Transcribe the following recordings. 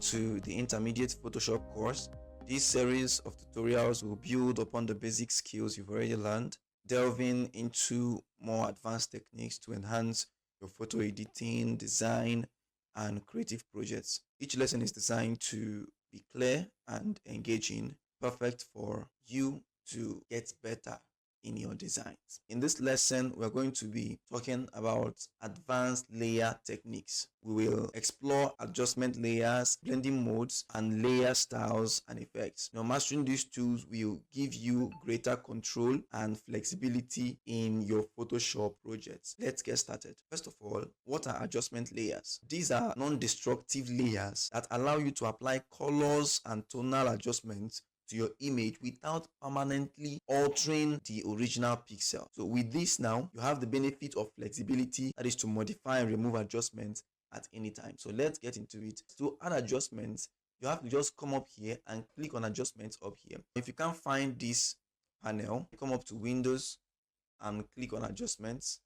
to the intermediate Photoshop course. This series of tutorials will build upon the basic skills you've already learned, delving into more advanced techniques to enhance your photo editing, design, and creative projects. Each lesson is designed to be clear and engaging, perfect for you to get better in your designs. In this lesson, we're going to be talking about advanced layer techniques. We will explore adjustment layers, blending modes, and layer styles and effects. Now, mastering these tools will give you greater control and flexibility in your Photoshop projects. Let's get started. First of all, what are adjustment layers? These are non-destructive layers that allow you to apply colors and tonal adjustments to your image without permanently altering the original pixel. So with this now, you have the benefit of flexibility, that is to modify and remove adjustments at any time. So let's get into it. To add adjustments, you have to just come up here and click on adjustments up here. If you can't find this panel, come up to Windows and click on adjustments,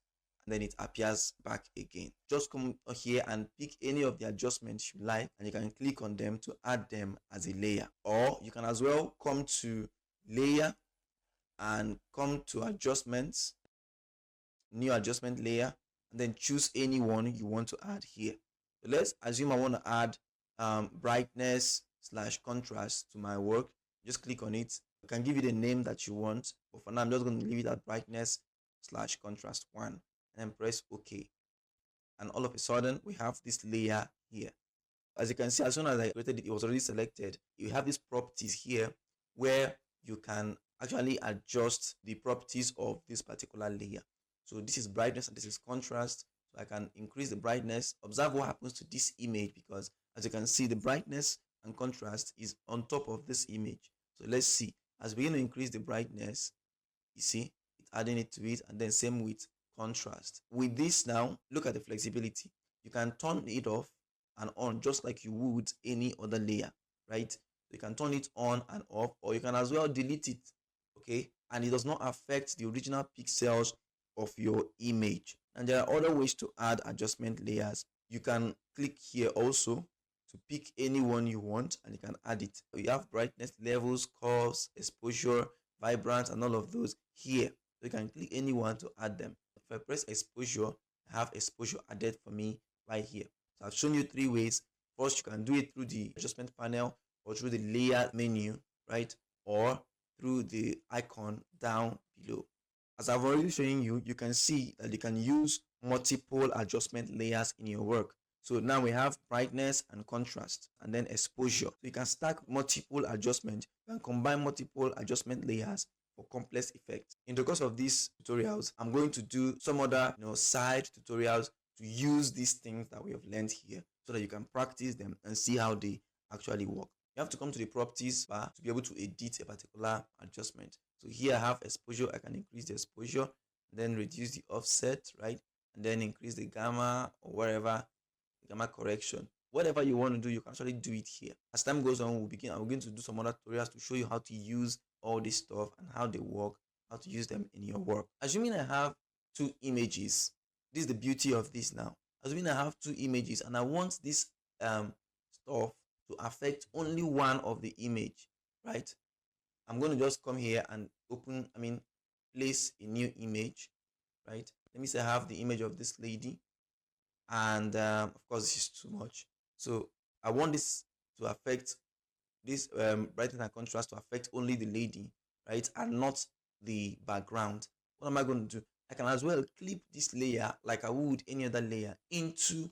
and then it appears back again. Just come here and pick any of the adjustments you like, and you can click on them to add them as a layer. Or you can as well come to layer and come to adjustments, new adjustment layer, and then choose any one you want to add here. So let's assume I want to add brightness / contrast to my work. Just click on it. You can give it a name that you want, but for now I'm just going to leave it at brightness / contrast 1. And then press OK, and all of a sudden we have this layer here. As you can see, as soon as I created it, it was already selected. You have these properties here where you can actually adjust the properties of this particular layer. So this is brightness and this is contrast. So I can increase the brightness. Observe what happens to this image, because as you can see, the brightness and contrast is on top of this image. So let's see, as we begin to increase the brightness, you see it's adding it to it, and then same with contrast. With this now, look at the flexibility. You can turn it off and on just like you would any other layer, right? You can turn it on and off, or you can as well delete it, okay? And it does not affect the original pixels of your image. And there are other ways to add adjustment layers. You can click here also to pick any one you want, and you can add it. You have brightness levels, curves, exposure, vibrance, and all of those here. So you can click any one to add them. If I press exposure, I have exposure added for me right here. So I've shown you 3 ways. First, you can do it through the adjustment panel, or through the layer menu, right? Or through the icon down below. As I've already shown you, you can see that you can use multiple adjustment layers in your work. So now we have brightness and contrast, and then exposure. So you can stack multiple adjustments. You can combine multiple adjustment layers for complex effects. In the course of these tutorials, I'm going to do some other side tutorials to use these things that we have learned here, so that you can practice them and see how they actually work. You have to come to the properties bar to be able to edit a particular adjustment. So here I have exposure. I can increase the exposure, then reduce the offset, right? And then increase the gamma, or wherever, the gamma correction. Whatever you want to do, you can actually do it here. As time goes on, I'm going to do some other tutorials to show you how to use all this stuff and how they work, how to use them in your work. Assuming I have 2 images, this is the beauty of this now. Assuming I have 2 images and I want this stuff to affect only one of the image, right? I'm going to just come here and place a new image, right? Let me say I have the image of this lady, and of course this is too much. So I want this to affect this brightness and contrast to affect only the lady, right, and not the background. What am I going to do? I can as well clip this layer like I would any other layer into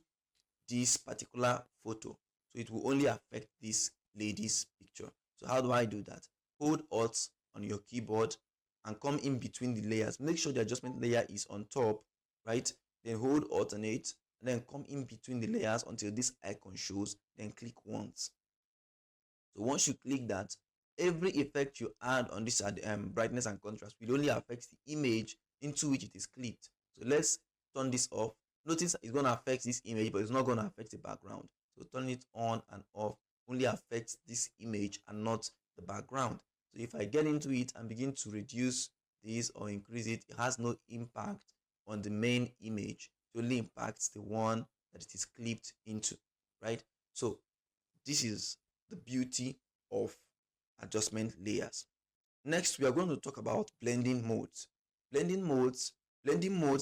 this particular photo, so it will only affect this lady's picture. So how do I do that? Hold Alt on your keyboard and come in between the layers. Make sure the adjustment layer is on top, right? Then hold Alternate, and then come in between the layers until this icon shows, then click once. So once you click that, every effect you add on this brightness and contrast will only affect the image into which it is clipped. So let's turn this off. Notice it's going to affect this image, but it's not going to affect the background. So turn it on and off only affects this image and not the background. So if I get into it and begin to reduce this or increase it, it has no impact on the main image. It only impacts the one that it is clipped into, right? So This is the beauty of adjustment layers. Next, we are going to talk about blending modes. Blending modes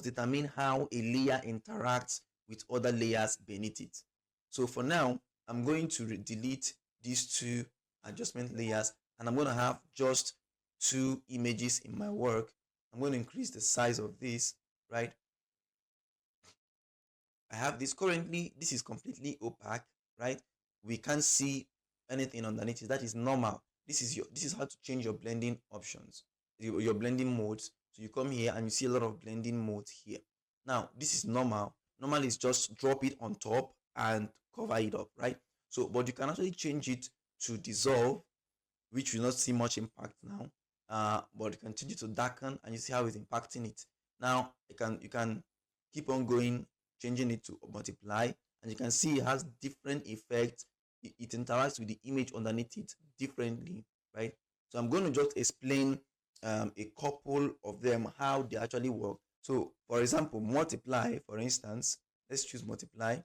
determine how a layer interacts with other layers beneath it. So for now, I'm going to delete these two adjustment layers, and I'm going to have just two images in my work. I'm going to increase the size of this, right? I have this currently, this is completely opaque, right? We can't see anything underneath it. That is normal. This is how to change your blending options, your blending modes. So you come here and you see a lot of blending modes here. Now, this is normal. Normal is just drop it on top and cover it up, right? So, but you can actually change it to dissolve, which will not see much impact now. But you can change it to darken, and you see how it's impacting it. Now, you can keep on going, changing it to multiply, and you can see it has different effects. It interacts with the image underneath it differently, right? So I'm going to just explain a couple of them, how they actually work. So for example, multiply, for instance, let's choose multiply.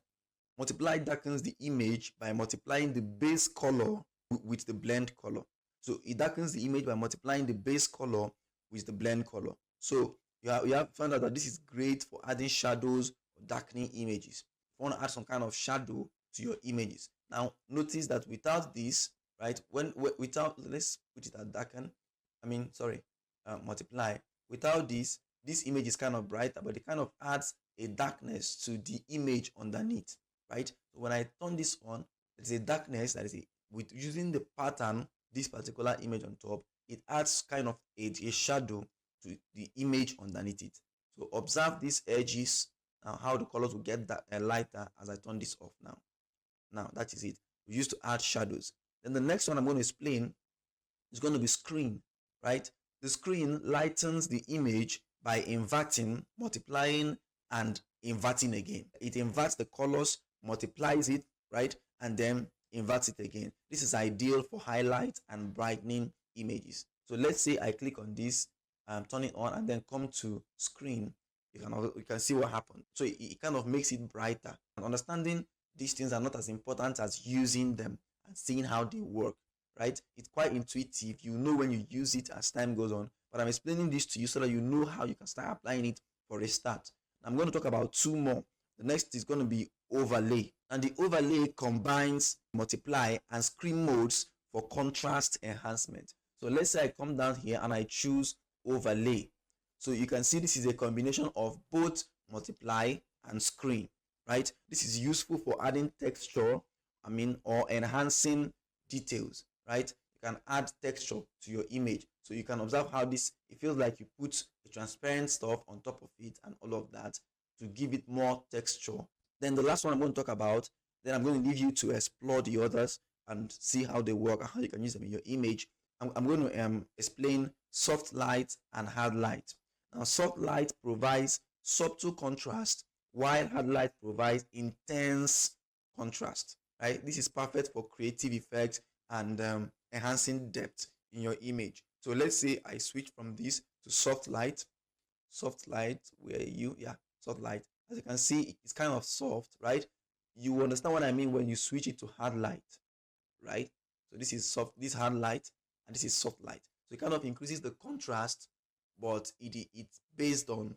Multiply darkens the image by multiplying the base color with the blend color. So it darkens the image by multiplying the base color with the blend color. So you have found out that this is great for adding shadows or darkening images. If you want to add some kind of shadow to your images. Now notice that without this, right, without, let's put it at darken, multiply. Without this image is kind of brighter, but it kind of adds a darkness to the image underneath, right? So when I turn this on, there's a darkness that is with using the pattern, this particular image on top, it adds kind of a shadow to the image underneath it. So observe these edges, how the colors will get that lighter as I turn this off now. Now that is it. We used to add shadows. Then the next one I'm going to explain is going to be screen, right? The screen lightens the image by inverting, multiplying, and inverting again. It inverts the colors, multiplies it, right? And then inverts it again. This is ideal for highlight and brightening images. So let's say I click on this, turn it on, and then come to screen. You can see what happened. So it kind of makes it brighter. And understanding these things are not as important as using them and seeing how they work, right? It's quite intuitive. You know when you use it as time goes on. But I'm explaining this to you so that you know how you can start applying it for a start. I'm going to talk about two more. The next is going to be overlay. And the overlay combines multiply and screen modes for contrast enhancement. So let's say I come down here and I choose overlay. So you can see this is a combination of both multiply and screen, right? This is useful for adding texture, or enhancing details, right? You can add texture to your image. So you can observe how it feels like you put a transparent stuff on top of it and all of that to give it more texture. Then the last one I'm going to talk about, then I'm going to leave you to explore the others and see how they work and how you can use them in your image. I'm going to explain soft light and hard light. Now, soft light provides subtle contrast, while hard light provides intense contrast, right? This is perfect for creative effects and enhancing depth in your image. So let's say I switch from this to soft light. Soft light, where you, soft light. As you can see, it's kind of soft, right? You understand what I mean when you switch it to hard light, right? So this is soft, this hard light, and this is soft light. So it kind of increases the contrast, but it's based on,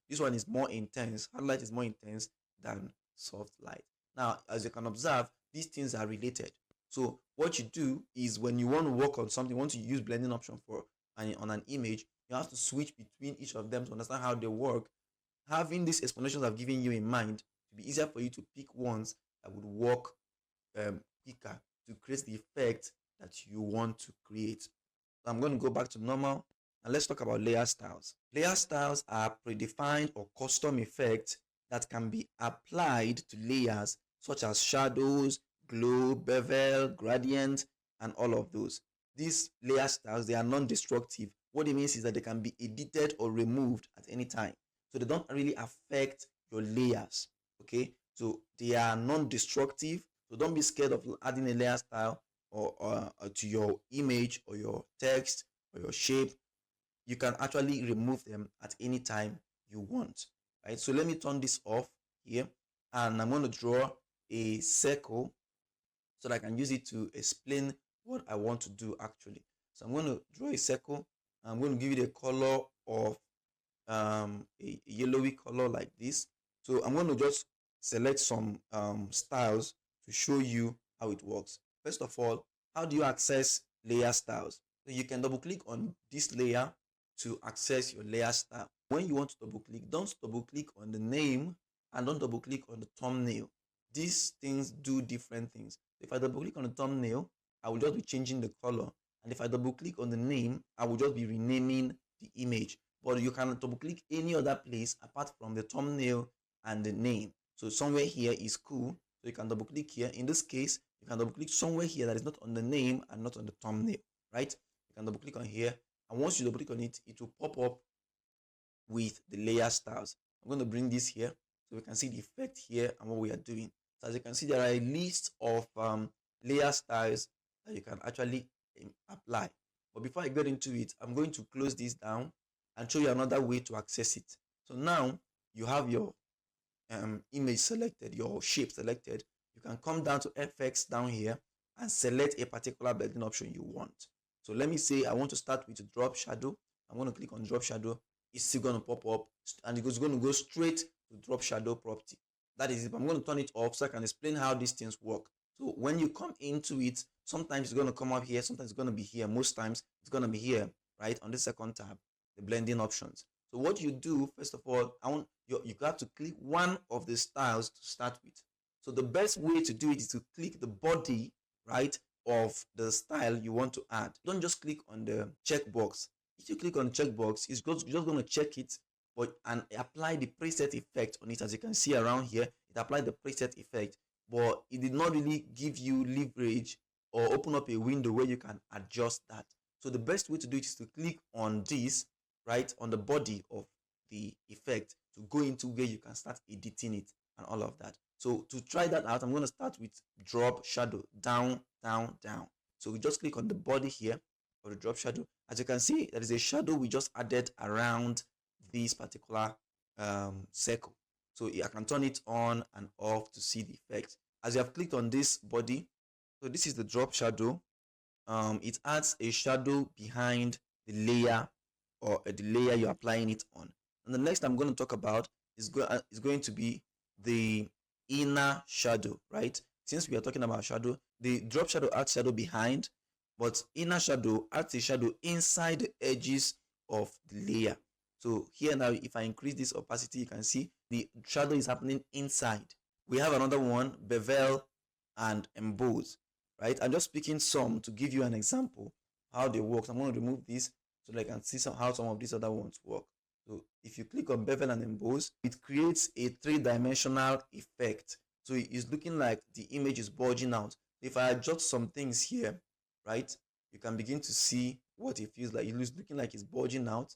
this one is more intense. Hard light is more intense than soft light. Now, as you can observe, these things are related. So what you do is when you want to work on something, want to use blending option on an image, you have to switch between each of them to understand how they work. Having these explanations I've given you in mind, to be easier for you to pick ones that would work quicker to create the effect that you want to create. So I'm going to go back to normal and let's talk about layer styles. Layer styles are predefined or custom effects that can be applied to layers such as shadows, glow, bevel, gradient, and all of those. These layer styles, they are non-destructive. What it means is that they can be edited or removed at any time. So they don't really affect your layers, okay? So they are non-destructive. So don't be scared of adding a layer style or to your image or your text or your shape. You can actually remove them at any time you want, right? So let me turn this off here, and I'm going to draw a circle. so that I can use it to explain what I want to do actually. So I'm going to draw a circle. I'm going to give it a color of a yellowy color like this. So I'm going to just select some styles to show you how it works. First of all, how do you access layer styles? So you can double click on this layer to access your layer style. When you want to double click, don't double click on the name and don't double click on the thumbnail. These things do different things. If I double click on the thumbnail, I will just be changing the color. And if I double click on the name, I will just be renaming the image. But you can double click any other place apart from the thumbnail and the name. So somewhere here is cool. So you can double click here. In this case, you can double click somewhere here that is not on the name and not on the thumbnail, right? You can double click on here. And once you double click on it, it will pop up with the layer styles. I'm going to bring this here so we can see the effect here and what we are doing. So as you can see, there are a list of layer styles that you can actually apply. But before I get into it, I'm going to close this down and show you another way to access it. So now you have your image selected, your shape selected. You can come down to FX down here and select a particular blending option you want. So let me say I want to start with drop shadow. I'm going to click on drop shadow. It's still going to pop up and it's going to go straight to drop shadow property. That is it. I'm going to turn it off so I can explain how these things work. So when you come into it, sometimes it's going to come up here, sometimes it's going to be here. Most times it's going to be here, right, on the second tab, the blending options. So what you do, first of all, you have to click one of the styles to start with. So the best way to do it is to click the body, right, of the style you want to add. Don't just click on the checkbox. If you click on the checkbox, it's just going to check it and apply the preset effect on it. As you can see around here, it applied the preset effect, but it did not really give you leverage or open up a window where you can adjust that. So the best way to do it is to click on this, right, on the body of the effect to go into where you can start editing it and all of that. So to try that out, I'm going to start with drop shadow, down, down, down. So we just click on the body here for the drop shadow. As you can see, there is a shadow we just added around this particular circle. So I can turn it on and off to see the effect. As you have clicked on this body, so this is the drop shadow. It adds a shadow behind the layer or the layer you're applying it on. And the next I'm going to talk about is going to be the inner shadow, right? Since we are talking about shadow, the drop shadow adds shadow behind, but inner shadow adds a shadow inside the edges of the layer. So here now, if I increase this opacity, you can see the shadow is happening inside. We have another one, bevel and emboss, right? I'm just picking some to give you an example how they work. So I'm going to remove this so that I can see how some of these other ones work. So if you click on bevel and emboss, it creates a three-dimensional effect. So it's looking like the image is bulging out. If I adjust some things here, right, you can begin to see what it feels like. It looks looking like it's bulging out.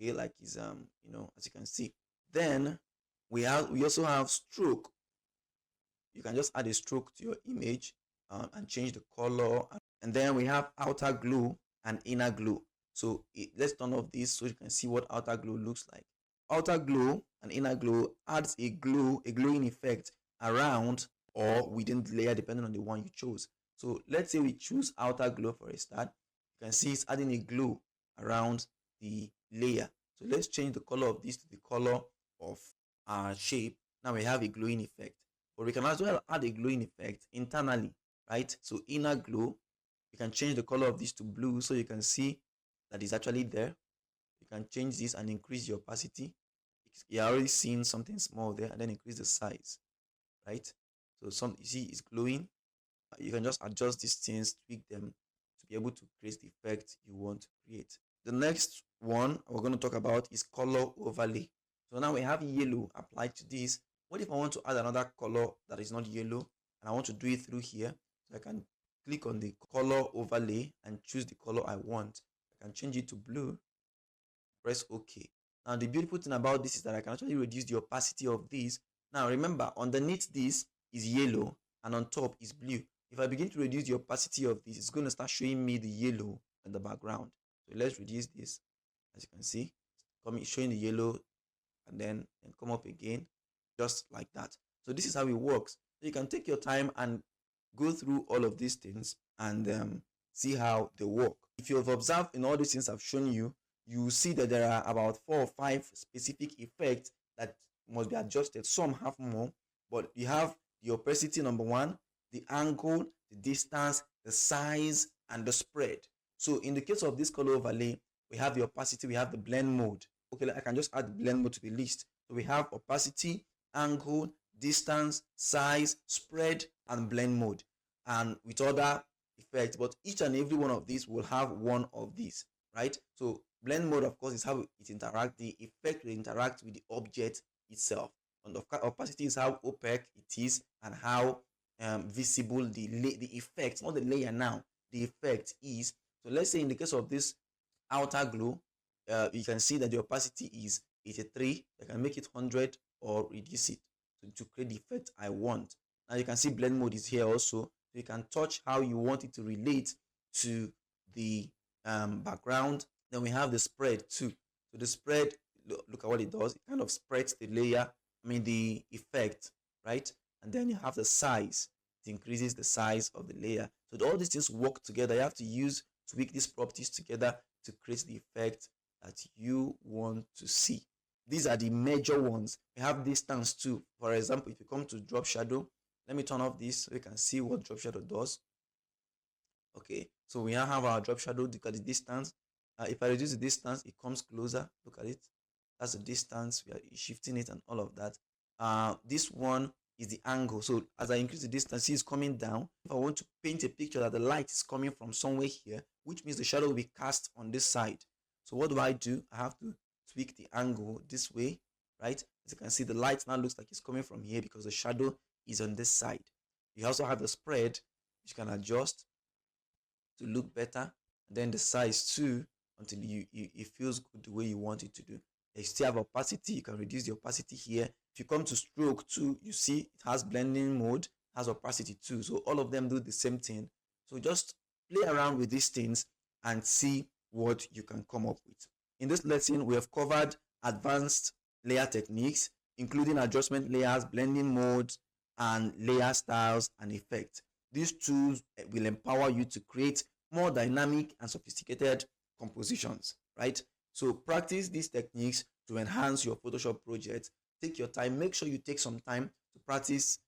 Okay, like it's as you can see. Then we also have stroke. You can just add a stroke to your image and change the color. And then we have outer glow and inner glow. So let's turn off this so you can see what outer glow looks like. Outer glow and inner glow adds a glowing effect around or within the layer depending on the one you chose. So let's say we choose outer glow for a start. You can see it's adding a glow around the layer. So let's change the color of this to the color of our shape. Now we have a glowing effect. But we can as well add a glowing effect internally, right? So inner glow, you can change the color of this to blue so you can see that it's actually there. You can change this and increase the opacity. You're already seeing something small there, and then increase the size, right? So you see it's glowing. You can just adjust these things, tweak them to be able to create the effect you want to create. The next one we're going to talk about is color overlay. So now we have yellow applied to this. What if I want to add another color that is not yellow and I want to do it through here? So I can click on the color overlay and choose the color I want. I can change it to blue, press OK. Now the beautiful thing about this is that I can actually reduce the opacity of this. Now remember, underneath this is yellow and on top is blue. If I begin to reduce the opacity of this, it's going to start showing me the yellow in the background. So let's reduce this. As you can see, showing the yellow and then come up again, just like that. So this is how it works. So you can take your time and go through all of these things and see how they work. If you have observed in all these things I've shown you, you will see that there are about 4 or 5 specific effects that must be adjusted. Some have more, but you have the opacity, number one, the angle, the distance, the size, and the spread. So in the case of this color overlay, we have the opacity, we have the blend mode. Okay, I can just add the blend mode to the list. So we have opacity, angle, distance, size, spread, and blend mode, and with other effects. But each and every one of these will have one of these, right? So blend mode, of course, is how it interacts. The effect will interact with the object itself. And of course, opacity is how opaque it is and how visible the effect, not the layer now, the effect is. So let's say in the case of this outer glow, you can see that the opacity is 83. I can make it 100 or reduce it to create the effect I want. Now you can see blend mode is here also. You can touch how you want it to relate to the background. Then we have the spread too. So the spread, look at what it does. It kind of spreads the layer, the effect, right? And then you have the size. It increases the size of the layer. So all these things work together. You have to tweak these properties together to create the effect that you want to see. These are the major ones. We have distance too. For example, if you come to drop shadow, let me turn off this so you can see what drop shadow does. Okay, so we now have our drop shadow. Look at the distance. If I reduce the distance, it comes closer. Look at it. That's the distance. We are shifting it and all of that. This one is the angle. So as I increase the distance, it's coming down. If I want to paint a picture that the light is coming from somewhere here, which means the shadow will be cast on this side. So what do? I have to tweak the angle this way, right? As you can see, the light now looks like it's coming from here because the shadow is on this side. You also have the spread, which you can adjust to look better. And then the size too, until it feels good the way you want it to do. You still have opacity. You can reduce the opacity here. If you come to stroke too, you see it has blending mode, has opacity too. So all of them do the same thing. So just play around with these things and see what you can come up with. In this lesson, we have covered advanced layer techniques, including adjustment layers, blending modes, and layer styles and effects. These tools will empower you to create more dynamic and sophisticated compositions, right? So practice these techniques to enhance your Photoshop project. Take your time. Make sure you take some time to practice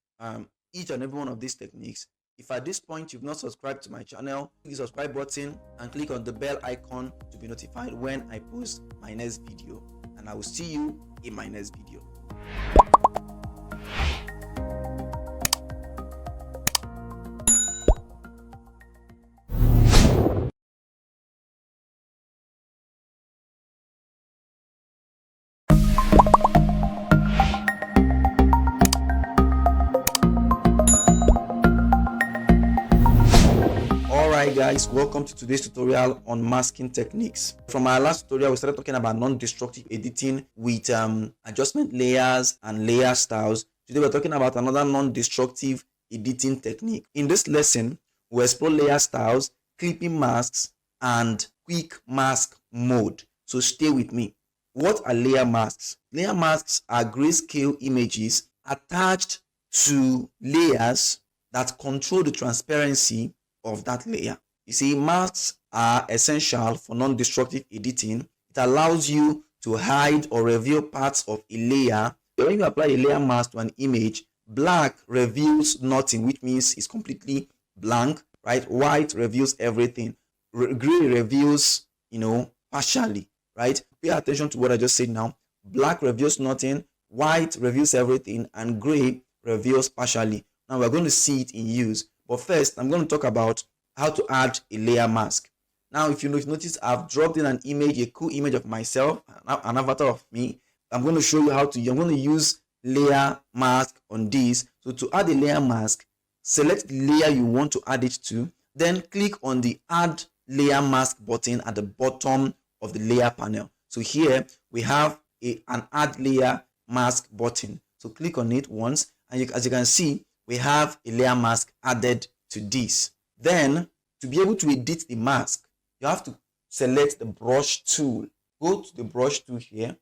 each and every one of these techniques. If at this point you've not subscribed to my channel, click the subscribe button and click on the bell icon to be notified when I post my next video. And I will see you in my next video. Alright guys, welcome to today's tutorial on masking techniques. From our last tutorial, we started talking about non-destructive editing with adjustment layers and layer styles. Today we're talking about another non-destructive editing technique. In this lesson, we'll explore layer styles, clipping masks, and quick mask mode. So stay with me. What are layer masks? Layer masks are grayscale images attached to layers that control the transparency of that layer. You see, masks are essential for non-destructive editing. It allows you to hide or reveal parts of a layer. When you apply a layer mask to an image, black reveals nothing, which means it's completely blank, right? White reveals everything. Gray reveals, partially, right? Pay attention to what I just said now. Black reveals nothing, white reveals everything, and gray reveals partially. Now we're going to see it in use. But first, I'm going to talk about how to add a layer mask. Now, if you notice, I've dropped in an image, a cool image of myself, an avatar of me. I'm going to show you I'm going to use layer mask on this. So to add a layer mask, select the layer you want to add it to. Then click on the Add Layer Mask button at the bottom of the layer panel. So here we have an Add Layer Mask button. So click on it once, and as you can see, we have a layer mask added to this. Then, to be able to edit the mask, you have to select the brush tool. Go to the brush tool here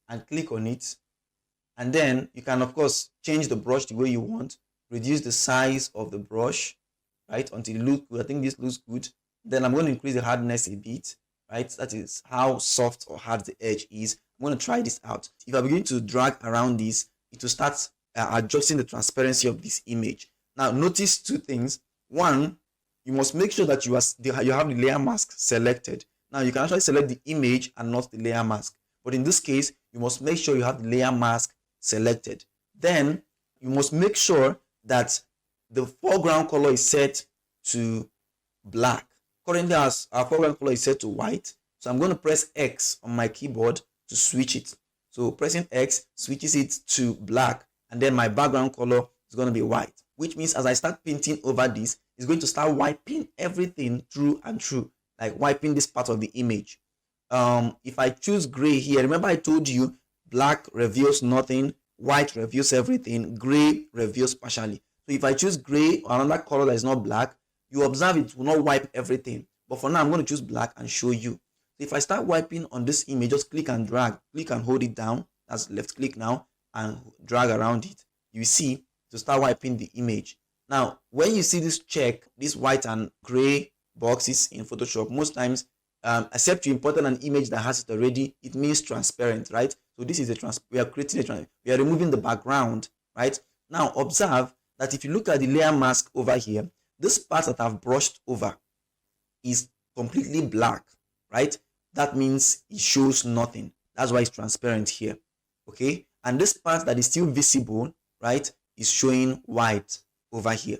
and click on it. And then you can, of course, change the brush the way you want. Reduce the size of the brush. right? Until it looks good. I think this looks good. Then I'm going to increase the hardness a bit, right? That is how soft or hard the edge is. I'm going to try this out. If I begin to drag around this, it will start adjusting the transparency of this image. Now, notice two things. One, you must make sure that you have the layer mask selected. Now, you can actually select the image and not the layer mask. But in this case, you must make sure you have the layer mask selected. Then, you must make sure that the foreground color is set to black. Currently, our foreground color is set to white. So I'm going to press X on my keyboard to switch it. So pressing X switches it to black, and then my background color is going to be white, which means as I start painting over this, it's going to start wiping everything through and through, like wiping this part of the image. If I choose gray here, remember I told you black reveals nothing, white reveals everything, gray reveals partially. So if I choose gray or another color that is not black, you observe it will not wipe everything. But for now, I'm going to choose black and show you. So if I start wiping on this image, just click and drag, click and hold it down. That's left click now, and drag around it. You see, to start wiping the image. Now, when you see this check, this white and gray boxes in Photoshop, most times, except you imported an image that has it already, it means transparent, right? So this is we are creating we are removing the background, right? Now observe that if you look at the layer mask over here, this part that I've brushed over is completely black, right? That means it shows nothing. That's why it's transparent here, okay? And this part that is still visible, right, is showing white over here.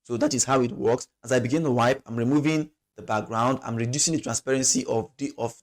So that is how it works. As I begin to wipe, I'm removing the background. I'm reducing the transparency of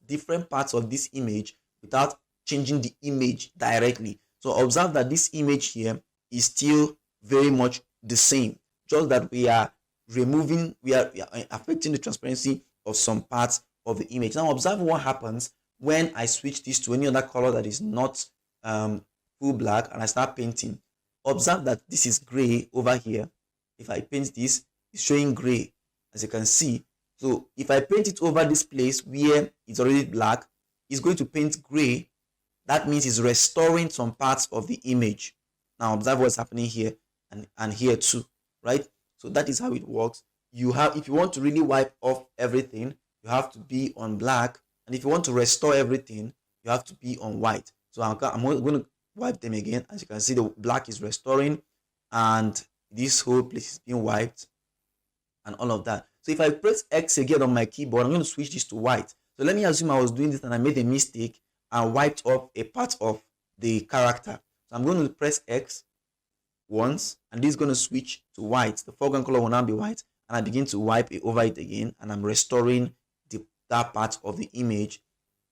different parts of this image without changing the image directly. So observe that this image here is still very much the same, just that we are affecting the transparency of some parts of the image. Now observe what happens when I switch this to any other color that is not full black and I start painting. Observe that this is gray over here. If I paint this, it's showing gray, as you can see. So if I paint it over this place where it's already black, it's going to paint gray. That means it's restoring some parts of the image. Now observe what's happening here and here too, right? So that is how it works. If you want to really wipe off everything, you have to be on black, and if you want to restore everything, you have to be on white. So I'm going to wipe them again. As you can see, the black is restoring, and this whole place is being wiped, and all of that. So if I press X again on my keyboard, I'm going to switch this to white. So let me assume I was doing this and I made a mistake and wiped off a part of the character. So I'm going to press X once, and this is going to switch to white. The foreground color will now be white, and I begin to wipe it over it again, and I'm restoring that part of the image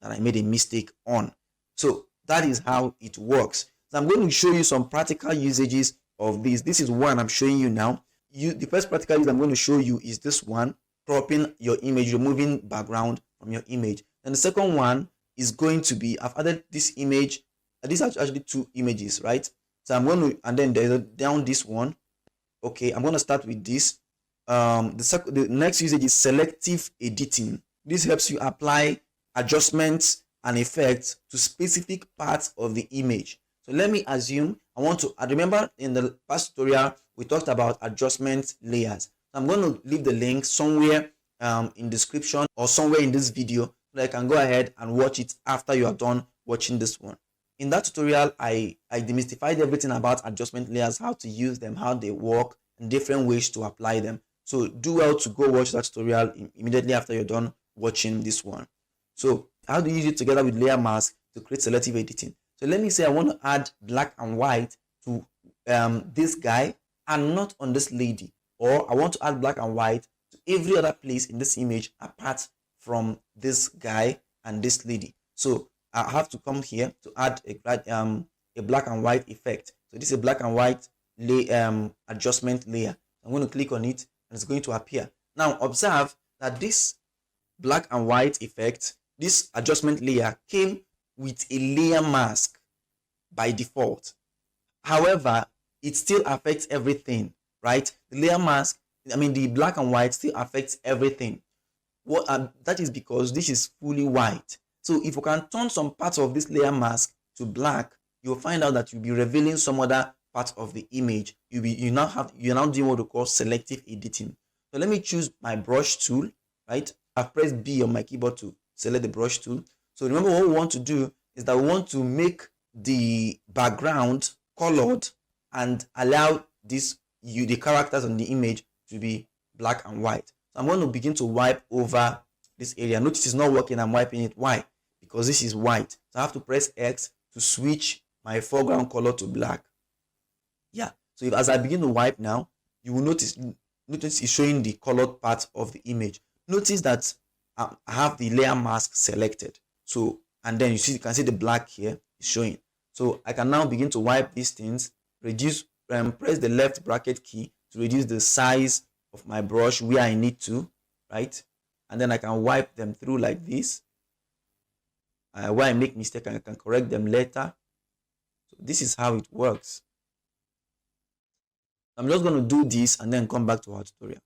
that I made a mistake on. So that is how it works. So I'm going to show you some practical usages of this. This is one I'm showing you now. The first practical use I'm going to show you is this one, cropping your image, removing background from your image. And the second one is going to be, I've added this image. These are actually two images, right? So I'm going to, and then there's down this one. Okay, I'm going to start with this. The next usage is selective editing. This helps you apply adjustments and effects to specific parts of the image. So let me assume I want to, I remember in the past tutorial, we talked about adjustment layers. So I'm going to leave the link somewhere in description or somewhere in this video so that I can go ahead and watch it after you are done watching this one. In that tutorial, I demystified everything about adjustment layers, how to use them, how they work, and different ways to apply them. So do well to go watch that tutorial immediately after you're done watching this one. So how do you use it together with layer mask to create selective editing? So let me say I want to add black and white to this guy and not on this lady, or I want to add black and white to every other place in this image apart from this guy and this lady. So I have to come here to add a black and white effect. So this is a black and white adjustment layer. I'm going to click on it and it's going to appear. Now observe that this black and white effect, this adjustment layer came with a layer mask by default. However, it still affects everything, right? The layer mask, the black and white still affects everything. That is because this is fully white. So if you can turn some parts of this layer mask to black, you'll find out that you'll be revealing some other part of the image. You're now doing what we call selective editing. So let me choose my brush tool, right? I've pressed B on my keyboard to select the brush tool. So remember, what we want to do is that we want to make the background colored and allow the characters on the image to be black and white. So I'm going to begin to wipe over this area. Notice it's not working. I'm wiping it. Why? Because this is white. So I have to press X to switch my foreground color to black. Yeah. So as I begin to wipe now, you will notice it's showing the colored part of the image. Notice that I have the layer mask selected. So, and then you can see the black here is showing. So I can now begin to wipe these things, press the left bracket key to reduce the size of my brush where I need to, right? And then I can wipe them through like this. Where I make mistake, I can correct them later. So this is how it works. I'm just going to do this and then come back to our tutorial.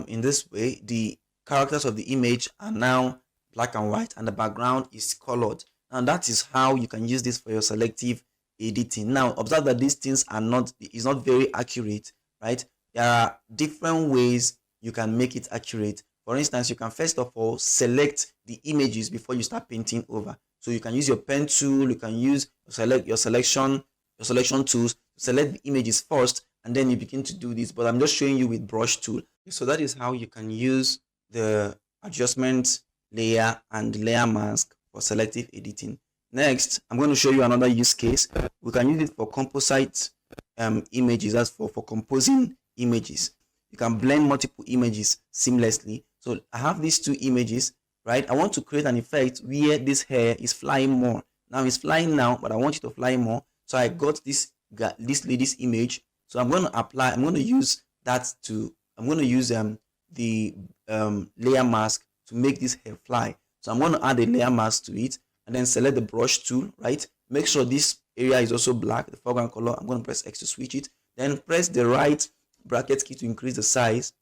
In this way, the characters of the image are now black and white and the background is colored. And that is how you can use this for your selective editing. Now observe that these things is not very accurate, right? There are different ways you can make it accurate. For instance, you can first of all select the images before you start painting over. So you can use your pen tool, you can use your selection tools to select the images first, and then you begin to do this. But I'm just showing you with brush tool. So that is how you can use the adjustment layer and layer mask for selective editing. Next, I'm going to show you another use case. We can use it for composite images, that's for composing images. You can blend multiple images seamlessly. So I have these two images, right? I want to create an effect where this hair is flying more. Now it's flying now, but I want it to fly more. So I got this lady's image. So I'm going to use the layer mask to make this hair fly. So I'm going to add a layer mask to it and then select the brush tool, right? Make sure this area is also black, the foreground color. I'm going to press X to switch it. Then press the right bracket key to increase the size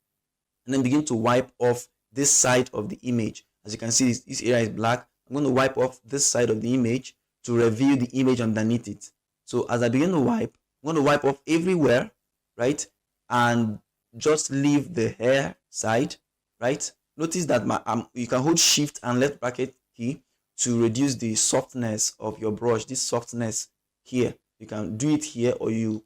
and then begin to wipe off this side of the image. As you can see, this area is black. I'm going to wipe off this side of the image to reveal the image underneath it. So as I begin to wipe, I'm going to wipe off everywhere, right? And just leave the hair side, right? Notice that you can hold shift and left bracket key to reduce the softness of your brush. This softness here, you can do it here, or you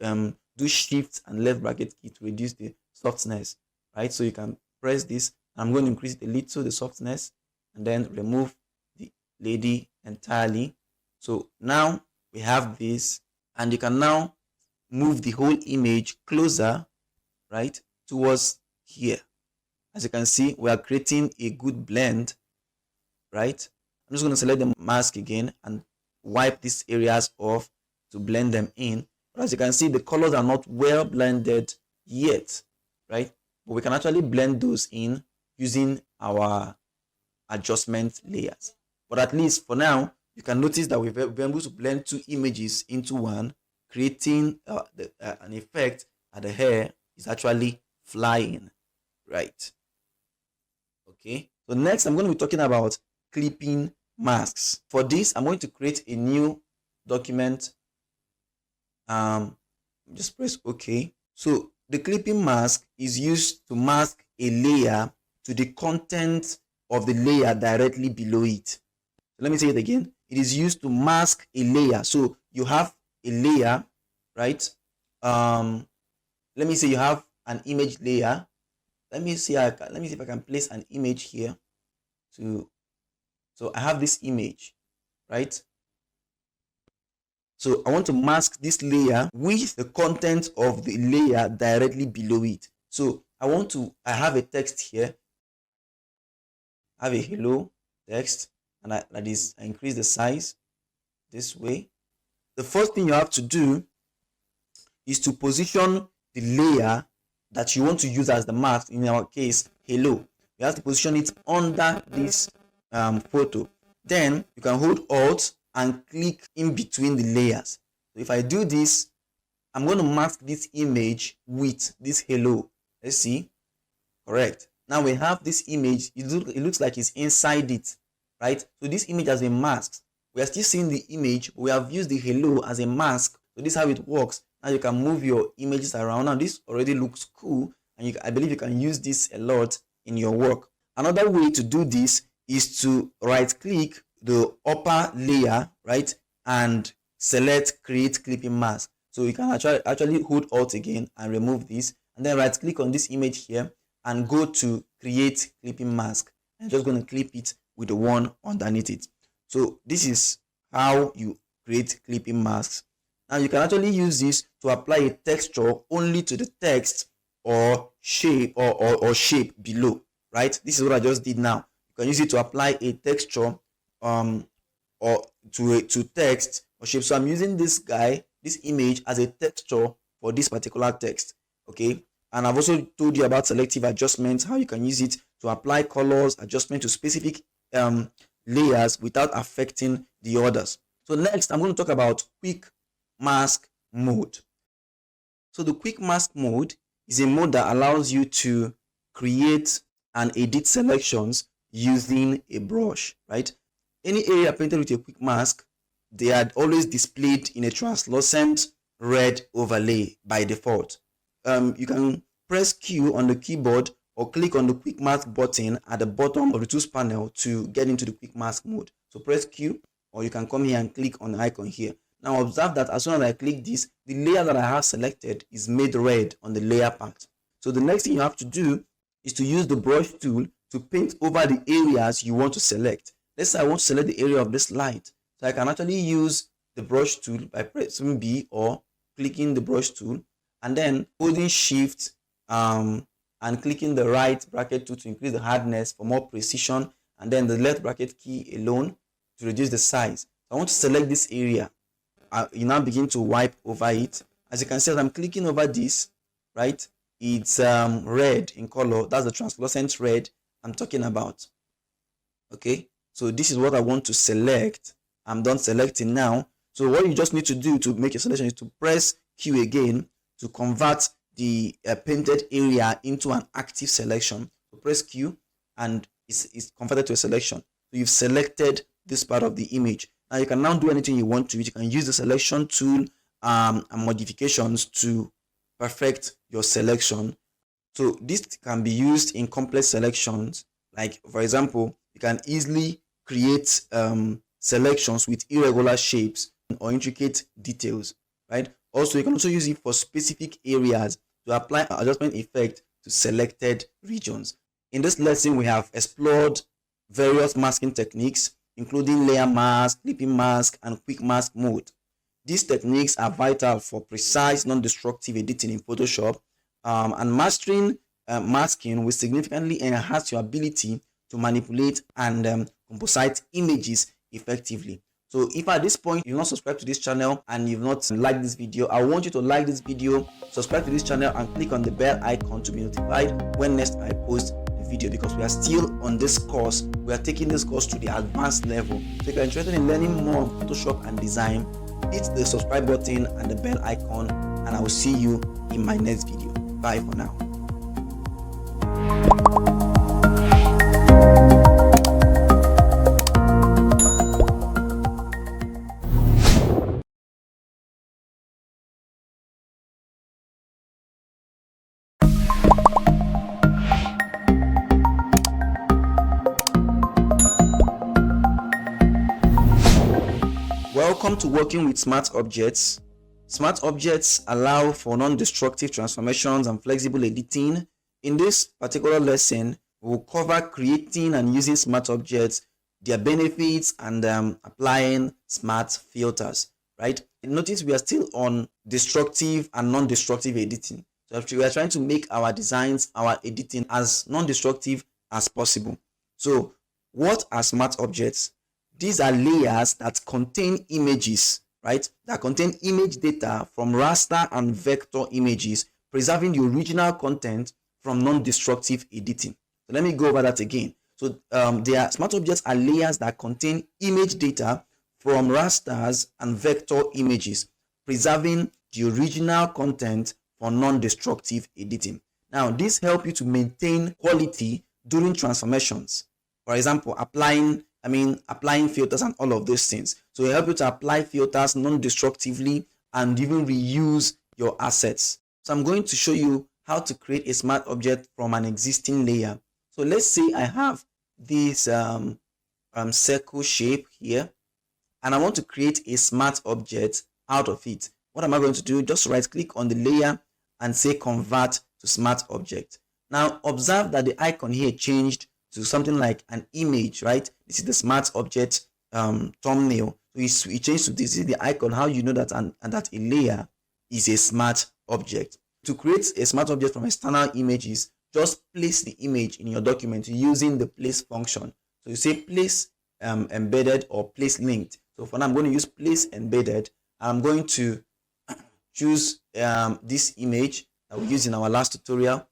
do shift and left bracket key to reduce the softness, right? So you can press this. I'm going to increase it a little, the softness, and then remove the lady entirely. So now we have this, and you can now move the whole image closer, right, towards here. As you can see, we are creating a good blend, right? I'm just going to select the mask again and wipe these areas off to blend them in. But as you can see, the colors are not well blended yet, right? But we can actually blend those in using our adjustment layers. But at least for now, you can notice that we've been able to blend two images into one, creating an effect that the hair is actually flying, right? Okay, so next I'm going to be talking about clipping masks. For this, I'm going to create a new document. Just press OK. So the clipping mask is used to mask a layer to the content of the layer directly below it. So let me say it again. It is used to mask a layer. So you have a layer, right? Let me say you have an image layer. Let me see if I can place an image here. So I have this image, right? So I want to mask this layer with the content of the layer directly below it. So I have a text here. I have a hello text, and I increase the size this way. The first thing you have to do is to position the layer that you want to use as the mask. In our case, hello. You have to position it under this photo. Then you can hold Alt and click in between the layers. So if I do this, I'm going to mask this image with this hello. Let's see. Correct. Now we have this image. It looks like it's inside it, right? So this image has been masked. We are still seeing the image, but we have used the hello as a mask. So this is how it works. Now you can move your images around. Now this already looks cool, and I believe you can use this a lot in your work. Another way to do this is to right-click the upper layer, right, and select Create Clipping Mask. So you can actually hold Alt again and remove this, and then right-click on this image here and go to Create Clipping Mask. I'm just going to clip it with the one underneath it. So this is how you create clipping masks. Now you can actually use this to apply a texture only to the text or shape or shape below, right? This is what I just did now. You can use it to apply a texture or to text or shape. So I'm using this image as a texture for this particular text, okay? And I've also told you about selective adjustments, how you can use it to apply colors, adjustment to specific layers without affecting the others. So next, I'm going to talk about quick mask mode. So the quick mask mode is a mode that allows you to create and edit selections using a brush, right? Any area painted with a quick mask, they are always displayed in a translucent red overlay by default. You can press Q on the keyboard or click on the quick mask button at the bottom of the tools panel to get into the quick mask mode. So press Q, or you can come here and click on the icon here. Now observe that as soon as I click this, the layer that I have selected is made red on the layer part. So the next thing you have to do is to use the brush tool to paint over the areas you want to select. Let's say I want to select the area of this light. So I can actually use the brush tool by pressing B or clicking the brush tool and then holding Shift and clicking the right bracket tool to increase the hardness for more precision, and then the left bracket key alone to reduce the size. So I want to select this area. You now begin to wipe over it. As you can see, as I'm clicking over this, right, it's red in color. That's the translucent red I'm talking about. Okay, so this is what I want to select. I'm done selecting now. So what you just need to do to make a selection is to press Q again to convert the painted area into an active selection. So press Q and it's converted to a selection. So you've selected this part of the image. Now you can now do anything you want to it. You can use the selection tool and modifications to perfect your selection. So this can be used in complex selections. Like for example, you can easily create selections with irregular shapes or intricate details, right? Also, you can also use it for specific areas to apply adjustment effect to selected regions. In this lesson, we have explored various masking techniques, including layer mask, clipping mask, and quick mask mode. These techniques are vital for precise, non-destructive editing in Photoshop, and mastering masking will significantly enhance your ability to manipulate and composite images effectively. So if at this point you've not subscribed to this channel and you've not liked this video, I want you to like this video, subscribe to this channel, and click on the bell icon to be notified when next I post the video, because we are still on this course. We are taking this course to the advanced level. So if you're interested in learning more on Photoshop and design, hit the subscribe button and the bell icon, and I will see you in my next video. Bye for now. Welcome to working with smart objects. Smart objects allow for non-destructive transformations and flexible editing. In this particular lesson, we will cover creating and using smart objects, their benefits, and applying smart filters, right? Notice we are still on destructive and non-destructive editing. So we are trying to make our designs, our editing as non-destructive as possible. So what are smart objects? These are layers that contain images, right? That contain image data from raster and vector images, preserving the original content from non-destructive editing. So let me go over that again. So their smart objects are layers that contain image data from rasters and vector images, preserving the original content for non-destructive editing. Now, this helps you to maintain quality during transformations. For example, applying filters and all of those things. So it helps you to apply filters non-destructively and even reuse your assets. So I'm going to show you how to create a smart object from an existing layer. So let's say I have this circle shape here, and I want to create a smart object out of it. What am I going to do? Just right click on the layer and say convert to smart object. Now observe that the icon here changed to something like an image, right? This is the smart object thumbnail. So it changed to this. This is the icon. How you know that and that a layer is a smart object. To create a smart object from external images, just place the image in your document using the place function. So you say place embedded or place linked. So for now, I'm going to use place embedded. I'm going to choose this image that we used in our last tutorial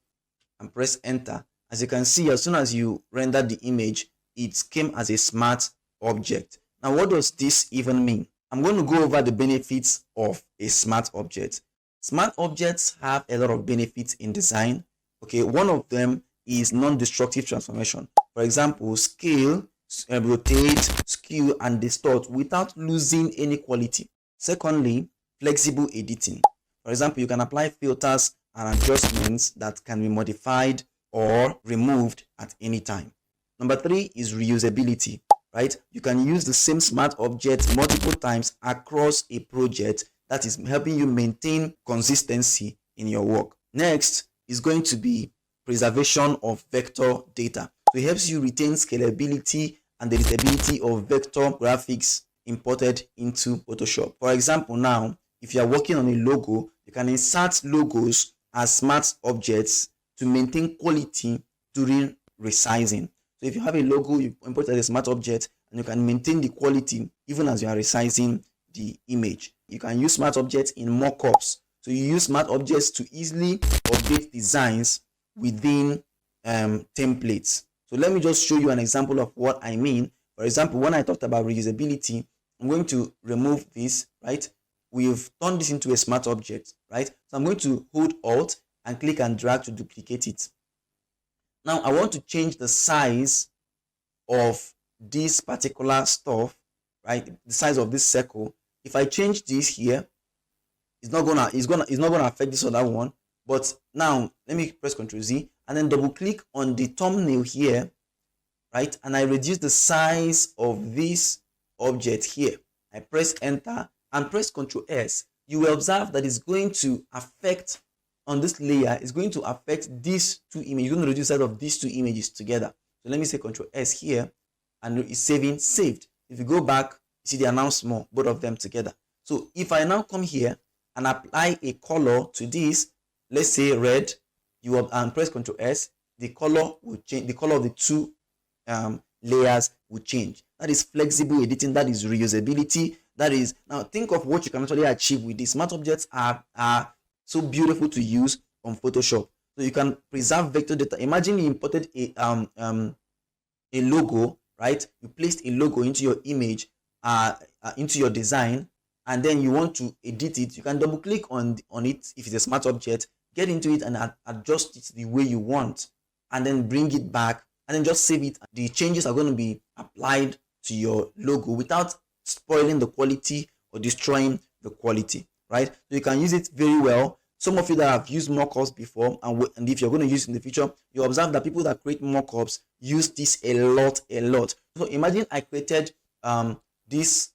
and press enter. As you can see, as soon as you render the image, it came as a smart object. Now, what does this even mean? I'm going to go over the benefits of a smart object. Smart objects have a lot of benefits in design. Okay, one of them is non-destructive transformation. For example, scale, rotate, skew, and distort without losing any quality. Secondly, flexible editing. For example, you can apply filters and adjustments that can be modified or removed at any time. Number 3 is reusability, right? You can use the same smart object multiple times across a project. That is helping you maintain consistency in your work. Next is going to be preservation of vector data. So it helps you retain scalability and the editability of vector graphics imported into Photoshop. For example, now, if you are working on a logo, you can insert logos as smart objects to maintain quality during resizing. So if you have a logo, you import it as a smart object, and you can maintain the quality even as you are resizing the image. You can use smart objects in mockups. So you use smart objects to easily update designs within templates. So let me just show you an example of what I mean. For example, when I talked about reusability, I'm going to remove this, right? We've turned this into a smart object, right? So I'm going to hold Alt and click and drag to duplicate it. Now I want to change the size of this particular stuff, right? The size of this circle. If I change this here, it's not gonna affect this other one. But now let me press Ctrl Z and then double click on the thumbnail here, right? And I reduce the size of this object here. I press enter and press Ctrl S. You will observe that it's going to affect on this layer, it's going to affect these two images. You're going to reduce the size of these two images together. So let me say Ctrl S here and it's saved. If you go back, you see they are now small, both of them together. So if I now come here and apply a color to this, let's say red, you will press Ctrl S, the color will change, the color of the two layers will change. That is flexible editing, that is reusability. That is, now think of what you can actually achieve with these. Smart objects are so beautiful to use on Photoshop. So you can preserve vector data. Imagine you imported a logo, right? You placed a logo into your image, into your design, and then you want to edit it. You can double click on it if it's a smart object, get into it and adjust it the way you want, and then bring it back and then just save it. The changes are going to be applied to your logo without spoiling the quality or destroying the quality, right? So you can use it very well. Some of you that have used mockups before, and if you're going to use it in the future, you observe that people that create mockups use this a lot. So imagine I created this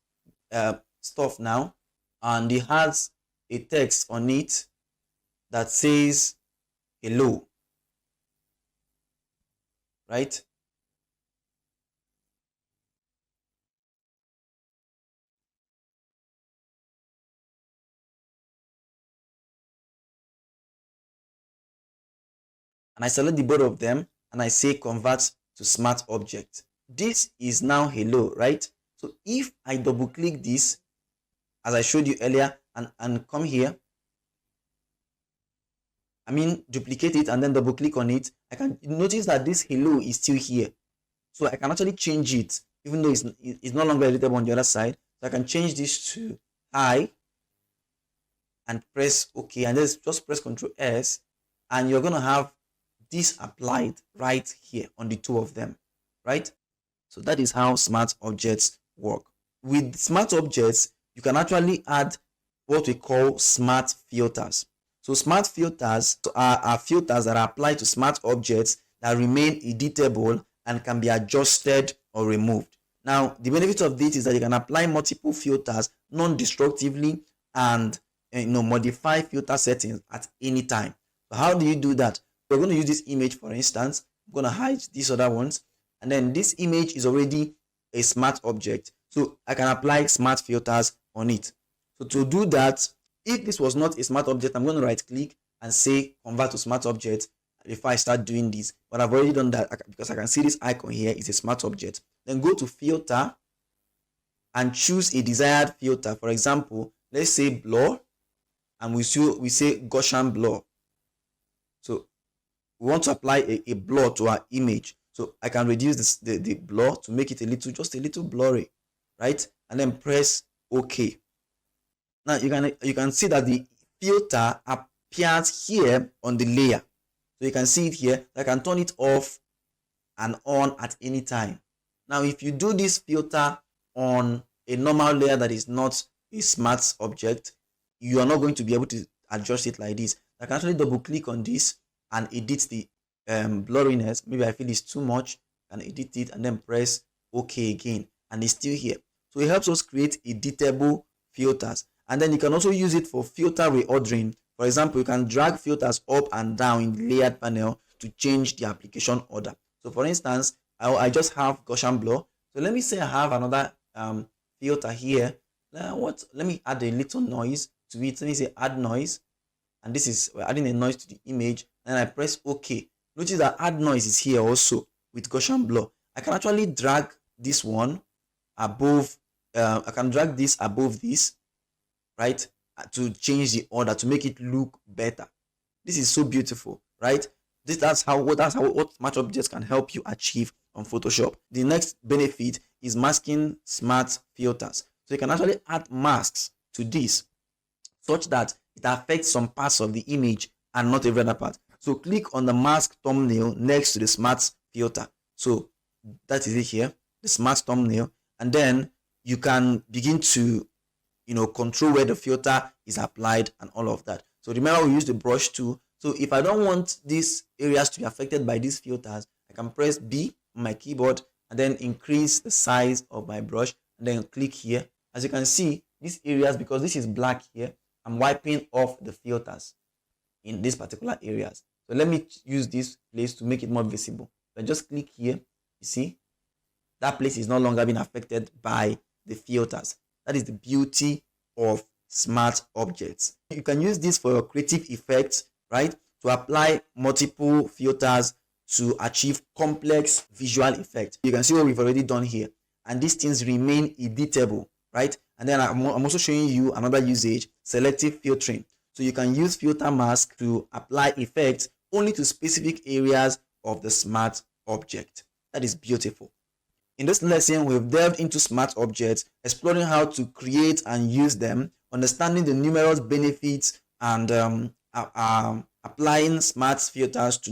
stuff now, and it has a text on it that says hello, right? And I select the both of them and I say convert to smart object. This is now hello, right? So if I double click this, as I showed you earlier, and come here, duplicate it and then double click on it, I can notice that this hello is still here. So I can actually change it, even though it's no longer editable on the other side. So I can change this to high and press OK, and then just press Ctrl S, and you're going to have this applied right here on the two of them, right? So that is how smart objects work. With smart objects, you can actually add what we call smart filters. So smart filters are filters that are applied to smart objects that remain editable and can be adjusted or removed. Now, the benefit of this is that you can apply multiple filters non-destructively and modify filter settings at any time. So how do you do that? We're going to use this image, for instance. I'm going to hide these other ones, and then this image is already a smart object, so I can apply smart filters on it. So to do that, if this was not a smart object, I'm going to right click and say convert to smart object before I start doing this, but I've already done that because I can see this icon here is a smart object. Then go to filter and choose a desired filter. For example, let's say blur, and we say Gaussian blur. So we want to apply a blur to our image, so I can reduce the blur to make it just a little blurry, right? And then press OK. Now you can see that the filter appears here on the layer, so you can see it here. I can turn it off and on at any time. Now if you do this filter on a normal layer that is not a smart object, you are not going to be able to adjust it like this. I can actually double click on this and edit the blurriness. Maybe I feel it's too much, and edit it and then press OK again, and it's still here. So it helps us create editable filters. And then you can also use it for filter reordering. For example, you can drag filters up and down in the layered panel to change the application order. So for instance, I just have Gaussian blur. So let me say I have another filter here. Let me add a little noise to it. Let me say add noise, and this is we're adding a noise to the image, and I press OK. Notice that add noise is here also with Gaussian blur. I can actually drag this one above. I can drag this above this, right, to change the order to make it look better. This is so beautiful, right? That's how what smart objects can help you achieve on Photoshop. The next benefit is masking smart filters. So you can actually add masks to this such that it affects some parts of the image and not every other part. So click on the mask thumbnail next to the smart filter. So that is it here, the smart thumbnail, and then you can begin to control where the filter is applied and all of that. So remember, we use the brush tool. So if I don't want these areas to be affected by these filters, I can press B on my keyboard and then increase the size of my brush, and then click here. As you can see, these areas, because this is black here, I'm wiping off the filters in these particular areas. So let me use this place to make it more visible. So I just click here. You see, that place is no longer being affected by the filters. That is the beauty of smart objects. You can use this for your creative effects, right? To apply multiple filters to achieve complex visual effects. You can see what we've already done here, and these things remain editable, right? And then I'm also showing you another usage, selective filtering. So you can use filter mask to apply effects only to specific areas of the smart object. That is beautiful. In this lesson, we've delved into smart objects, exploring how to create and use them, understanding the numerous benefits, and applying smart filters to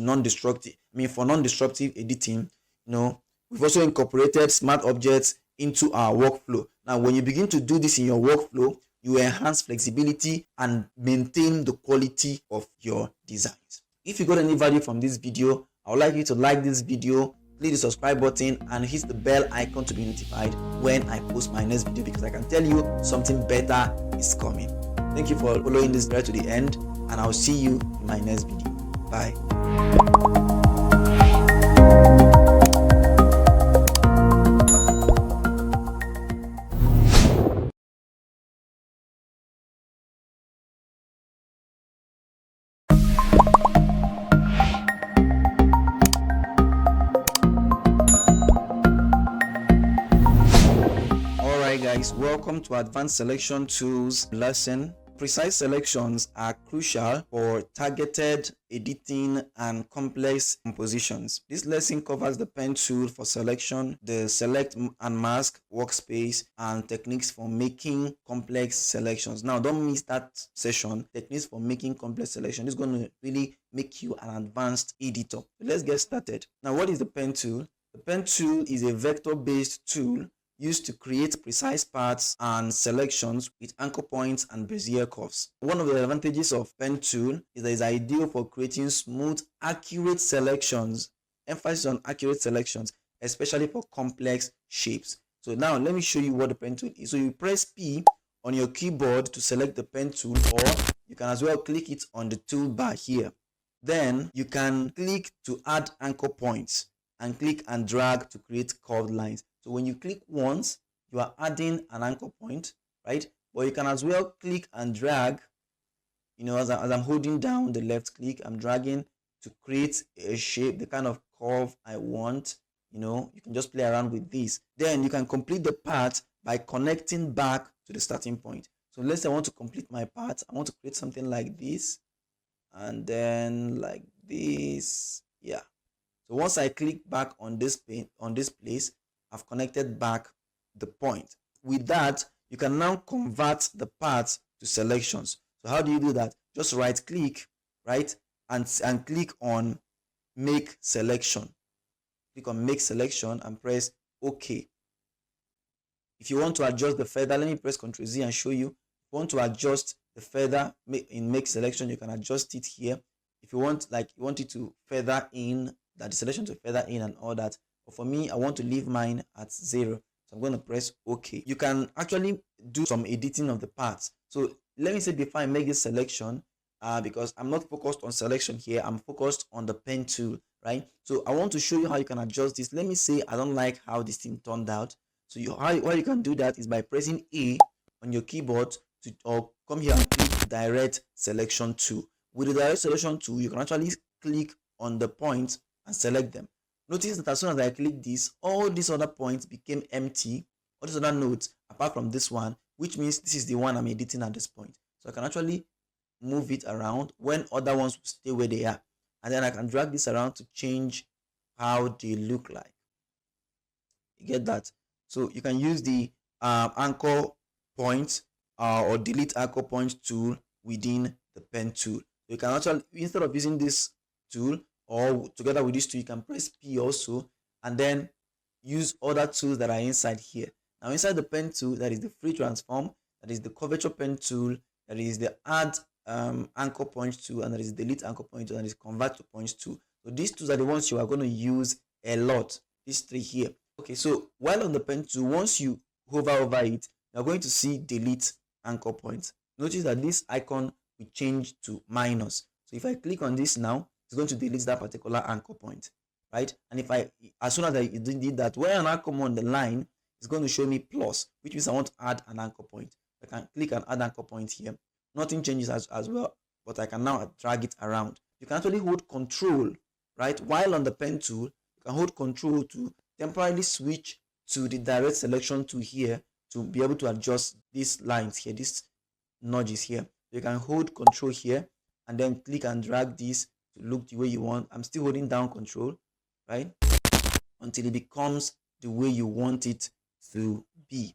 for non-destructive editing. We've also incorporated smart objects into our workflow. Now, when you begin to do this in your workflow, you enhance flexibility and maintain the quality of your designs. If you got any value from this video, I would like you to like this video, click the subscribe button, and hit the bell icon to be notified when I post my next video, because I can tell you something better is coming. Thank you for following this right to the end, and I'll see you in my next video. Bye. Guys, welcome to Advanced Selection Tools lesson. Precise selections are crucial for targeted editing and complex compositions. This lesson covers the pen tool for selection, the select and mask workspace, and techniques for making complex selections. Now, don't miss that session, techniques for making complex selection. This is going to really make you an advanced editor. So let's get started. Now, what is the pen tool? The pen tool is a vector-based tool used to create precise paths and selections with anchor points and Bezier curves. One of the advantages of pen tool is that it's ideal for creating smooth, accurate selections, emphasis on accurate selections, especially for complex shapes. So now let me show you what the pen tool is. So you press P on your keyboard to select the pen tool, or you can as well click it on the toolbar here. Then you can click to add anchor points and click and drag to create curved lines. So when you click once, you are adding an anchor point, right? But you can as well click and drag, as I'm holding down the left click, I'm dragging to create a shape, the kind of curve I want. You can just play around with this. Then you can complete the part by connecting back to the starting point. So let's say I want to complete my part. I want to create something like this, and then like this. Yeah. So once I click back on this place, I've connected back the point. With that, you can now convert the parts to selections. So how do you do that? Just right click, right, and click on make selection. Click on make selection and press OK. If you want to adjust the feather, let me press Ctrl Z and show you. If you want to adjust the feather in make selection, you can adjust it here. If you want, it to feather in, that the selection to feather in and all that. But for me, I want to leave mine at 0. So I'm going to press OK. You can actually do some editing of the parts. So let me say before I make this selection, because I'm not focused on selection here, I'm focused on the pen tool, right? So I want to show you how you can adjust this. Let me say I don't like how this thing turned out. So how you can do that is by pressing A on your keyboard or come here and click direct selection tool. With the direct selection tool, you can actually click on the points and select them. Notice that as soon as I click this, all these other points became empty, all these other nodes apart from this one, which means this is the one I'm editing at this point. So I can actually move it around when other ones will stay where they are. And then I can drag this around to change how they look like. You get that? So you can use the anchor point or delete anchor point tool within the pen tool. So you can actually, instead of using this tool, or together with this tool, you can press P also and then use other tools that are inside here. Now inside the pen tool, that is the free transform, that is the curvature pen tool, that is the add anchor point tool, and that is delete anchor point tool, and that is convert to points tool. So these tools are the ones you are going to use a lot, these three here. Okay, so while on the pen tool, once you hover over it, you're going to see delete anchor points. Notice that this icon will change to minus. So if I click on this now, it's going to delete that particular anchor point, right? And as soon as I did that, where an anchor on the line, it's going to show me plus, which means I want to add an anchor point. I can click and add anchor point here. Nothing changes as well, but I can now drag it around. You can actually hold Control, right? While on the pen tool, you can hold Control to temporarily switch to the direct selection tool here to be able to adjust these lines here, these nudges here. You can hold Control here and then click and drag this to look the way you want. I'm still holding down Control, right, until it becomes the way you want it to be,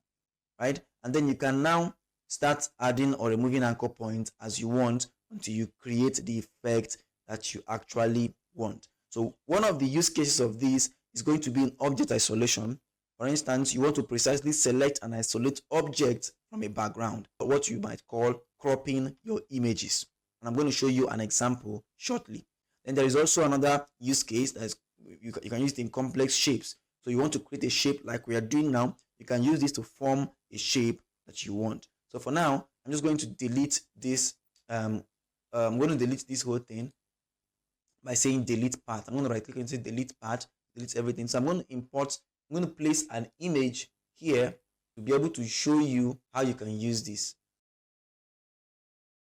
right? And then you can now start adding or removing anchor points as you want until you create the effect that you actually want. So one of the use cases of this is going to be in object isolation. For instance, you want to precisely select and isolate objects from a background, or what you might call cropping your images. And I'm going to show you an example shortly. Then there is also another use case that is, you can use it in complex shapes. So you want to create a shape like we are doing now. You can use this to form a shape that you want. So for now, I'm just going to delete this. I'm going to delete this whole thing by saying delete path. I'm going to right click and say delete path, delete everything. So I'm going to import, I'm going to place an image here to be able to show you how you can use this.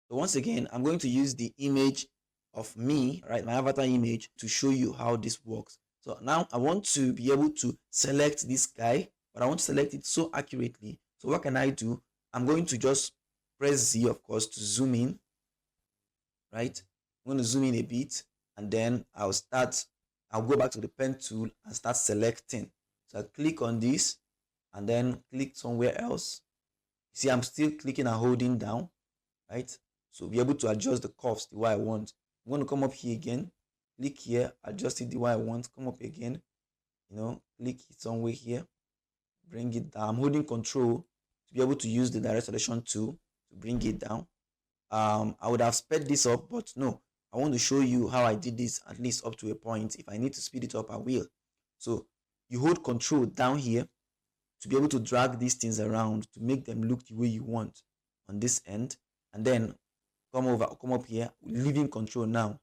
So once again, I'm going to use the image of me, right, my avatar image, to show you how this works. So now I want to be able to select this guy, but I want to select it so accurately. So what can I do? I'm going to just press Z, of course, to zoom in, right? I'm going to zoom in a bit, and then I'll go back to the pen tool and start selecting. So I click on this and then click somewhere else. See, I'm still clicking and holding down, right? So be able to adjust the curves the way I want. I'm going to come up here again, click here, adjust it the way I want, come up again, click it somewhere here, bring it down. I'm holding control to be able to use the direct selection tool to bring it down. I would have sped this up, but no, I want to show you how I did this at least up to a point. If I need to speed it up, I will. So you hold control down here to be able to drag these things around to make them look the way you want on this end, and then come up here, leaving control now,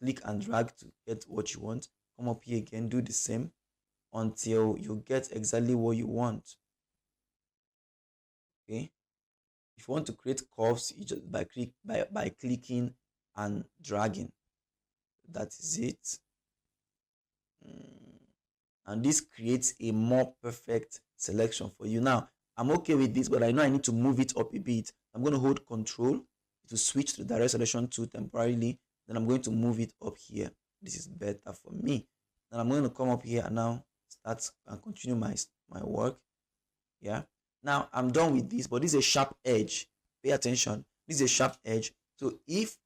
click and drag to get what you want. Come up here again, do the same until you get exactly what you want. Okay, if you want to create curves, you just by clicking and dragging. That is it. And this creates a more perfect selection for you. Now, I'm okay with this, but I know I need to move it up a bit. I'm going to hold control to switch to the direct selection tool temporarily. Then I'm going to move it up here. This is better for me. Then I'm going to come up here and now start and continue my work. Yeah. Now I'm done with this, but this is a sharp edge. Pay attention. This is a sharp edge. So if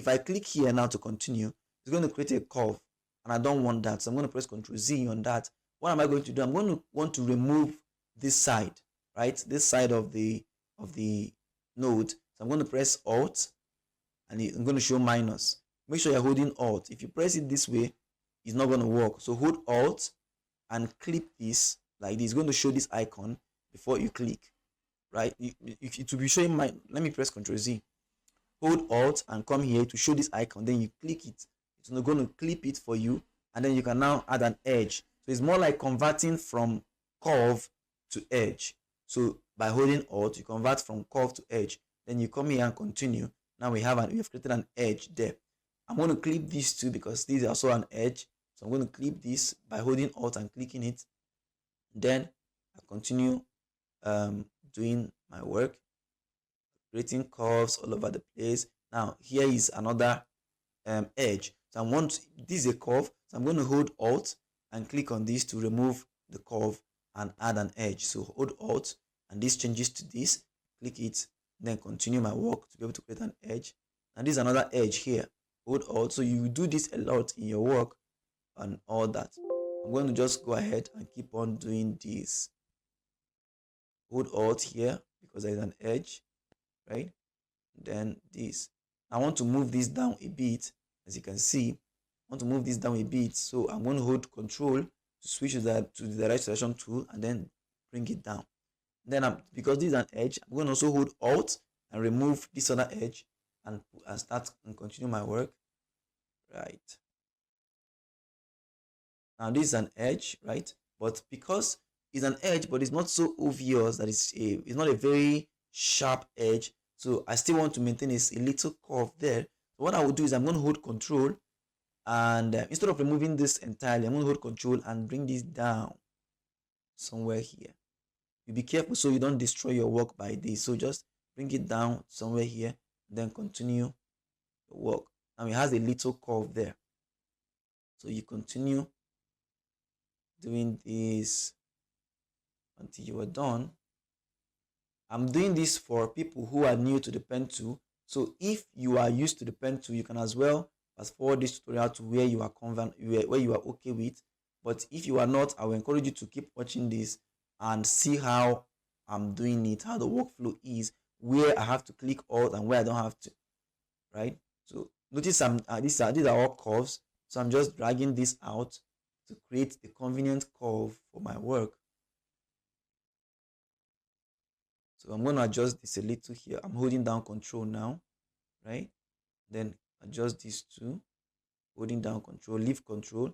I click here now to continue, it's going to create a curve, and I don't want that. So I'm going to press Ctrl Z on that. What am I going to do? I'm going to want to remove this side, right? This side of the node. So I'm going to press Alt, and I'm going to show minus. Make sure you're holding Alt. If you press it this way, it's not going to work. So hold Alt and clip this like this. It's going to show this icon before you click, right? It will be showing let me press Ctrl Z. Hold Alt and come here to show this icon. Then you click it. It's not going to clip it for you, and then you can now add an edge. So it's more like converting from curve to edge. So by holding Alt, you convert from curve to edge. Then you come here and continue. Now we have created an edge there. I'm going to clip these two because these are also an edge. So I'm going to clip this by holding Alt and clicking it. Then I continue doing my work, creating curves all over the place. Now here is another edge. So this is a curve. So I'm going to hold Alt and click on this to remove the curve and add an edge. So hold Alt and this changes to this. Click it, then continue my work to be able to create an edge. And this is another edge here. Hold Alt. So you do this a lot in your work and all that. I'm going to just go ahead and keep on doing this. Hold Alt here because there is an edge, right? Then this. I want to move this down a bit. As you can see, I want to move this down a bit. So I'm going to hold Control to switch to the direct selection tool and then bring it down. Then because this is an edge, I'm going to also hold Alt and remove this other edge and start and continue my work. Right. Now this is an edge, right? But because it's an edge, but it's not so obvious that it's not a very sharp edge. So I still want to maintain a little curve there. So what I will do is I'm going to hold Control, and instead of removing this entirely, I'm going to hold Control and bring this down somewhere here. You be careful so you don't destroy your work by this. So just bring it down somewhere here, then continue the work. Now it has a little curve there. So you continue doing this until you are done. I'm doing this for people who are new to the pen tool. So if you are used to the pen tool, you can as well fast forward this tutorial to where you are where you are okay with. But if you are not, I will encourage you to keep watching this and see how I'm doing it, how the workflow is, where I have to click Alt and where I don't have to, right? So notice these are all curves. So I'm just dragging this out to create a convenient curve for my work. So I'm going to adjust this a little here. I'm holding down Control now, right? Then adjust this to holding down Control, leave Control.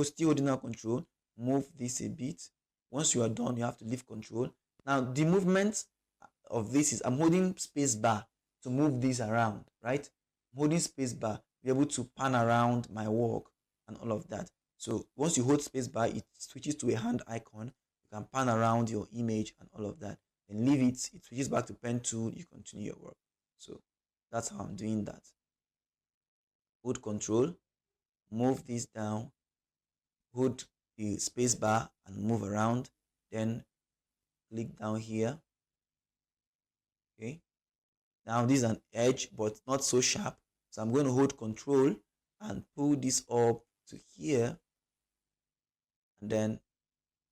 Still holding down Control, move this a bit. Once you are done, you have to leave Control. Now the movement of this is I'm holding space bar to move this around, right? I'm holding space bar, be able to pan around my work and all of that. So once you hold space bar, it switches to a hand icon. You can pan around your image and all of that. then leave it, it switches back to pen tool, you continue your work. So that's how I'm doing that. Hold control, move this down, hold the space bar and move around, then click down here. Okay, now this is an edge but not so sharp, so I'm going to hold control and pull this up to here, and then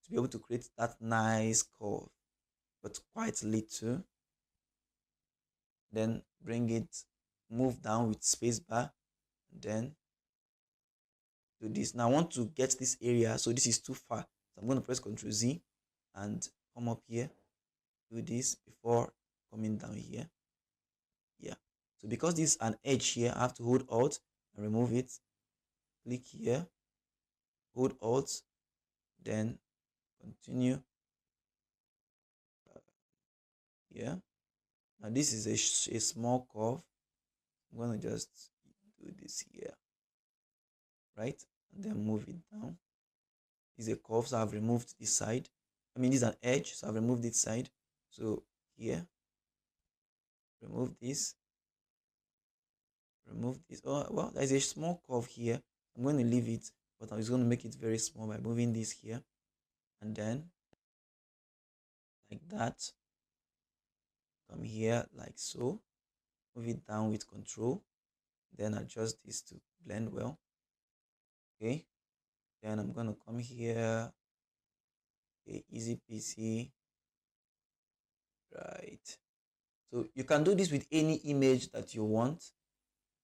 to be able to create that nice curve but quite little. Then bring it, move down with space bar, and then do this. Now I want to get this area, so this is too far, so I'm going to press Ctrl Z and come up here, do this before coming down here. Yeah, so because this is an edge here, I have to hold Alt and remove it. Click here, hold Alt, then continue. Yeah, now this is a small curve. I'm going to just do this here, right, and then move it down. This is a curve, so I've removed this side. I mean, this is an edge, so I've removed this side. So here, remove this, remove this. Oh well, there's a small curve here. I'm going to leave it, but I'm just going to make it very small by moving this here, and then like that. Come here like so, move it down with Control, then adjust this to blend well. Okay, then I'm gonna come here. Okay, easy peasy. Right, so you can do this with any image that you want.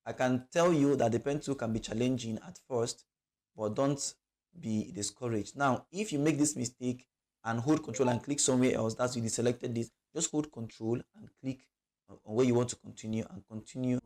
I can tell you that the pen tool can be challenging at first, but don't be discouraged. Now if you make this mistake and hold Control and click somewhere else, that's you deselected this, just hold Control and click on where you want to continue and continue.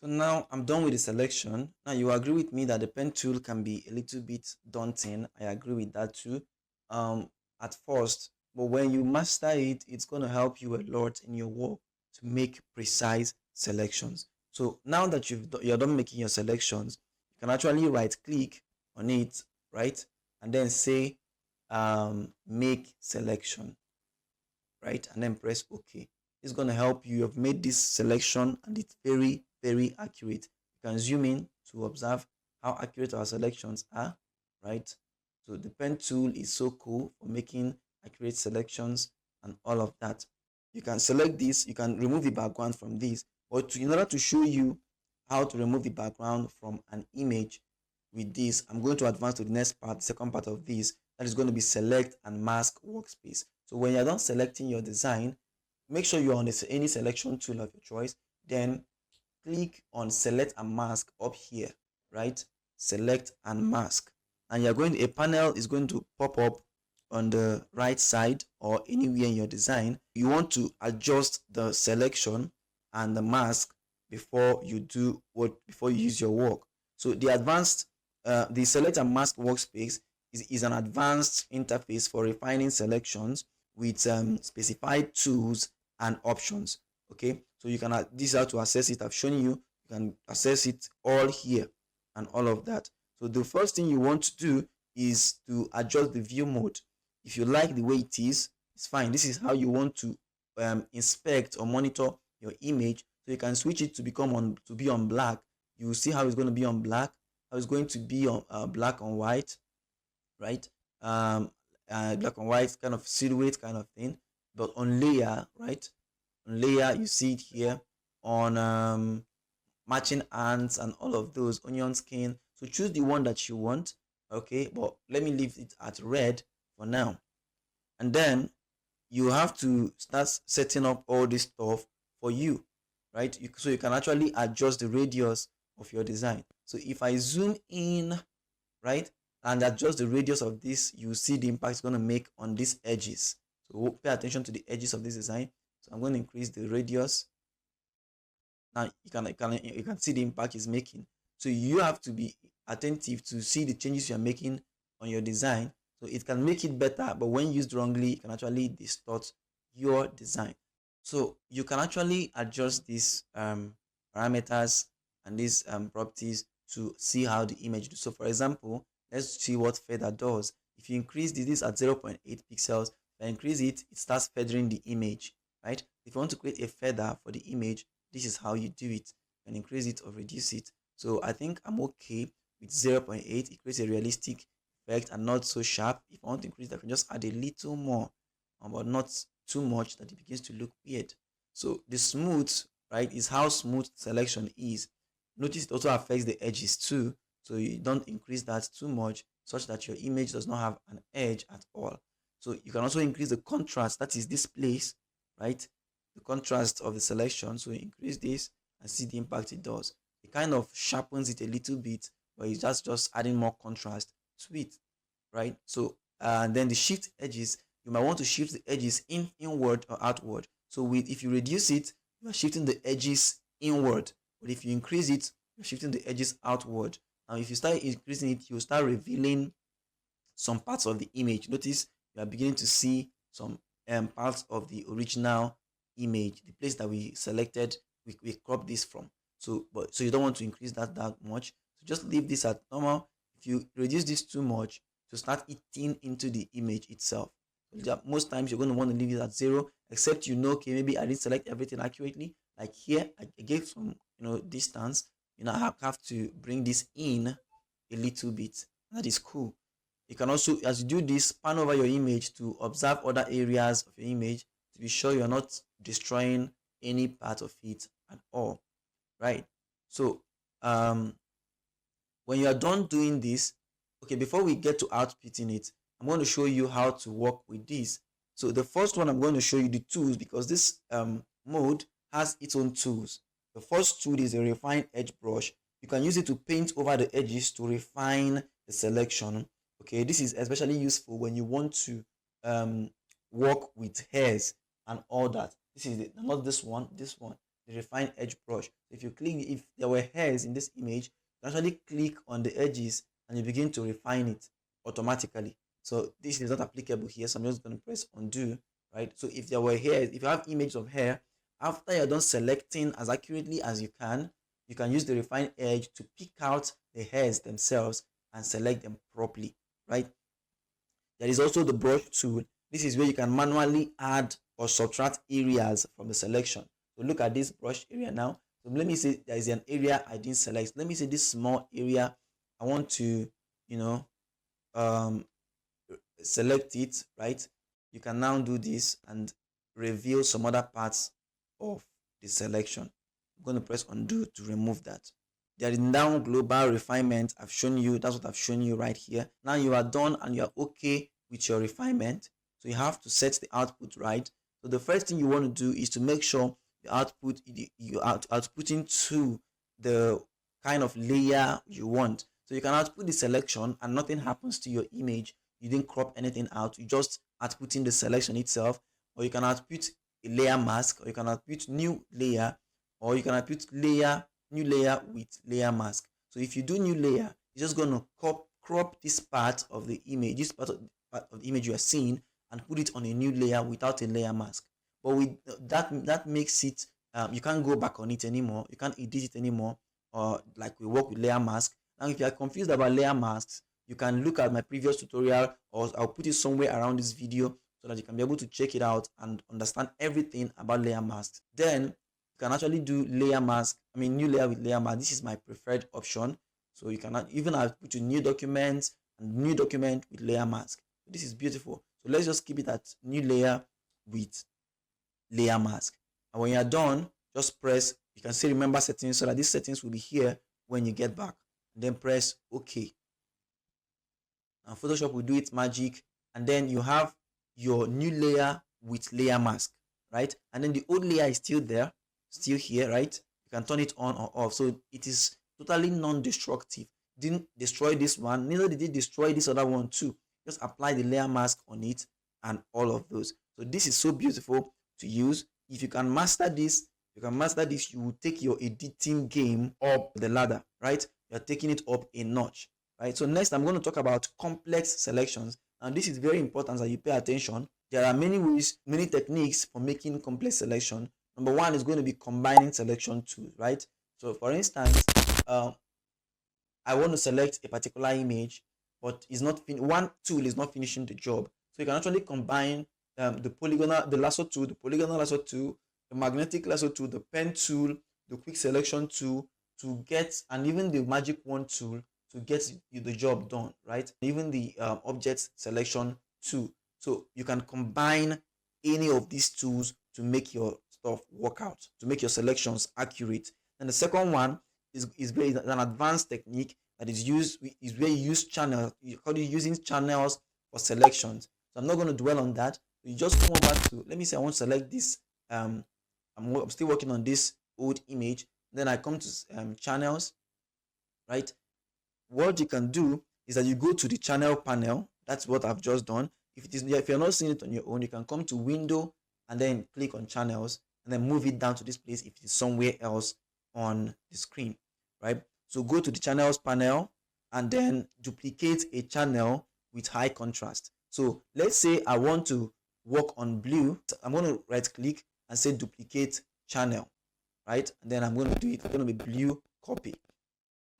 So now I'm done with the selection. Now you agree with me that the pen tool can be a little bit daunting. I agree with that too, at first, but when you master it, it's going to help you a lot in your work to make precise selections. So now that you're done making your selections, you can actually right click on it, right, and then say make selection, right, and then press OK. It's going to help you. You've made this selection and it's very, very accurate. You can zoom in to observe how accurate our selections are, right? So the pen tool is so cool for making accurate selections and all of that. You can select this, you can remove the background from this, but in order to show you how to remove the background from an image with this, I'm going to advance to the next part, the second part of this, that is going to be select and mask workspace. So when you're done selecting your design, make sure you're on any selection tool of your choice, then click on select and mask up here, right? Select and mask, and you're going to, a panel is going to pop up on the right side or anywhere in your design. You want to adjust the selection and the mask before you use your work. So the advanced the select and mask workspace is an advanced interface for refining selections with specified tools and options. Okay, so you can this is how to access it. I've shown you. You can access it all here and all of that. So the first thing you want to do is to adjust the view mode. If you like the way it is, it's fine. This is how you want to inspect or monitor your image. So you can switch it to be on black. You see how it's going to be on black, how it's going to be on black on white, right? Black and white kind of silhouette kind of thing, but on layer, right? On layer, you see it here on matching ants and all of those, onion skin. So choose the one that you want. Okay, but let me leave it at red for now. And then you have to start setting up all this stuff for you, right? So you can actually adjust the radius of your design. So if I zoom in, right, and adjust the radius of this, you see the impact it's going to make on these edges. So pay attention to the edges of this design. So I'm going to increase the radius. Now you can see the impact it's making. So you have to be attentive to see the changes you are making on your design. So it can make it better, but when used wrongly, it can actually distort your design. So you can actually adjust these parameters and these properties to see how the image do. So for example, let's see what feather does. If you increase this at 0.8 pixels, if I increase it, it starts feathering the image, right? If you want to create a feather for the image, this is how you do it. You can increase it or reduce it. So I think I'm okay with 0.8. It creates a realistic effect and not so sharp. If I want to increase that, I can just add a little more, but not too much that it begins to look weird. So the smooth, right, is how smooth selection is. Notice it also affects the edges too. So you don't increase that too much such that your image does not have an edge at all. So you can also increase the contrast, that is this place, right? The contrast of the selection. So increase this and see the impact it does. It kind of sharpens it a little bit, but it's just adding more contrast to it, right? So then the shift edges, you might want to shift the edges inward or outward. So if you reduce it, you are shifting the edges inward, but if you increase it, you're shifting the edges outward. Now if you start increasing it, you'll start revealing some parts of the image. Notice you are beginning to see some parts of the original image, the place that we selected, we cropped this from. So you don't want to increase that much. So just leave this at normal. If you reduce this too much, to start eating into the image itself. So most times you're going to want to leave it at 0, except okay, maybe I didn't select everything accurately. Like here, I gave some distance. I have to bring this in a little bit. That is cool. You can also, as you do this, pan over your image to observe other areas of your image to be sure you're not destroying any part of it at all, right? So when you are done doing this, okay, before we get to outputting it, I'm going to show you how to work with this. So the first one, I'm going to show you the tools, because this mode has its own tools. The first tool is a refine edge brush. You can use it to paint over the edges to refine the selection. Okay, this is especially useful when you want to work with hairs and all that. This is not this one, the refine edge brush. If there were hairs in this image, you can actually click on the edges and you begin to refine it automatically. So this is not applicable here, so I'm just going to press undo, right? So if there were hairs, if you have images of hair, after you're done selecting as accurately as you can use the refine edge to pick out the hairs themselves and select them properly, right? There is also the brush tool. This is where you can manually add or subtract areas from the selection. So look at this brush area now. So let me say there is an area I didn't select. Let me say this small area, I want to, select it, right? You can now do this and reveal some other parts of the selection. I'm going to press undo to remove that. There is now global refinement. I've shown you, that's what I've shown you right here. Now you are done and you are okay with your refinement. So you have to set the output right. So the first thing you want to do is to make sure the output, you are outputting to the kind of layer you want. So you can output the selection and nothing happens to your image. You didn't crop anything out. You just outputting the selection itself. Or you can output a layer mask, or you can output new layer, or you can output new layer with layer mask. So if you do new layer, you're just going to crop this part of the image, this part of the image you are seeing, and put it on a new layer without a layer mask. But with that makes it you can't go back on it anymore. You can't edit it anymore, or like we work with layer mask. Now if you are confused about layer masks, you can look at my previous tutorial, or I'll put it somewhere around this video so that you can be able to check it out and understand everything about layer masks. Then you can actually do layer mask, new layer with layer mask. This is my preferred option. So you can even put your new documents and new document with layer mask. This is beautiful. So let's just keep it at new layer with layer mask. And when you're done, just press, you can say remember settings, so that these settings will be here when you get back. And then press OK. And Photoshop will do its magic, and then you have your new layer with layer mask, right? And then the old layer is still there, still here, right? You can turn it on or off. So it is totally non-destructive. Didn't destroy this one, neither did it destroy this other one too. Just apply the layer mask on it and all of those. So this is so beautiful to use. If you can master this, you will take your editing game up the ladder, right? You're taking it up a notch, right? So next I'm going to talk about complex selections. And this is very important that you pay attention. There are many ways, many techniques for making complex selection. Number one is going to be combining selection tools, right? So for instance, I want to select a particular image, but one tool is not finishing the job. So you can actually combine the lasso tool, the polygonal lasso tool, the magnetic lasso tool, the pen tool, the quick selection tool to get, and even the magic wand tool to get the job done, right? Even the object selection tool. So you can combine any of these tools to make your stuff work out, to make your selections accurate. And the second one is an advanced technique that is where you use channels. You're using channels for selections. So I'm not going to dwell on that. You just come over to, let me say I want to select this. I'm still working on this old image. Then I come to channels, right? What you can do is that you go to the channel panel. That's what I've just done. If you're not seeing it on your own, you can come to window and then click on channels and then move it down to this place if it is somewhere else on the screen, right? So go to the channels panel and then duplicate a channel with high contrast. So let's say I want to work on blue. I'm going to right click and say duplicate channel, right? And then I'm going to do it. It's going to be blue copy.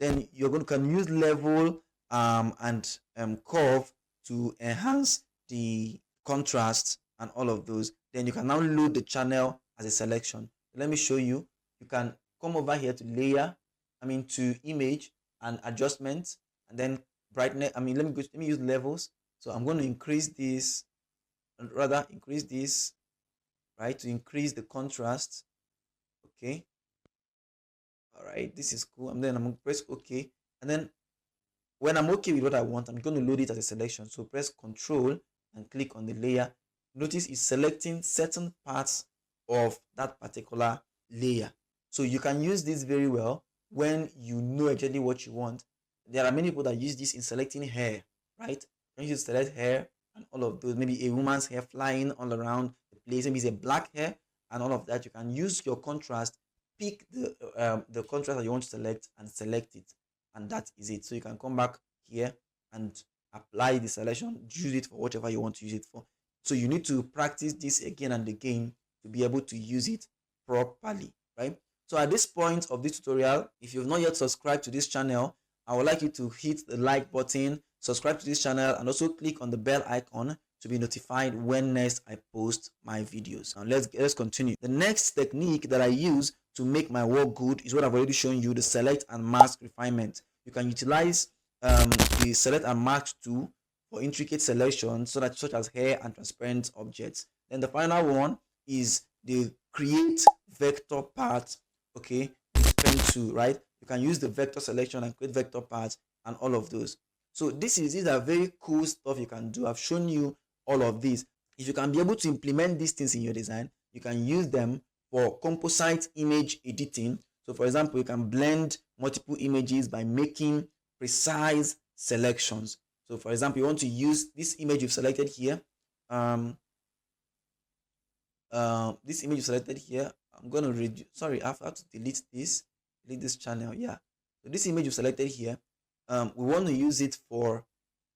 Then can use level and curve to enhance the contrast and all of those. Then you can now load the channel as a selection. Let me show you. You can come over here to layer, to image and adjustments, and then brightness. Let me use levels. So I'm going to increase this, right, to increase the contrast. Okay. All right, this is cool. And then I'm going to press OK. And then when I'm okay with what I want, I'm going to load it as a selection. So press Control and click on the layer. Notice it's selecting certain parts of that particular layer. So you can use this very well when you know exactly what you want. There are many people that use this in selecting hair, right? You can select hair and all of those. Maybe a woman's hair flying all around the place. Maybe it's a black hair and all of that. You can use your contrast, pick the contrast that you want to select and select it. And that is it. So you can come back here and apply the selection, use it for whatever you want to use it for. So you need to practice this again and again to be able to use it properly, right? So at this point of this tutorial, if you've not yet subscribed to this channel, I would like you to hit the like button, subscribe to this channel, and also click on the bell icon to be notified when next I post my videos. Now let's continue. The next technique that I use to make my work good is what I've already shown you, the select and mask refinement. You can utilize the select and mask tool for intricate selections, such as hair and transparent objects. Then the final one is the create vector part, okay, with pen tool, right? You can use the vector selection and create vector parts and all of those. So these are very cool stuff you can do. I've shown you all of these. If you can be able to implement these things in your design, you can use them for composite image editing. So for example, you can blend multiple images by making precise selections. So for example, you want to use this image you've selected here. This image you selected here, I'm going to reduce, sorry, I have to delete this channel. Yeah. So this image you selected here, we want to use it for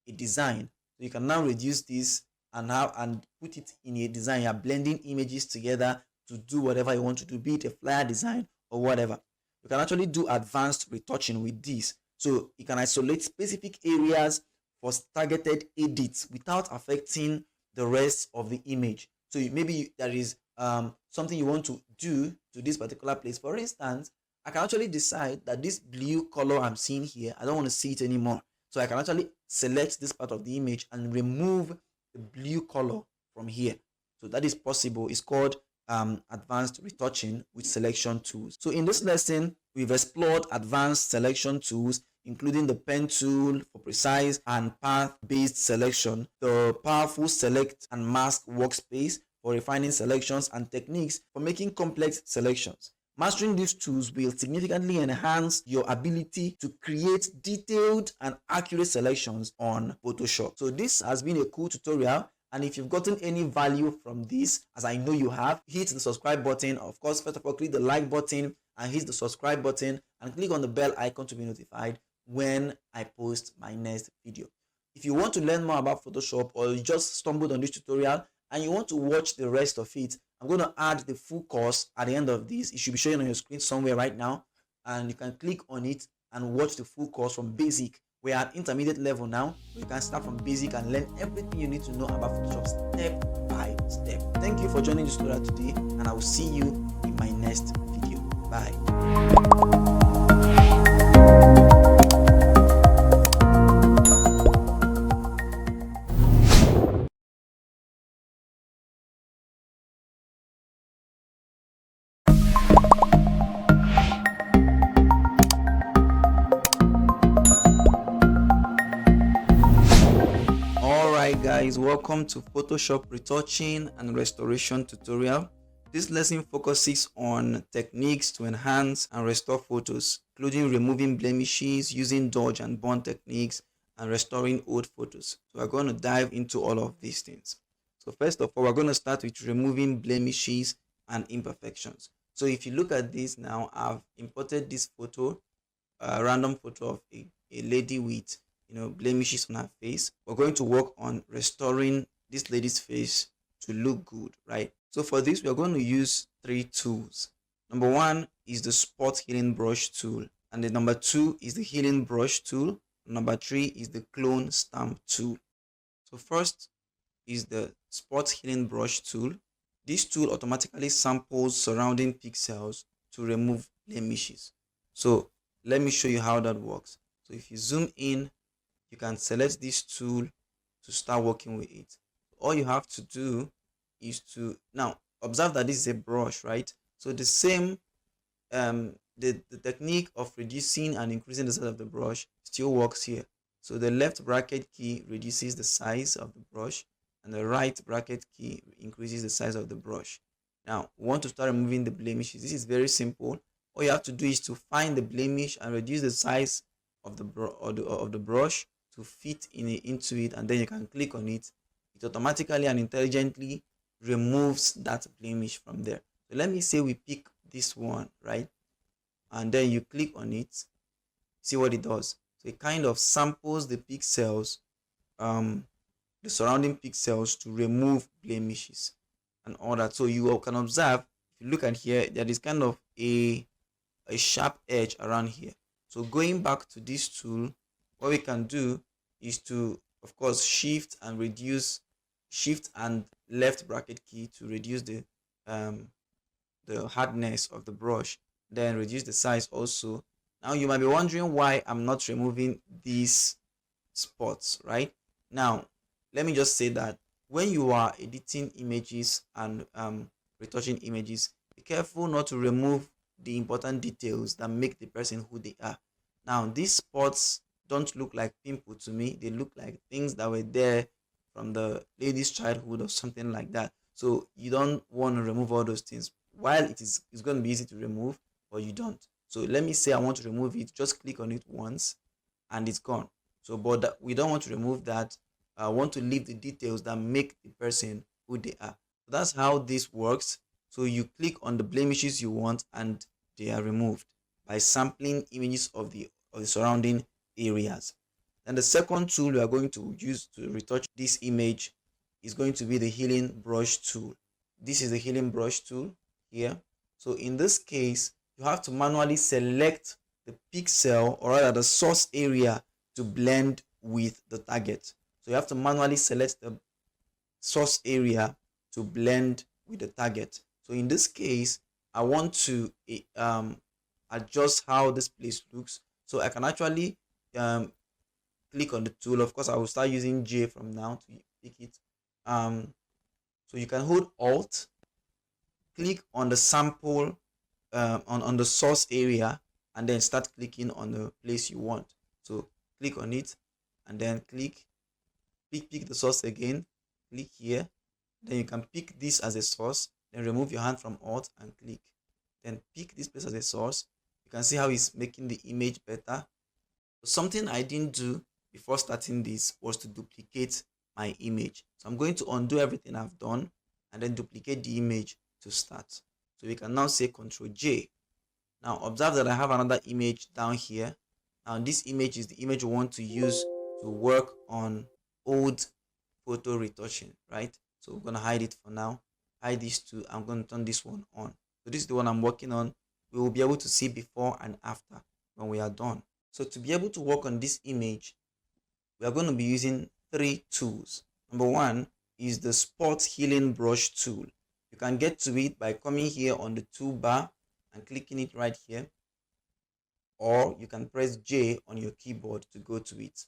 a design. So you can now reduce this and put it in a design. You're blending images together to do whatever you want to do, be it a flyer design or whatever. You can actually do advanced retouching with this. So you can isolate specific areas for targeted edits without affecting the rest of the image. So maybe there is something you want to do to this particular place. For instance, I can actually decide that this blue color I'm seeing here, I don't want to see it anymore. So I can actually select this part of the image and remove the blue color from here. So that is possible. It's called advanced retouching with selection tools. So in this lesson, we've explored advanced selection tools, including the pen tool for precise and path-based selection, the powerful select and mask workspace for refining selections, and techniques for making complex selections. Mastering these tools will significantly enhance your ability to create detailed and accurate selections on Photoshop. So this has been a cool tutorial, and if you've gotten any value from this, as I know you have, hit the subscribe button. Of course, first of all, click the like button and hit the subscribe button and click on the bell icon to be notified when I post my next video. If you want to learn more about Photoshop, or you just stumbled on this tutorial and you want to watch the rest of it, I'm going to add the full course at the end of this. It should be showing on your screen somewhere right now, and you can click on it and watch the full course from basic. We're at intermediate level now. You can start from basic and learn everything you need to know about Photoshop step by step. Thank you for joining this tutorial today, and I will see you in my next video. Bye. Alright guys, welcome to Photoshop retouching and restoration tutorial. This lesson focuses on techniques to enhance and restore photos, including removing blemishes, using dodge and burn techniques, and restoring old photos. So we're going to dive into all of these things. So first of all, we're going to start with removing blemishes and imperfections. So if you look at this now, I've imported this photo, a random photo of a lady with blemishes on her face. We're going to work on restoring this lady's face to look good, right? So for this, we're going to use 3 tools. Number 1 is the spot healing brush tool, and the number 2 is the healing brush tool. Number 3 is the clone stamp tool. So first is the spot healing brush tool. This tool automatically samples surrounding pixels to remove blemishes. So let me show you how that works. So if you zoom in, you can select this tool to start working with it. All you have to do is to now observe that this is a brush, right? So the same the technique of reducing and increasing the size of the brush still works here. So the left bracket key reduces the size of the brush, and the right bracket key increases the size of the brush. Now we want to start removing the blemishes. This is very simple. All you have to do is to find the blemish and reduce the size of the brush to fit into it, and then you can click on it. It automatically and intelligently removes that blemish from there. So let me say we pick this one, right? And then you click on it, see what it does. So it kind of samples the pixels, the surrounding pixels, to remove blemishes and all that. So you can observe, if you look at here, there is kind of a sharp edge around here. So going back to this tool, what we can do is to, of course, shift and left bracket key to reduce the hardness of the brush, then reduce the size also. Now you might be wondering why I'm not removing these spots, right? Now let me just say that when you are editing images and retouching images, be careful not to remove the important details that make the person who they are. Now these spots don't look like pimple to me. They look like things that were there from the lady's childhood or something like that. So you don't want to remove all those things. While it's going to be easy to remove, but you don't. So let me say I want to remove it. Just click on it once and it's gone. So but we don't want to remove that. I want to leave the details that make the person who they are. So that's how this works. So you click on the blemishes you want and they are removed by sampling images of the surrounding areas. And the second tool we are going to use to retouch this image is going to be the healing brush tool. This is the healing brush tool here. So in this case, you have to manually select the pixel, or rather the source area, to blend with the target. So you have to manually select the source area to blend with the target. So in this case, I want to adjust how this place looks. So I can actually click on the tool. Of course, I will start using J from now to pick it. So you can hold Alt, click on the sample on the source area, and then start clicking on the place you want. So click on it and then pick the source again, click here, then you can pick this as a source, then remove your hand from Alt and click. then pick this place as a source. You can see how it's making the image better. Something I didn't do before starting this was to duplicate my image. So I'm going to undo everything I've done and then duplicate the image to start. So we can now say Ctrl J. Now observe that I have another image down here. Now this image is the image we want to use to work on old photo retouching, right? So we're gonna hide it for now. Hide these two. I'm gonna turn this one on. So this is the one I'm working on. We will be able to see before and after when we are done. So to be able to work on this image, we are going to be using 3 tools. Number 1 is the spot healing brush tool. You can get to it by coming here on the toolbar and clicking it right here, or you can press J on your keyboard to go to it.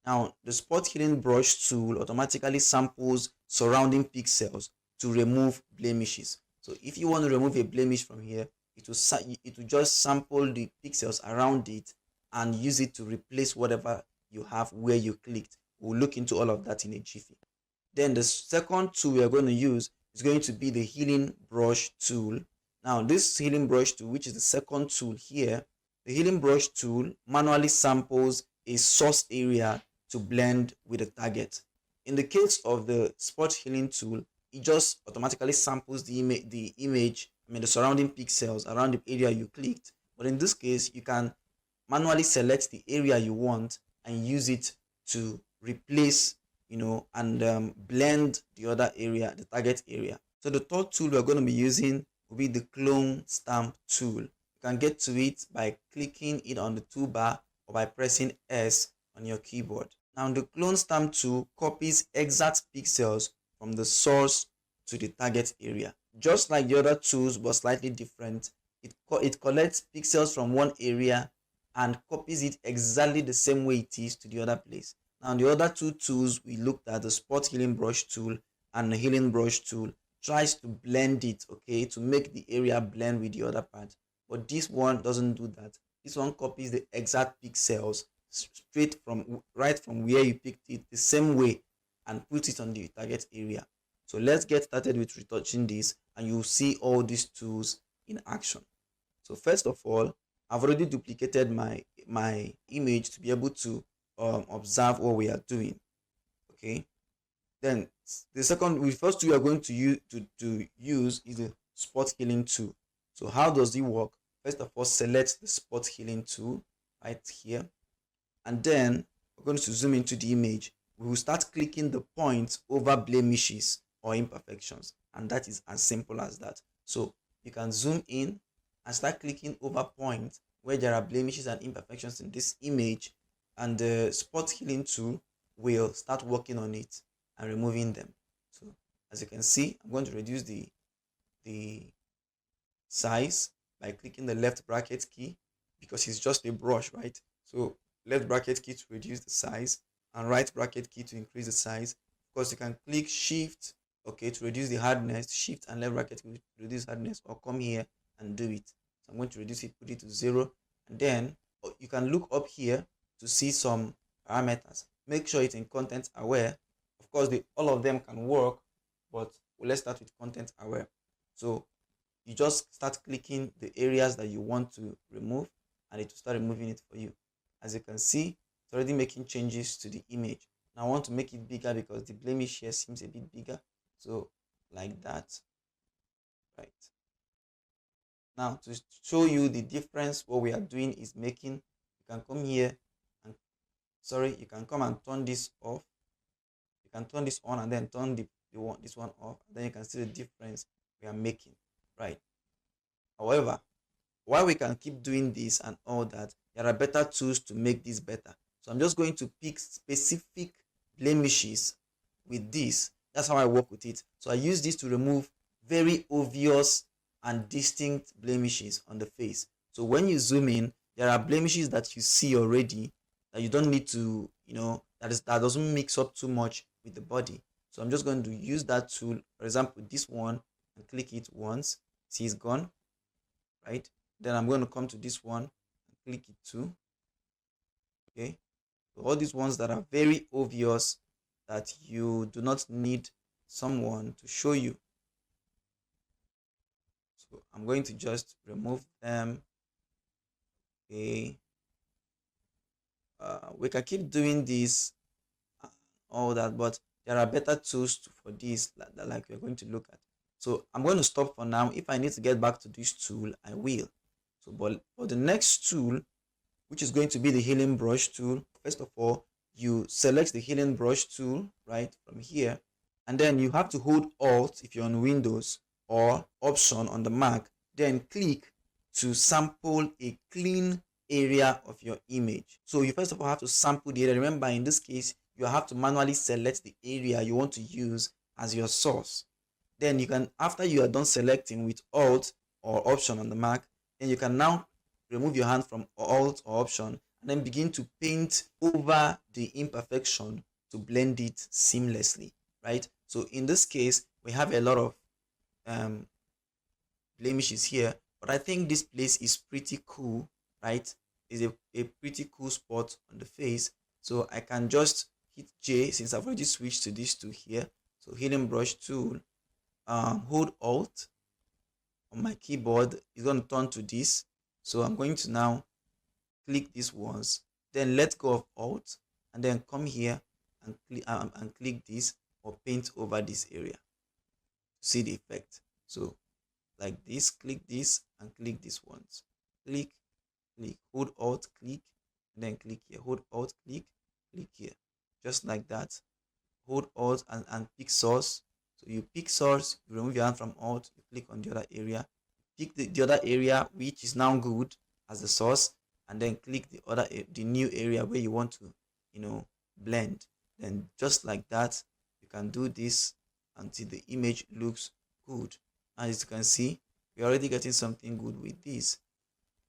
Now, the spot healing brush tool automatically samples surrounding pixels to remove blemishes. So if you want to remove a blemish from here, it will just sample the pixels around it and use it to replace whatever you have where you clicked. We'll look into all of that in a jiffy. Then the second tool we are going to use is going to be the healing brush tool. Now this healing brush tool, which is the second tool here, the healing brush tool manually samples a source area to blend with the target. In the case of the spot healing tool, it just automatically samples the image, the surrounding pixels around the area you clicked. But in this case, you can manually select the area you want and use it to replace, and blend the other area, the target area. So the third tool we're going to be using will be the clone stamp tool. You can get to it by clicking it on the toolbar or by pressing S on your keyboard. Now the clone stamp tool copies exact pixels from the source to the target area. Just like the other tools, but slightly different, it collects pixels from one area and copies it exactly the same way it is to the other place. Now the other two tools we looked at, the spot healing brush tool and the healing brush tool, tries to blend it, okay, to make the area blend with the other part. But this one doesn't do that. This one copies the exact pixels right from where you picked it the same way and put it on the target area. So let's get started with retouching this and you'll see all these tools in action. So first of all, I've already duplicated my image to be able to observe what we are doing. Okay. Then the first tool we are going to use is the spot healing tool. So how does it work? First of all, select the spot healing tool right here, and then we're going to zoom into the image. We will start clicking the points over blemishes or imperfections, and that is as simple as that. So you can zoom in and start clicking over points where there are blemishes and imperfections in this image, and the spot healing tool will start working on it and removing them. So as you can see, I'm going to reduce the size by clicking the left bracket key because it's just a brush, right? So left bracket key to reduce the size and right bracket key to increase the size. Of course, you can click shift, okay, to reduce the hardness, shift and left bracket key to reduce hardness, or come here and do it. So I'm going to reduce it, put it to 0, and then you can look up here to see some parameters. Make sure it's in content aware. Of course, all of them can work, but let's start with content aware. So you just start clicking the areas that you want to remove and it will start removing it for you. As you can see, it's already making changes to the image. Now I want to make it bigger because the blemish here seems a bit bigger. So like that, right? Now to show you the difference, what we are doing is making, you can come here and, you can come and turn this off. You can turn this on and then turn this one off. Then you can see the difference we are making, right? However, while we can keep doing this and all that, there are better tools to make this better. So I'm just going to pick specific blemishes with this. That's how I work with it. So I use this to remove very obvious and distinct blemishes on the face. So when you zoom in, there are blemishes that you see already that you don't need to, that doesn't mix up too much with the body. So I'm just going to use that tool, for example, this one, and click it once. See, it's gone, right? Then I'm going to come to this one and click it too. Okay, so all these ones that are very obvious that you do not need someone to show you. So So I'm going to just remove them. Okay. We can keep doing this, all that, but there are better tools for this like we're going to look at. So I'm going to stop for now. If I need to get back to this tool, I will. So but for the next tool, which is going to be the healing brush tool, first of all, you select the healing brush tool right from here, and then you have to hold Alt if you're on Windows or Option on the Mac, then click to sample a clean area of your image. So you first of all have to sample the area. Remember, in this case, you have to manually select the area you want to use as your source. Then you can, after you are done selecting with Alt or Option on the Mac, then you can now remove your hand from Alt or Option and then begin to paint over the imperfection to blend it seamlessly, right? So in this case, we have a lot of blemishes here, but I think this place is pretty cool, right? It's a pretty cool spot on the face. So I can just hit J since I've already switched to this tool here. So healing brush tool, hold Alt on my keyboard, it's going to turn to this. So I'm going to now click this once, then let go of Alt, and then come here and click this or paint over this area to see the effect. So like this, click this and click this once. Click, hold Alt, click, and then click here. Hold Alt, click here. Just like that. Hold Alt and pick source. So you pick source, you remove your hand from Alt, you click on the other area. Pick the other area which is now good as the source, and then click the new area where you want to, blend. Then just like that, you can do this until the image looks good. As you can see, we're already getting something good with this.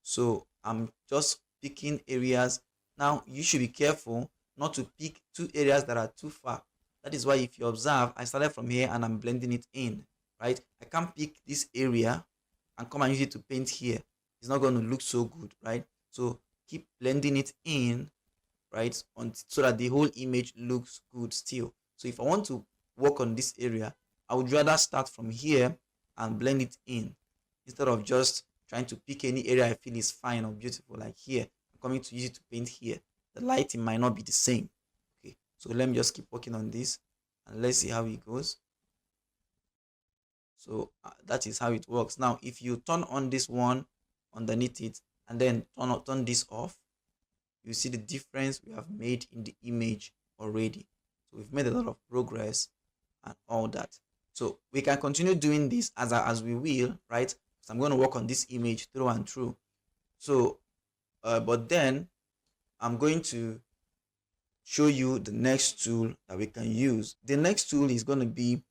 So I'm just picking areas. Now you should be careful not to pick two areas that are too far. That is why if you observe, I started from here and I'm blending it in, right? I can't pick this area and come and use it to paint here. It's not going to look so good, right? So keep blending it in, right, so that the whole image looks good still. So if I want to work on this area, I would rather start from here and blend it in instead of just trying to pick any area I feel is fine or beautiful. Like here, I'm coming to use it to paint here. The lighting might not be the same. Okay, so let me just keep working on this and let's see how it goes. So that is how it works. Now, if you turn on this one underneath it and then turn this off, you see the difference we have made in the image already. So we've made a lot of progress and all that. So we can continue doing this as we will, right? So I'm going to work on this image through and through. So, but then I'm going to show you the next tool that we can use. The next tool is going to be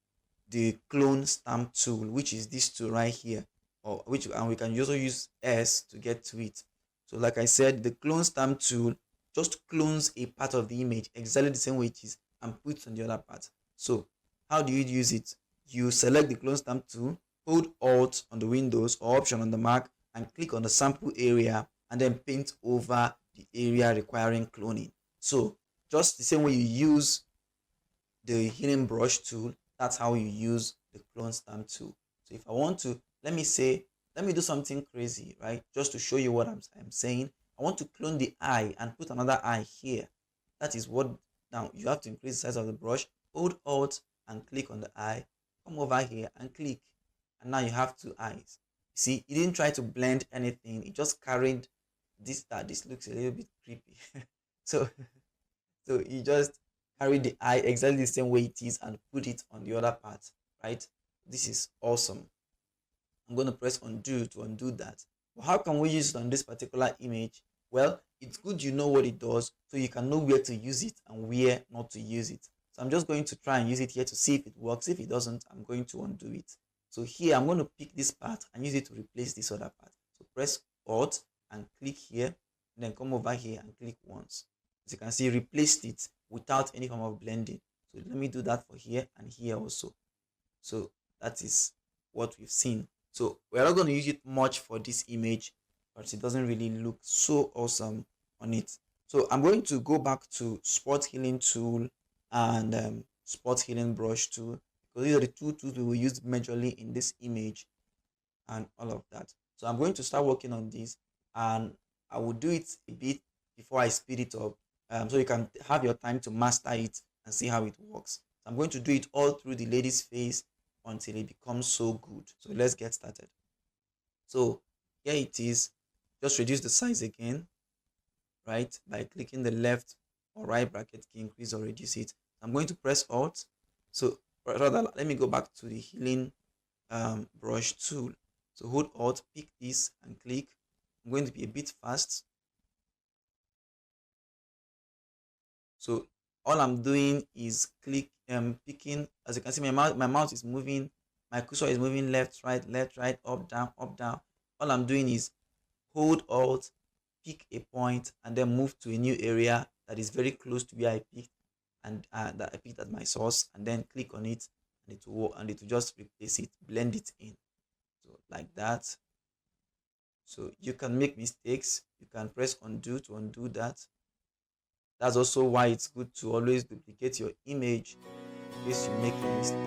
the clone stamp tool, which is this tool right here, and we can also use S to get to it. So like I said, the clone stamp tool just clones a part of the image exactly the same way it is and puts on the other part. So how do you use it? You select the clone stamp tool, hold Alt on the Windows or Option on the Mac, and click on the sample area and then paint over the area requiring cloning. So just the same way you use the healing brush tool, that's how you use the clone stamp tool. So if I want to, let me do something crazy, right? Just to show you what I'm saying. I want to clone the eye and put another eye here. That is what, now you have to increase the size of the brush, hold Alt and click on the eye, come over here and click. And now you have two eyes. See, it didn't try to blend anything. It just carried this, this looks a little bit creepy. so you just carry the eye exactly the same way it is and put it on the other part, right? This is awesome. I'm going to press undo to undo that. But how can we use it on this particular image? Well, it's good you know what it does so you can know where to use it and where not to use it. So I'm just going to try and use it here to see if it works. If it doesn't, I'm going to undo it. So here I'm going to pick this part and use it to replace this other part. So press Alt and click here, and then come over here and click once. As you can see, replaced it without any form of blending. So let me do that for here and here also. So that is what we've seen. So we're not going to use it much for this image, but it doesn't really look so awesome on it. So I'm going to go back to spot healing tool and spot healing brush tool, because these are the two tools we will use majorly in this image. and all of that. So I'm going to start working on this, and I will do it a bit before I speed it up, so you can have your time to master it and see how it works. So I'm going to do it all through the lady's face until it becomes so good. So let's get started. So here it is. Just reduce the size again, right? By clicking the left or right bracket key, increase or reduce it. I'm going to press Alt. So rather, let me go back to the healing brush tool. So hold Alt, pick this and click. I'm going to be a bit fast. So all I'm doing is picking. As you can see, my mouse is moving, my cursor is moving left, right, up, down, up, down. All I'm doing is hold Alt, pick a point, and then move to a new area that is very close to where I picked, and that I picked as my source, and then click on it, and it will just replace it, blend it in. So like that. So you can make mistakes. You can press undo to undo that. That's also why it's good to always duplicate your image in case you make a mistake.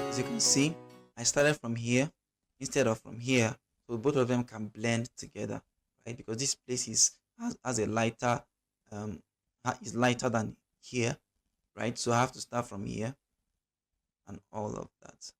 As you can see, I started from here instead of from here, so both of them can blend together, right? Because this place has a lighter is lighter than here, right? So I have to start from here and all of that.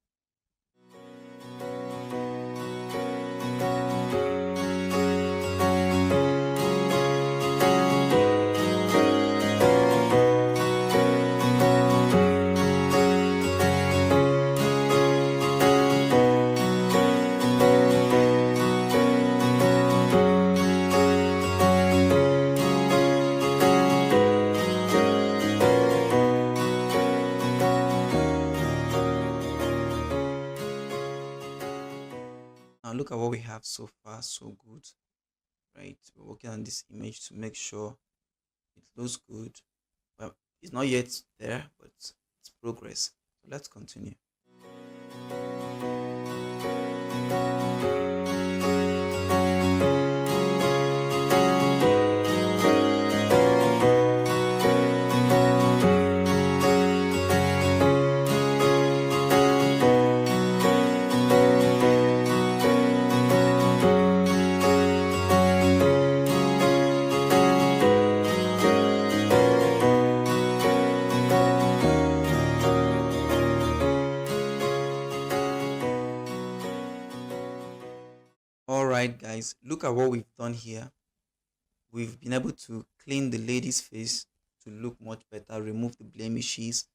Now look at what we have so far, so good, right? We're working on this image to make sure it looks good. Well, it's not yet there, but it's progress. So let's continue. All right, guys, look at what we've done here. We've been able to clean the lady's face to look much better, remove the blemishes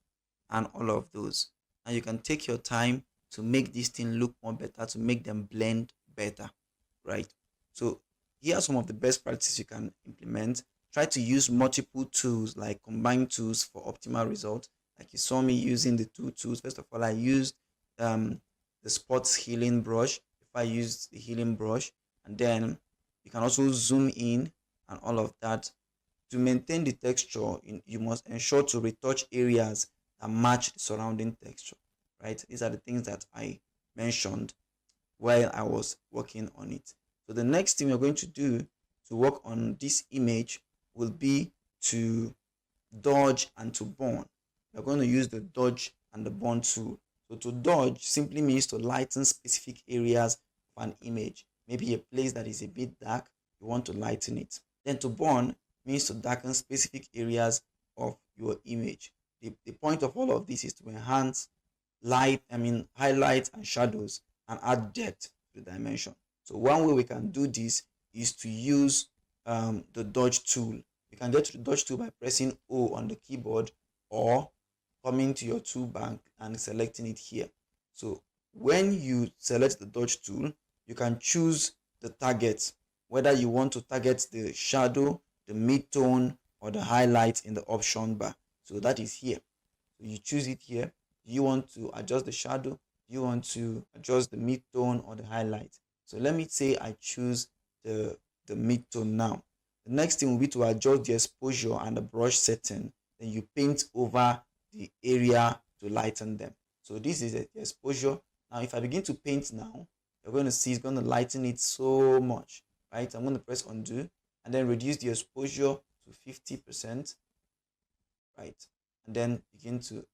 and all of those. And you can take your time to make this thing look more better, to make them blend better, right? So here are some of the best practices you can implement. Try to use multiple tools, like combined tools, for optimal results. Like you saw me using the two tools. First of all, I used the spots healing brush. If I use the healing brush, and then you can also zoom in and all of that. To maintain the texture, you must ensure to retouch areas that match the surrounding texture, right? These are the things that I mentioned while I was working on it. So the next thing we're going to do to work on this image will be to dodge and to burn. We're going to use the dodge and the burn tool. So to dodge simply means to lighten specific areas of an image. Maybe a place that is a bit dark, you want to lighten it. Then to burn means to darken specific areas of your image. The point of all of this is to enhance highlights and shadows, and add depth to the dimension. So one way we can do this is to use the dodge tool. You can get to the dodge tool by pressing O on the keyboard, or coming to your toolbar and selecting it here. So when you select the dodge tool, you can choose the target, whether you want to target the shadow, the mid-tone, or the highlight in the option bar. So that is here. So you choose it here. Do you want to adjust the shadow? Do you want to adjust the mid-tone or the highlight? So let me say I choose the mid-tone now. The next thing will be to adjust the exposure and the brush setting. Then you paint over the area to lighten them. So this is the exposure. Now if I begin to paint now, you're going to see it's going to lighten it so much, right? I'm going to press undo and then reduce the exposure to 50%, right? And then begin to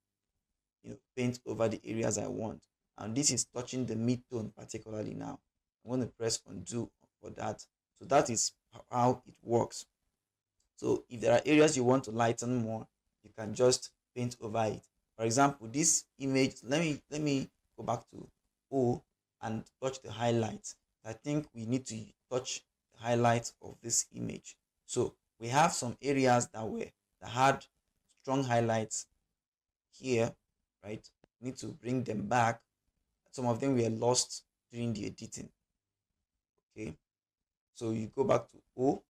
paint over the areas I want. And this is touching the mid-tone particularly now. I'm going to press undo for that. So that is how it works. So if there are areas you want to lighten more, you can just paint over it. For example, this image, let me go back to O and touch the highlights. I think we need to touch the highlights of this image. So we have some areas that had strong highlights here, right? We need to bring them back. Some of them were lost during the editing. Okay, so you go back to O,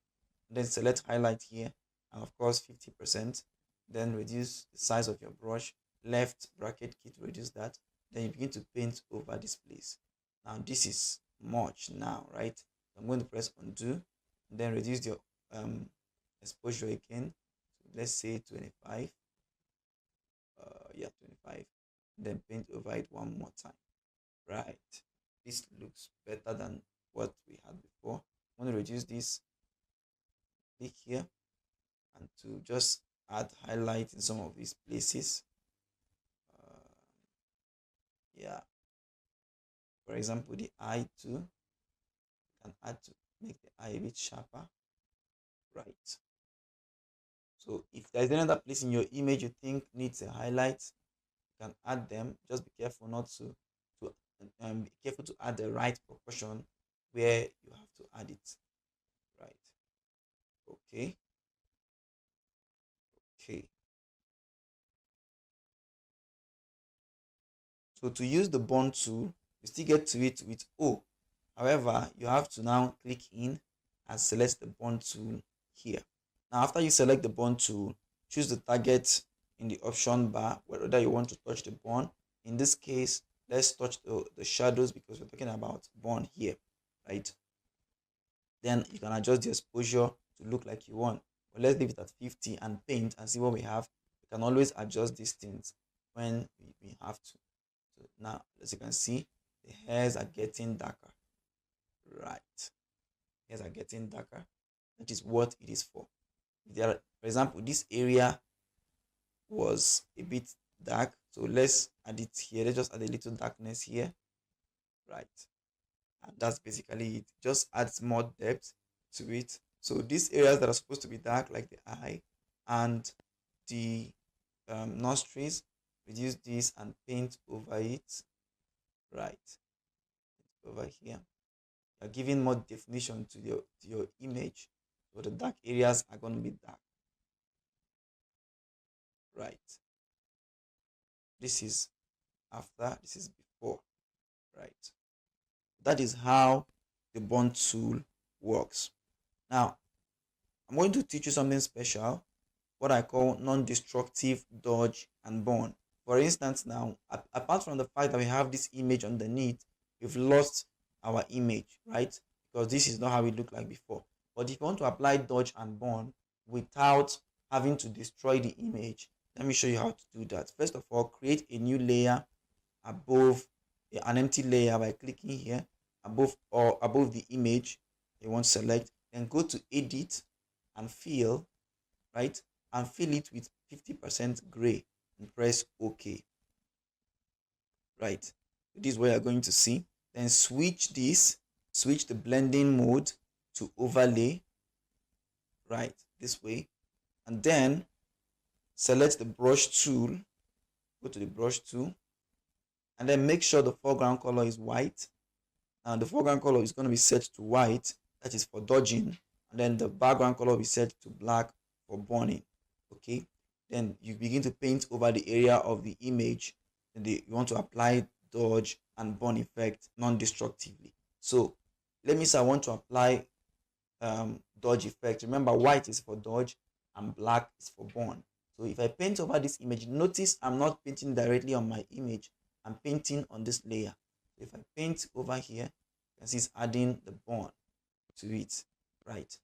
then select highlight here, and of course 50%. Then reduce the size of your brush, left bracket key to reduce that. Then you begin to paint over this place. Now this is much now, right? I'm going to press undo, and then reduce your exposure again. So let's say 25. Yeah, 25. Then paint over it one more time. Right. This looks better than what we had before. I'm going to reduce this. Click here and to just add highlight in some of these places. Yeah, for example, the eye too, you can add to make the eye a bit sharper, right? So if there's another place in your image you think needs a highlight, you can add them. Just be careful not to be careful to add the right proportion where you have to add it, right? Okay. So to use the bond tool, you still get to it with O. However, you have to now click in and select the bond tool here. Now, after you select the bond tool, choose the target in the option bar, whether you want to touch the bond. In this case, let's touch the shadows because we're talking about bond here, right? Then you can adjust the exposure to look like you want. But let's leave it at 50 and paint and see what we have. You can always adjust these things when we have to. So now, as you can see, the hairs are getting darker, right? Hairs are getting darker. That is what it is for. For example, this area was a bit dark, so let's add it here. Let's just add a little darkness here, right? And that's basically it. Just adds more depth to it. So these areas that are supposed to be dark, like the eye and the nostrils, reduce this and paint over it, right? Over here, you're giving more definition to your image. So the dark areas are going to be dark, right? This is after, this is before, right? That is how the bond tool works. Now, I'm going to teach you something special, what I call non-destructive dodge and bond. For instance, now, apart from the fact that we have this image underneath, we've lost our image, right? Because this is not how it looked like before. But if you want to apply dodge and bond without having to destroy the image, let me show you how to do that. First of all, create a new layer above an empty layer by clicking here above the image you want to select. Then go to edit and fill, right? And fill it with 50% gray and press OK. Right. This is what you're going to see. Then switch the blending mode to overlay, right? This way. And then select the brush tool, go to the brush tool, and then make sure the foreground color is white. And the foreground color is going to be set to white, that is for dodging, and then the background color will be set to black for burning. Okay, then you begin to paint over the area of the image, and you want to apply dodge and burn effect non-destructively. So let me say I want to apply dodge effect. Remember, white is for dodge and black is for burn. So if I paint over this image, notice I'm not painting directly on my image, I'm painting on this layer. If I paint over here, can see it's adding the bond to it, right?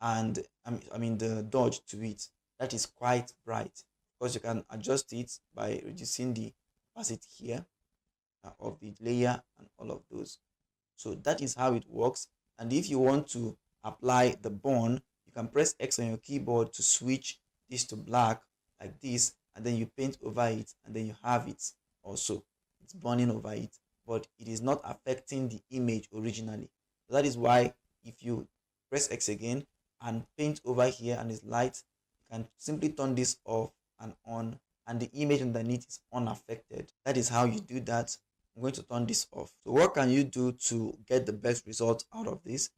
And I mean the dodge to it. That is quite bright. Because you can adjust it by reducing the opacity here of the layer and all of those. So that is how it works. And if you want to apply the bond, you can press X on your keyboard to switch this to black like this, and then you paint over it, and then you have it also. It's burning over it, but it is not affecting the image originally. So that is why if you press X again and paint over here and it's light, you can simply turn this off and on, and the image underneath is unaffected. That is how you do that. I'm going to turn this off. So what can you do to get the best result out of this?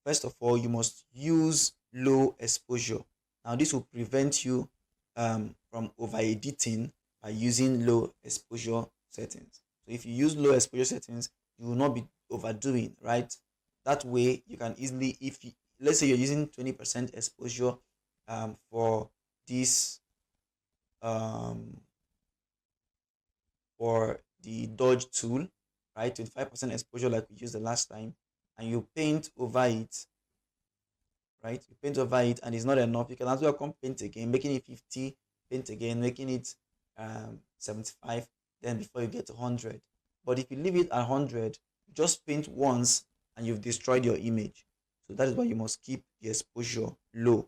First of all, you must use low exposure. Now this will prevent you from over editing by using low exposure settings. So if you use low exposure settings, you will not be overdoing, right? That way you can easily, if you, let's say you're using 20% exposure for this for the dodge tool, right? 25% exposure like we used the last time, and you paint over it, right? You paint over it and it's not enough. You can as well come paint again, making it 50, paint again, making it 75, then before you get to 100. But if you leave it at 100, just paint once and you've destroyed your image. So that is why you must keep the exposure low.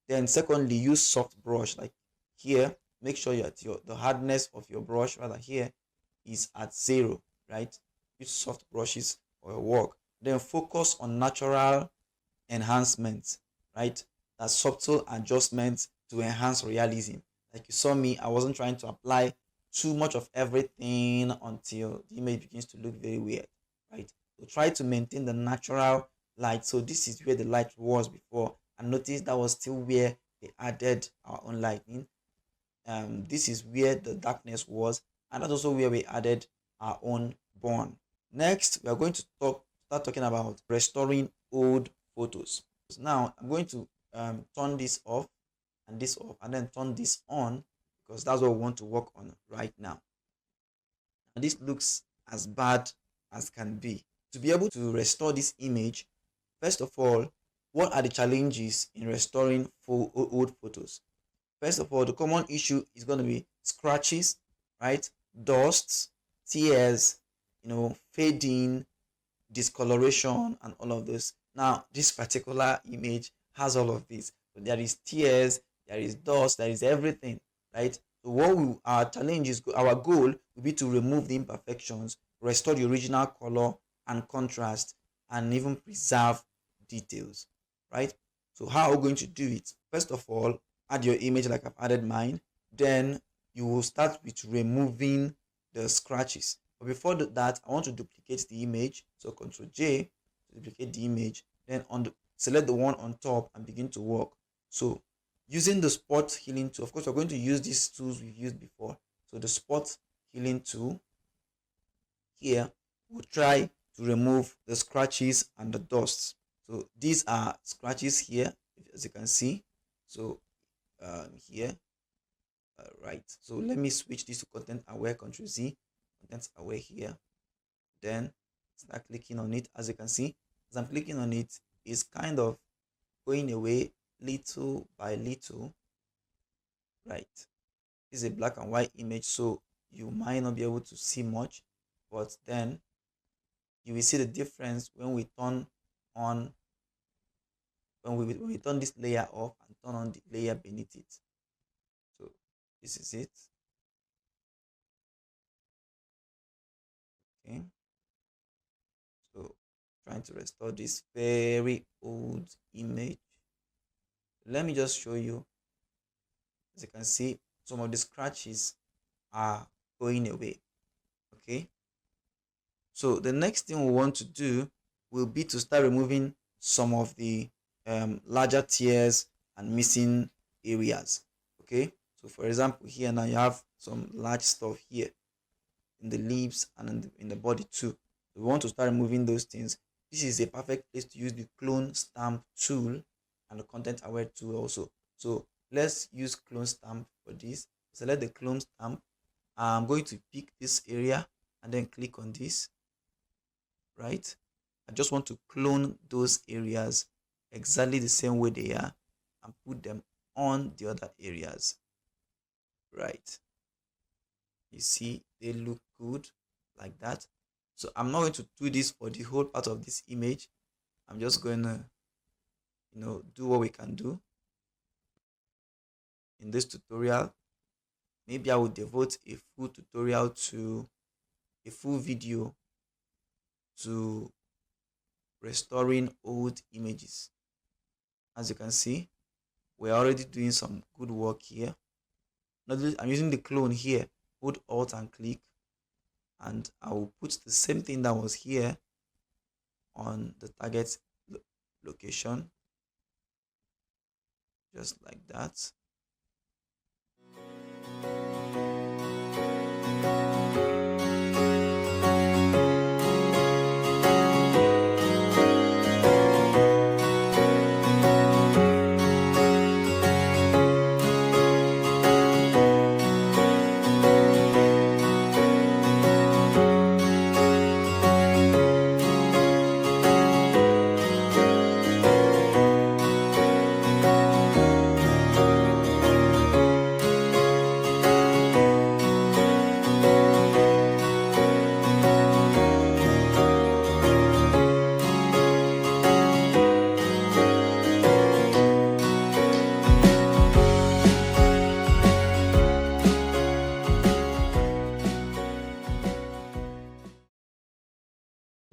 Then secondly, use soft brush. Like here, make sure the hardness of your brush rather here is at 0, right? Use soft brushes for your work. Then focus on natural enhancements, right? That's subtle adjustments to enhance realism. Like you saw me, I wasn't trying to apply too much of everything until the image begins to look very weird, right? So try to maintain the natural light. So this is where the light was before, and notice that was still where they added our own lighting. This is where the darkness was, and that's also where we added our own bond. Next, we are going to start talking about restoring old photos. Now I'm going to turn this off and this off, and then turn this on, because that's what we want to work on right now. And this looks as bad as can be. To be able to restore this image, first of all, what are the challenges in restoring old photos? First of all, the common issue is going to be scratches, right? Dusts, tears, fading, discoloration, and all of this. Now, this particular image has all of this. So there is tears, there is dust, there is everything, right? So our challenge is, our goal will be to remove the imperfections, restore the original color and contrast, and even preserve details, right? So how are we going to do it? First of all, add your image like I've added mine. Then you will start with removing the scratches. But before that, I want to duplicate the image. So Ctrl J to duplicate the image. Then select the one on top and begin to work. So using the spot healing tool, of course, we're going to use these tools we've used before. So the spot healing tool here will try to remove the scratches and the dust. So these are scratches here, as you can see. So here, right. So let me switch this to content aware. Ctrl Z, content aware here. Then start clicking on it. As you can see, as I'm clicking on it, it's kind of going away little by little, right? It's a black and white image, so you might not be able to see much, but then you will see the difference when we turn on, when we turn this layer off and turn on the layer beneath it. So this is it. Okay, so trying to restore this very old image. Let me just show you. As you can see, some of the scratches are going away. Okay, so the next thing we want to do will be to start removing some of the larger tears and missing areas. Okay, so for example, here now you have some large stuff here in the leaves and in the body too. So we want to start removing those things. This is a perfect place to use the clone stamp tool and the content aware tool also. So let's use clone stamp for this. Select the clone stamp. I'm going to pick this area and then click on this, right? I just want to clone those areas exactly the same way they are and put them on the other areas. Right. You see, they look good like that. So I'm not going to do this for the whole part of this image. I'm just going to, do what we can do in this tutorial. Maybe I will devote a full tutorial to a full video to restoring old images. As you can see, we're already doing some good work here. I'm using the clone here. Hold Alt and click, and I will put the same thing that was here on the target location, just like that.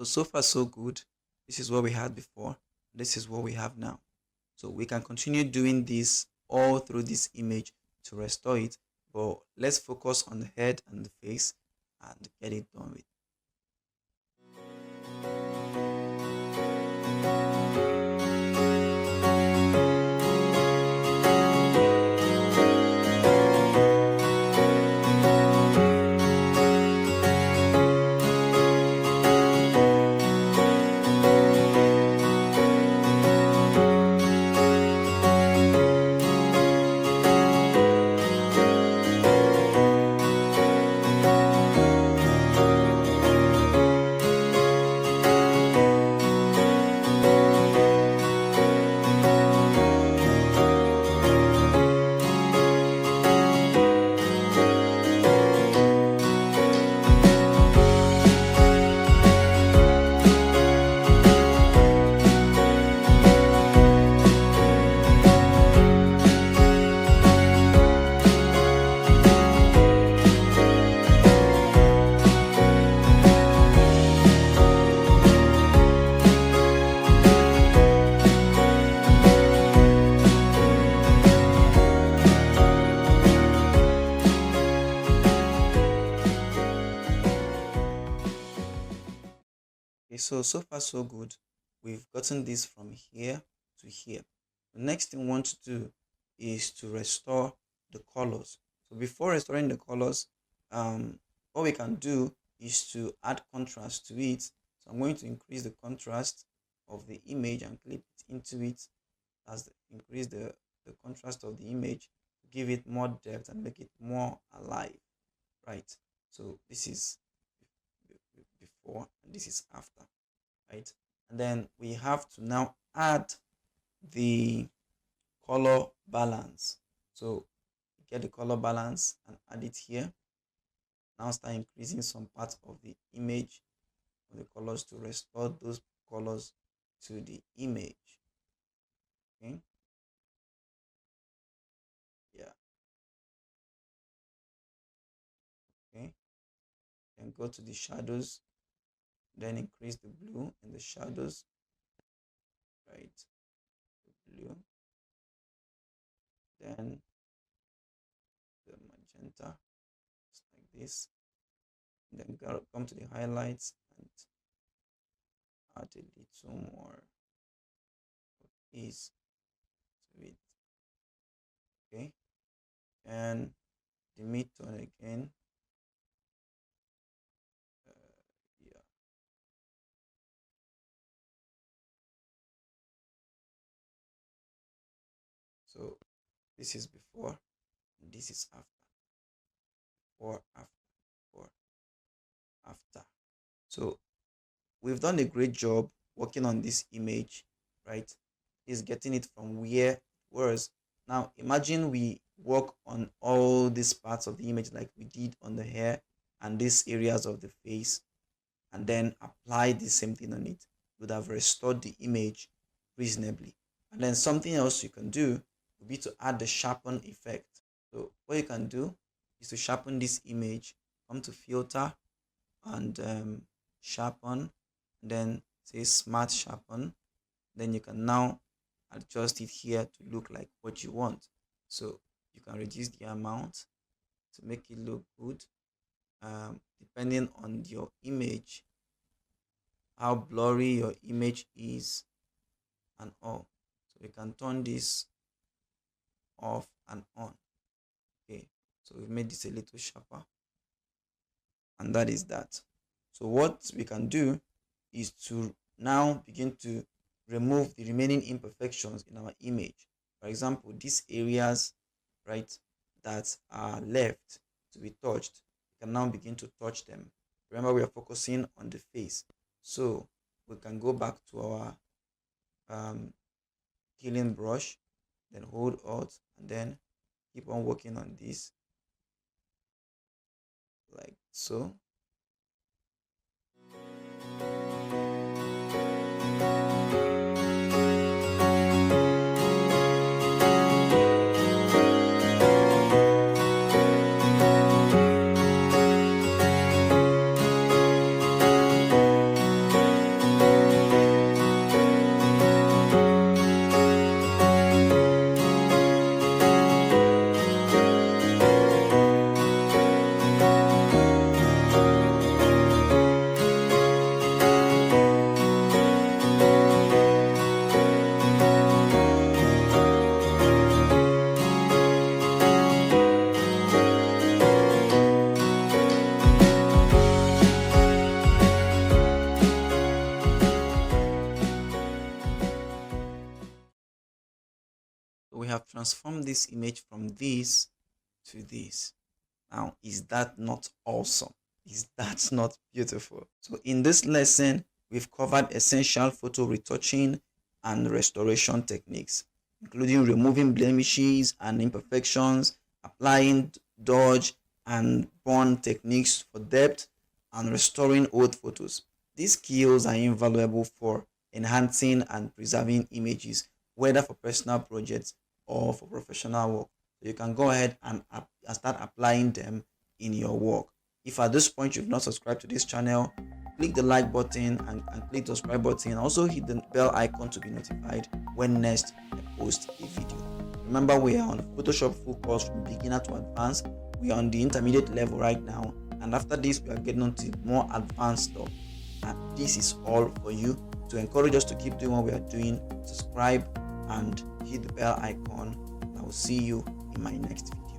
So far so good. This is what we had before. This is what we have now. So we can continue doing this all through this image to restore it, but let's focus on the head and the face and get it done with. Okay, so far so good. We've gotten this from here to here. The next thing we want to do is to restore the colors. So before restoring the colors, what we can do is to add contrast to it. So I'm going to increase the contrast of the image and clip it into it as increase the contrast of the image, give it more depth and make it more alive. Right. So this is before and this is after. Right. And then we have to now add the color balance. So get the color balance and add it here. Now start increasing some parts of the image of the colors to restore those colors to the image. Okay. Yeah. Okay. Then go to the shadows, then increase the blue in the shadows. Right. The blue. Then the magenta, just like this. And then come to the highlights and add a little more of this to it. Okay. And the midtone again. Yeah. So this is before, and this is after. Before, after, before, after. So we've done a great job working on this image, right, is getting it from where it was. Now imagine we work on all these parts of the image like we did on the hair and these areas of the face, and then apply the same thing on it. Would have restored the image reasonably. And then something else you can do would be to add the sharpen effect. So what you can do is to sharpen this image. Come to filter and sharpen, and then say smart sharpen. Then you can now adjust it here to look like what you want. So you can reduce the amount to make it look good, depending on your image, how blurry your image is and all. So you can turn this off and on. Okay, so we've made this a little sharper, and that is that. So what we can do is to now begin to remove the remaining imperfections in our image. For example, these areas, right, that are left to be touched, we can now begin to touch them. Remember, we are focusing on the face, so we can go back to our healing brush, then hold Alt, and then keep on working on this like so. We have transformed this image from this to this. Now, is that not awesome? Is that not beautiful? So in this lesson, we've covered essential photo retouching and restoration techniques, including removing blemishes and imperfections, applying dodge and burn techniques for depth, and restoring old photos. These skills are invaluable for enhancing and preserving images, whether for personal projects or for professional work. So you can go ahead and start applying them in your work. If at this point you've not subscribed to this channel, click the like button and click the subscribe button. Also hit the bell icon to be notified when next I post a video. Remember, we are on Photoshop full course from beginner to advanced. We are on the intermediate level right now, and after this we are getting on to more advanced stuff. And this is all for you to encourage us to keep doing what we are doing. Subscribe and hit the bell icon, and I will see you in my next video.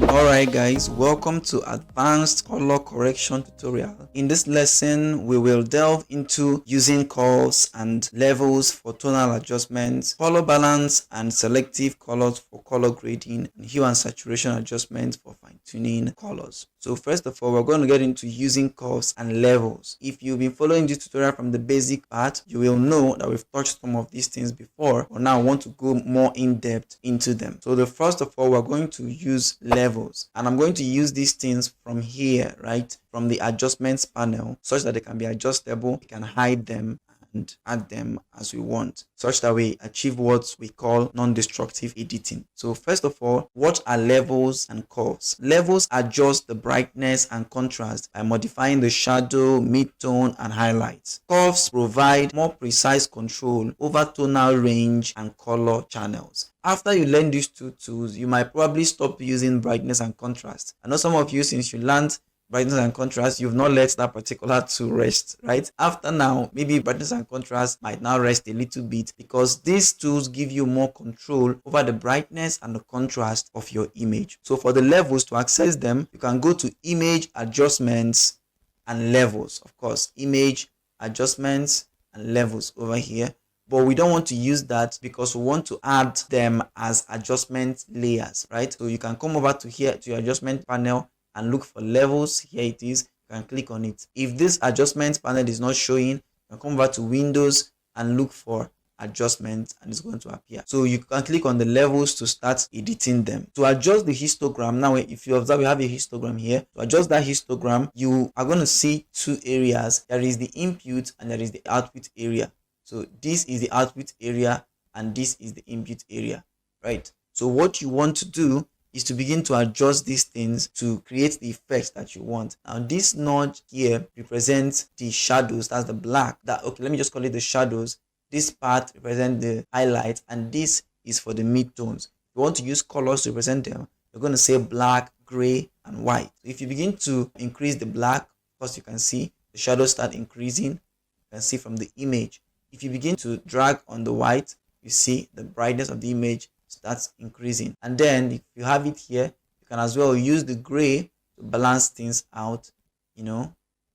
Alright guys, welcome to advanced color correction tutorial. In this lesson, we will delve into using curves and levels for tonal adjustments, color balance and selective colors for color grading, and hue and saturation adjustments for fine-tuning colors. So first of all, we're going to get into using curves and levels. If you've been following this tutorial from the basic part, you will know that we've touched some of these things before, but now I want to go more in depth into them. So the first of all, we're going to use levels, and I'm going to use these things from here, right, from the adjustments panel, such that they can be adjustable. We can hide them and add them as we want, such that we achieve what we call non-destructive editing. So first of all, what are levels and curves? Levels adjust the brightness and contrast by modifying the shadow, midtone, and highlights. Curves provide more precise control over tonal range and color channels. After you learn these two tools, you might probably stop using brightness and contrast. I know some of you, since you learned brightness and contrast, you've not let that particular tool rest, right? After now, maybe brightness and contrast might now rest a little bit, because these tools give you more control over the brightness and the contrast of your image. So for the levels, to access them, you can go to image adjustments and levels. Of course, image adjustments and levels over here, but we don't want to use that because we want to add them as adjustment layers, right? So you can come over to here to your adjustment panel and look for levels. Here it is. You can click on it. If this adjustment panel is not showing, you can come over to Windows and look for adjustments, and it's going to appear. So you can click on the levels to start editing them. To adjust the histogram, now if you observe, we have a histogram here. To adjust that histogram, you are going to see two areas. There is the input and there is the output area. So this is the output area and this is the input area, right? So what you want to do is to begin to adjust these things to create the effects that you want. Now this notch here represents the shadows. That's the black. Okay, let me just call it the shadows. This part represents the highlights, and this is for the midtones. If you want to use colors to represent them, you're going to say black, gray, and white. So if you begin to increase the black, of course you can see the shadows start increasing. You can see from the image. If you begin to drag on the white, you see the brightness of the image starts increasing. And then if you have it here, you can as well use the gray to balance things out,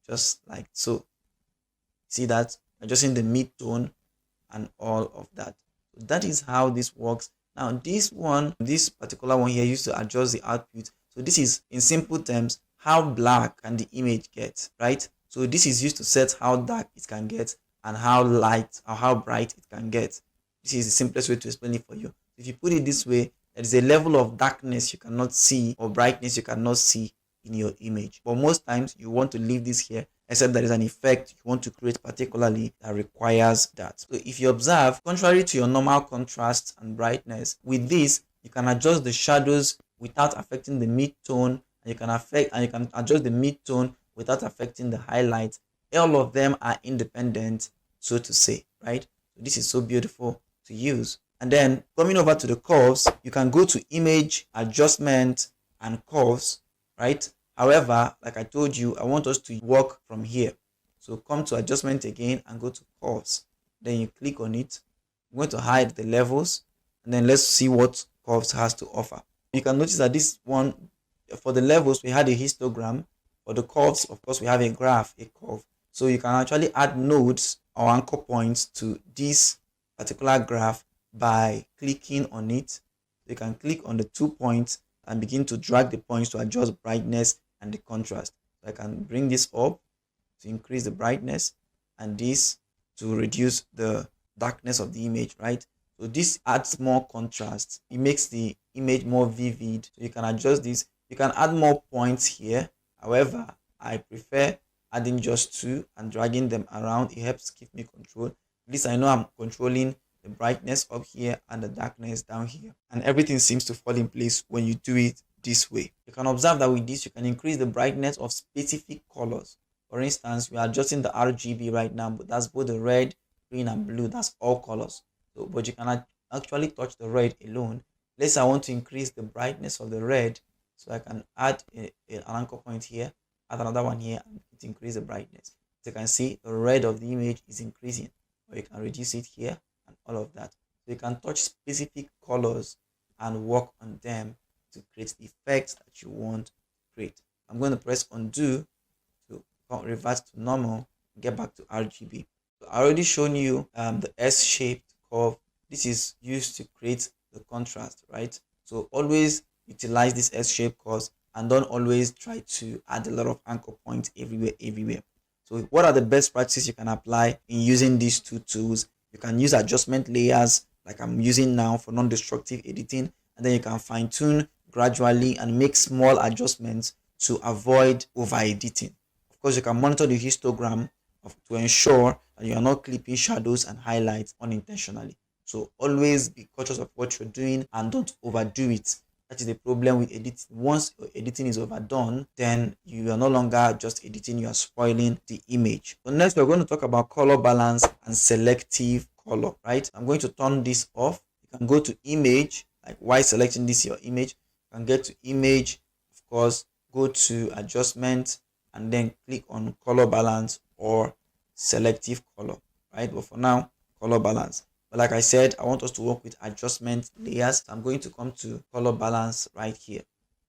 just like so. See that? Adjusting the mid-tone and all of that. So that is how this works. Now this particular one here used to adjust the output. So this is, in simple terms, how black can the image get, right? So this is used to set how dark it can get and how light or how bright it can get. This is the simplest way to explain it for you. If you put it this way, there is a level of darkness you cannot see or brightness you cannot see in your image. But most times you want to leave this here, except there is an effect you want to create particularly that requires that. So if you observe, contrary to your normal contrast and brightness, with this you can adjust the shadows without affecting the mid-tone, and you can adjust the mid-tone without affecting the highlights. All of them are independent, so to say, right? So this is so beautiful to use. And then coming over to the curves, you can go to image adjustment and curves, right? However, like I told you, I want us to work from here. So come to adjustment again and go to curves. Then you click on it. I'm going to hide the levels, and then let's see what curves has to offer. You can notice that this one, for the levels, we had a histogram. For the curves, of course, we have a graph, a curve. So you can actually add nodes or anchor points to this particular graph by clicking on it. You can click on the 2 points and begin to drag the points to adjust brightness and the contrast. So I can bring this up to increase the brightness and this to reduce the darkness of the image, right? So this adds more contrast. It makes the image more vivid. So you can adjust this. You can add more points here. However, I prefer adding just 2 and dragging them around. It helps keep me control. At least I know I'm controlling the brightness up here and the darkness down here, and everything seems to fall in place when you do it this way. You can observe that with this you can increase the brightness of specific colors. For instance, we are adjusting the RGB right now, but that's both the red, green, and blue. That's all colors. So but you can actually touch the red alone. Let's say I want to increase the brightness of the red, so I can add an anchor point here, add another one here, and it increase the brightness. As you can see, the red of the image is increasing, or you can reduce it here and all of that. So you can touch specific colors and work on them to create the effects that you want to create. I'm going to press undo to revert to normal, get back to RGB. So I already shown you the S-shaped curve. This is used to create the contrast, right? So always utilize this S-shaped curves and don't always try to add a lot of anchor points everywhere. So what are the best practices you can apply in using these two tools? You can use adjustment layers like I'm using now for non-destructive editing, and then you can fine-tune gradually and make small adjustments to avoid over-editing. Of course, you can monitor the histogram to ensure that you are not clipping shadows and highlights unintentionally. So always be cautious of what you're doing and don't overdo it. That is the problem with editing. Once your editing is overdone, then you are no longer just editing, you are spoiling the image. So next, we're going to talk about color balance and selective color, right? I'm going to turn this off. You can go to image, like while selecting this your image. You can get to image, of course, go to adjustment, and then click on color balance or selective color, right? But for now, color balance. But like I said, I want us to work with adjustment layers. I'm going to come to color balance right here.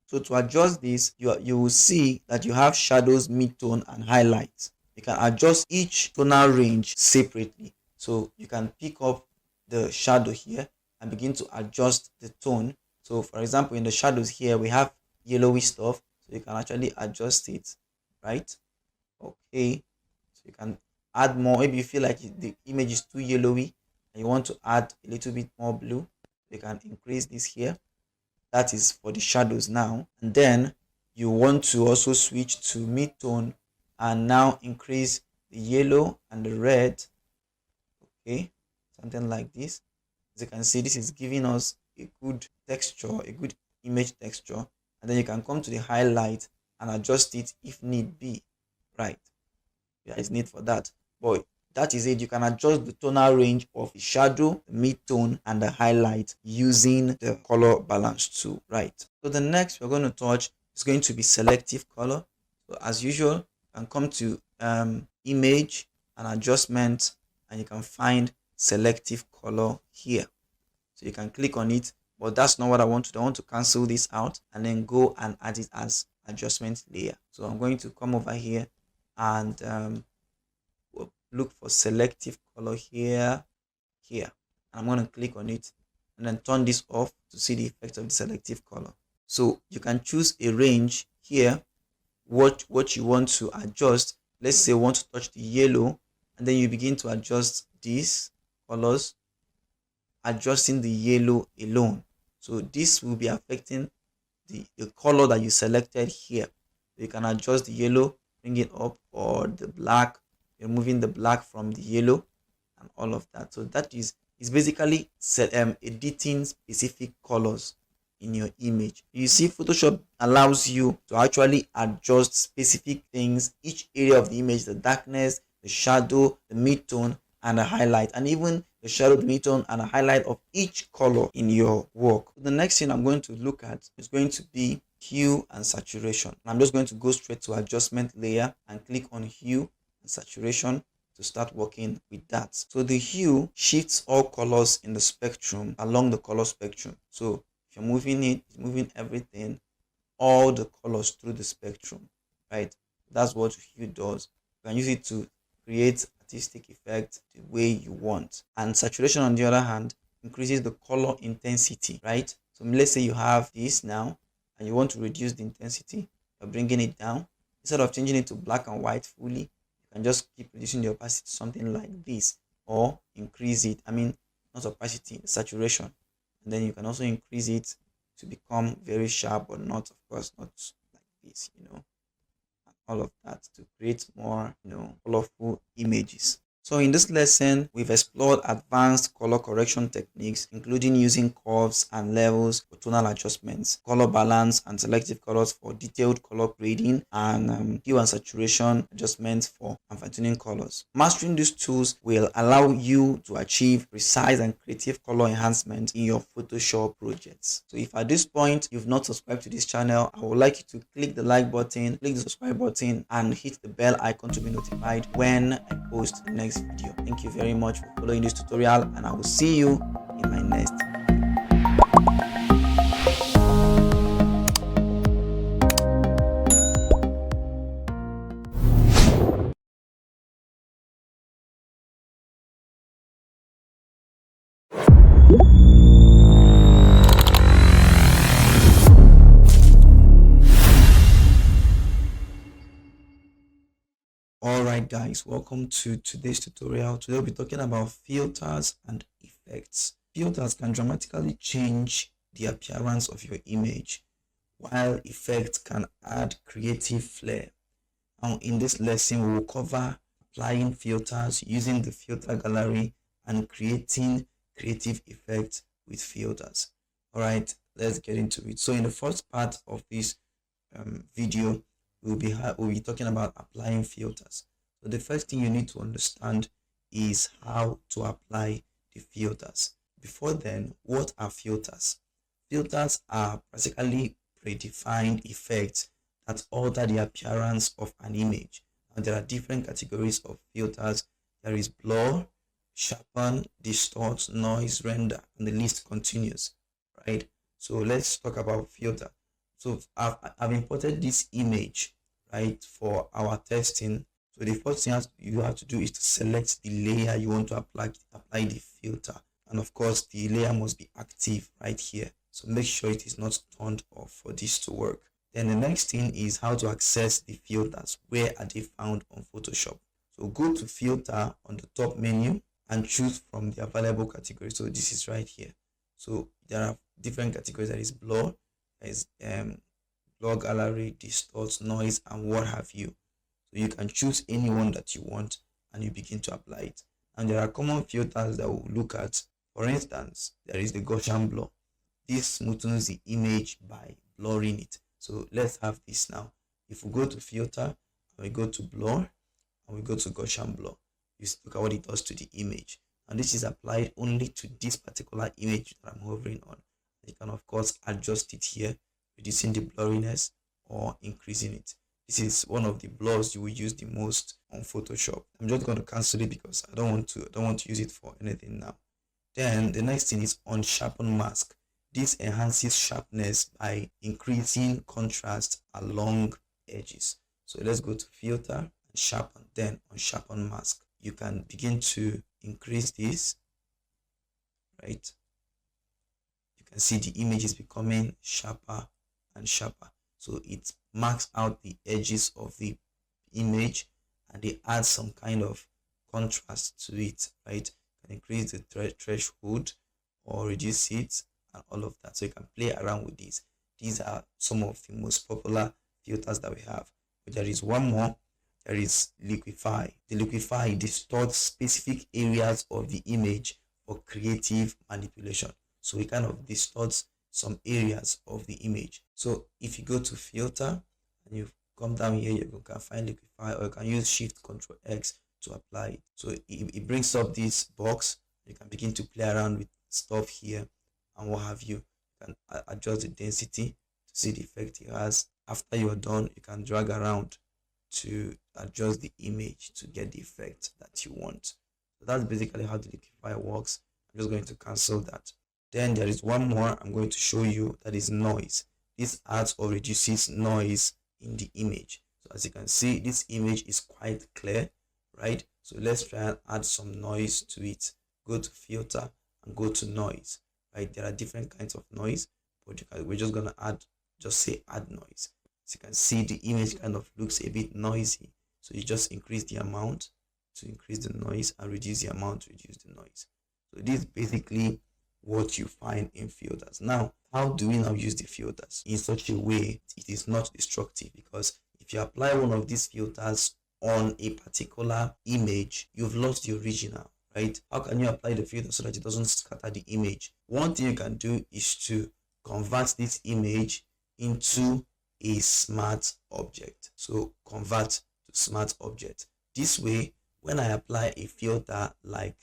So to adjust this, you will see that you have shadows, midtone, and highlights. You can adjust each tonal range separately. So you can pick up the shadow here and begin to adjust the tone. So for example, in the shadows here, we have yellowy stuff. So you can actually adjust it, right? Okay. So you can add more. Maybe you feel like the image is too yellowy and you want to add a little bit more blue. You can increase this here. That is for the shadows now. And then you want to also switch to mid-tone and now increase the yellow and the red. Okay, something like this. As you can see, this is giving us a good texture, a good image texture. And then you can come to the highlight and adjust it if need be, right? There is need for that, but that is it. You can adjust the tonal range of the shadow, the mid-tone, and the highlight using the color balance tool, right? So the next we're going to touch is going to be selective color. So as usual, you can come to image and adjustment, and you can find selective color here. So you can click on it, but that's not what I want to do. I want to cancel this out and then go and add it as adjustment layer. So I'm going to come over here and look for selective color here. And I'm going to click on it and then turn this off to see the effect of the selective color. So you can choose a range here, what you want to adjust. Let's say you want to touch the yellow, and then you begin to adjust these colors, adjusting the yellow alone. So this will be affecting the color that you selected here. You can adjust the yellow, bring it up, or the black, removing the black from the yellow and all of that. So that is basically editing specific colors in your image. You see, Photoshop allows you to actually adjust specific things, each area of the image, the darkness, the shadow, the mid-tone, and the highlight, and even the shadow, the mid-tone, and a highlight of each color in your work. The next thing I'm going to look at is going to be hue and saturation. I'm just going to go straight to adjustment layer and click on hue and saturation to start working with that. So the hue shifts all colors in the spectrum along the color spectrum. So if you're moving it, it's moving everything, all the colors through the spectrum, right? That's what hue does. You can use it to create artistic effect the way you want. And saturation, on the other hand, increases the color intensity, right? So let's say you have this now and you want to reduce the intensity by bringing it down. Instead of changing it to black and white fully, you can just keep reducing the opacity to something like this, or increase it. I mean, not opacity, saturation. And then you can also increase it to become very sharp, but not, of course, not like this, all of that, to create more, colorful images. So in this lesson, we've explored advanced color correction techniques, including using curves and levels for tonal adjustments, color balance and selective colors for detailed color grading, and hue and saturation adjustments for fine-tuning colors. Mastering these tools will allow you to achieve precise and creative color enhancement in your Photoshop projects. So if at this point you've not subscribed to this channel, I would like you to click the like button, click the subscribe button, and hit the bell icon to be notified when I post the next video. Thank you very much for following this tutorial, and I will see you in my next video. Alright guys, welcome to today's tutorial. Today we'll be talking about filters and effects. Filters can dramatically change the appearance of your image, while effects can add creative flair. Now in this lesson, we will cover applying filters, using the filter gallery, and creating creative effects with filters. Alright, let's get into it. So in the first part of this video, we'll be talking about applying filters. So the first thing you need to understand is how to apply the filters. Before then, what are filters? Filters are basically predefined effects that alter the appearance of an image. And there are different categories of filters. There is blur, sharpen, distort, noise, render, and the list continues, right? So let's talk about filter. So I've imported this image, right, for our testing. So the first thing you have to do is to select the layer you want to apply the filter. And of course, the layer must be active right here. So make sure it is not turned off for this to work. Then the next thing is how to access the filters. Where are they found on Photoshop? So go to filter on the top menu and choose from the available category. So this is right here. So there are different categories. There is blur, there is blur, gallery, distort, noise, and what have you. So you can choose any one that you want and you begin to apply it. And there are common filters that we'll look at. For instance, there is the Gaussian blur. This smoothens the image by blurring it. So let's have this now. If we go to filter and we go to blur and we go to Gaussian blur, you look at what it does to the image. And this is applied only to this particular image that I'm hovering on. You can of course adjust it here, reducing the blurriness or increasing it. This is one of the blurs you will use the most on Photoshop. I'm just going to cancel it because I don't want to use it for anything now. Then the next thing is on sharpen mask. This enhances sharpness by increasing contrast along edges. So let's go to filter and sharpen. Then on sharpen mask, you can begin to increase this, right? You can see the image is becoming sharper and sharper. So it marks out the edges of the image and they add some kind of contrast to it, right? You can increase the threshold or reduce it and all of that. So you can play around with these. These are some of the most popular filters that we have. But there is one more. There is liquify. The liquify distorts specific areas of the image for creative manipulation. So it kind of distorts some areas of the image. So if you go to filter and you come down here, you can find liquify, or you can use Shift Control X to apply it. So it brings up this box. You can begin to play around with stuff here and what have you. You can adjust the density to see the effect it has. After you're done, you can drag around to adjust the image to get the effect that you want. So that's basically how the liquify works. I'm just going to cancel that. Then there is one more I'm going to show you, that is noise. This adds or reduces noise in the image. So as you can see, this image is quite clear, right? So let's try and add some noise to it. Go to filter and go to noise, right? There are different kinds of noise, but we're just going to just say add noise. As you can see, the image kind of looks a bit noisy. So you just increase the amount to increase the noise and reduce the amount to reduce the noise. So this is basically what you find in filters. Now, how do we now use the filters in such a way it is not destructive? Because if you apply one of these filters on a particular image, you've lost the original, right? How can you apply the filter so that it doesn't scatter the image? One thing you can do is to convert this image into a smart object. So convert to smart object. This way, when I apply a filter like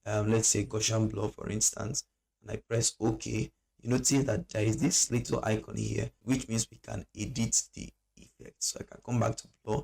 let's say Gaussian blur, for instance, and I press OK, you notice that there is this little icon here, which means we can edit the effect. So I can come back to blur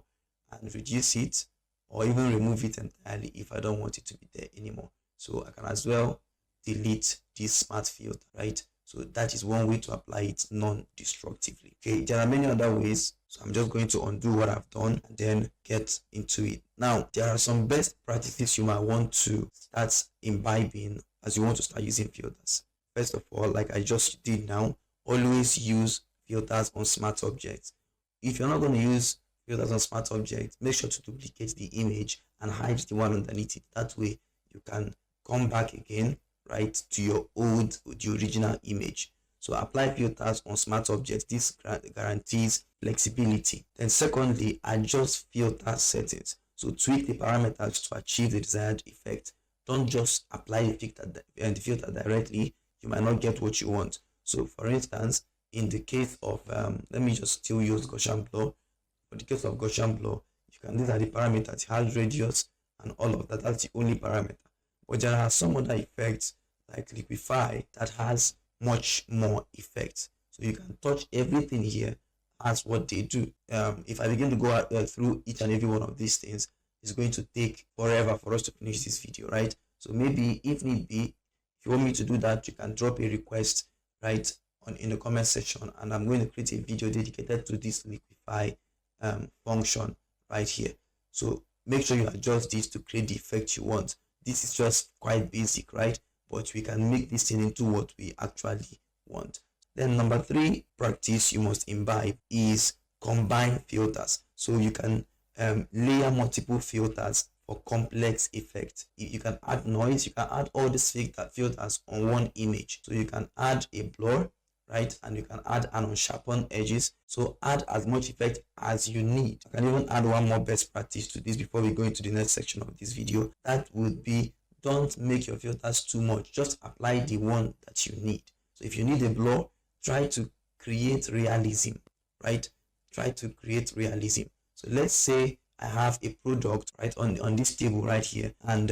and reduce it, or even remove it entirely if I don't want it to be there anymore. So I can as well delete this smart filter, right? So that is one way to apply it non-destructively. Okay, there are many other ways. So I'm just going to undo what I've done and then get into it. Now, there are some best practices you might want to start imbibing as you want to start using filters. First of all, like I just did now, always use filters on smart objects. If you're not going to use filters on smart objects, make sure to duplicate the image and hide the one underneath it. That way you can come back again, right, to your the original image. So apply filters on smart objects. This guarantees flexibility. Then secondly, adjust filter settings. So tweak the parameters to achieve the desired effect. Don't just apply the filter directly. You might not get what you want. So for instance, in the case of let me just still use Gaussian blur. For the case of Gaussian blur, these are the parameters. It has radius and all of that. That's the only parameter. But there are some other effects like liquify that has much more effects. So you can touch everything here as what they do. If I begin to go through each and every one of these things, it's going to take forever for us to finish this video, right? So maybe if need be, if you want me to do that, you can drop a request right in the comment section, and I'm going to create a video dedicated to this liquify function right here. So make sure you adjust this to create the effect you want. This is just quite basic, right? But we can make this thing into what we actually want. Then number 3 practice you must imbibe is combine filters. So you can layer multiple filters for complex effects. You can add noise, you can add all these filters on one image. So you can add a blur, right? And you can add an unsharpened edges. So add as much effect as you need. I can even add one more best practice to this before we go into the next section of this video. That would be, don't make your filters too much. Just apply the one that you need. So if you need a blur, try to create realism, right? Try to create realism. So let's say I have a product right on this table right here, and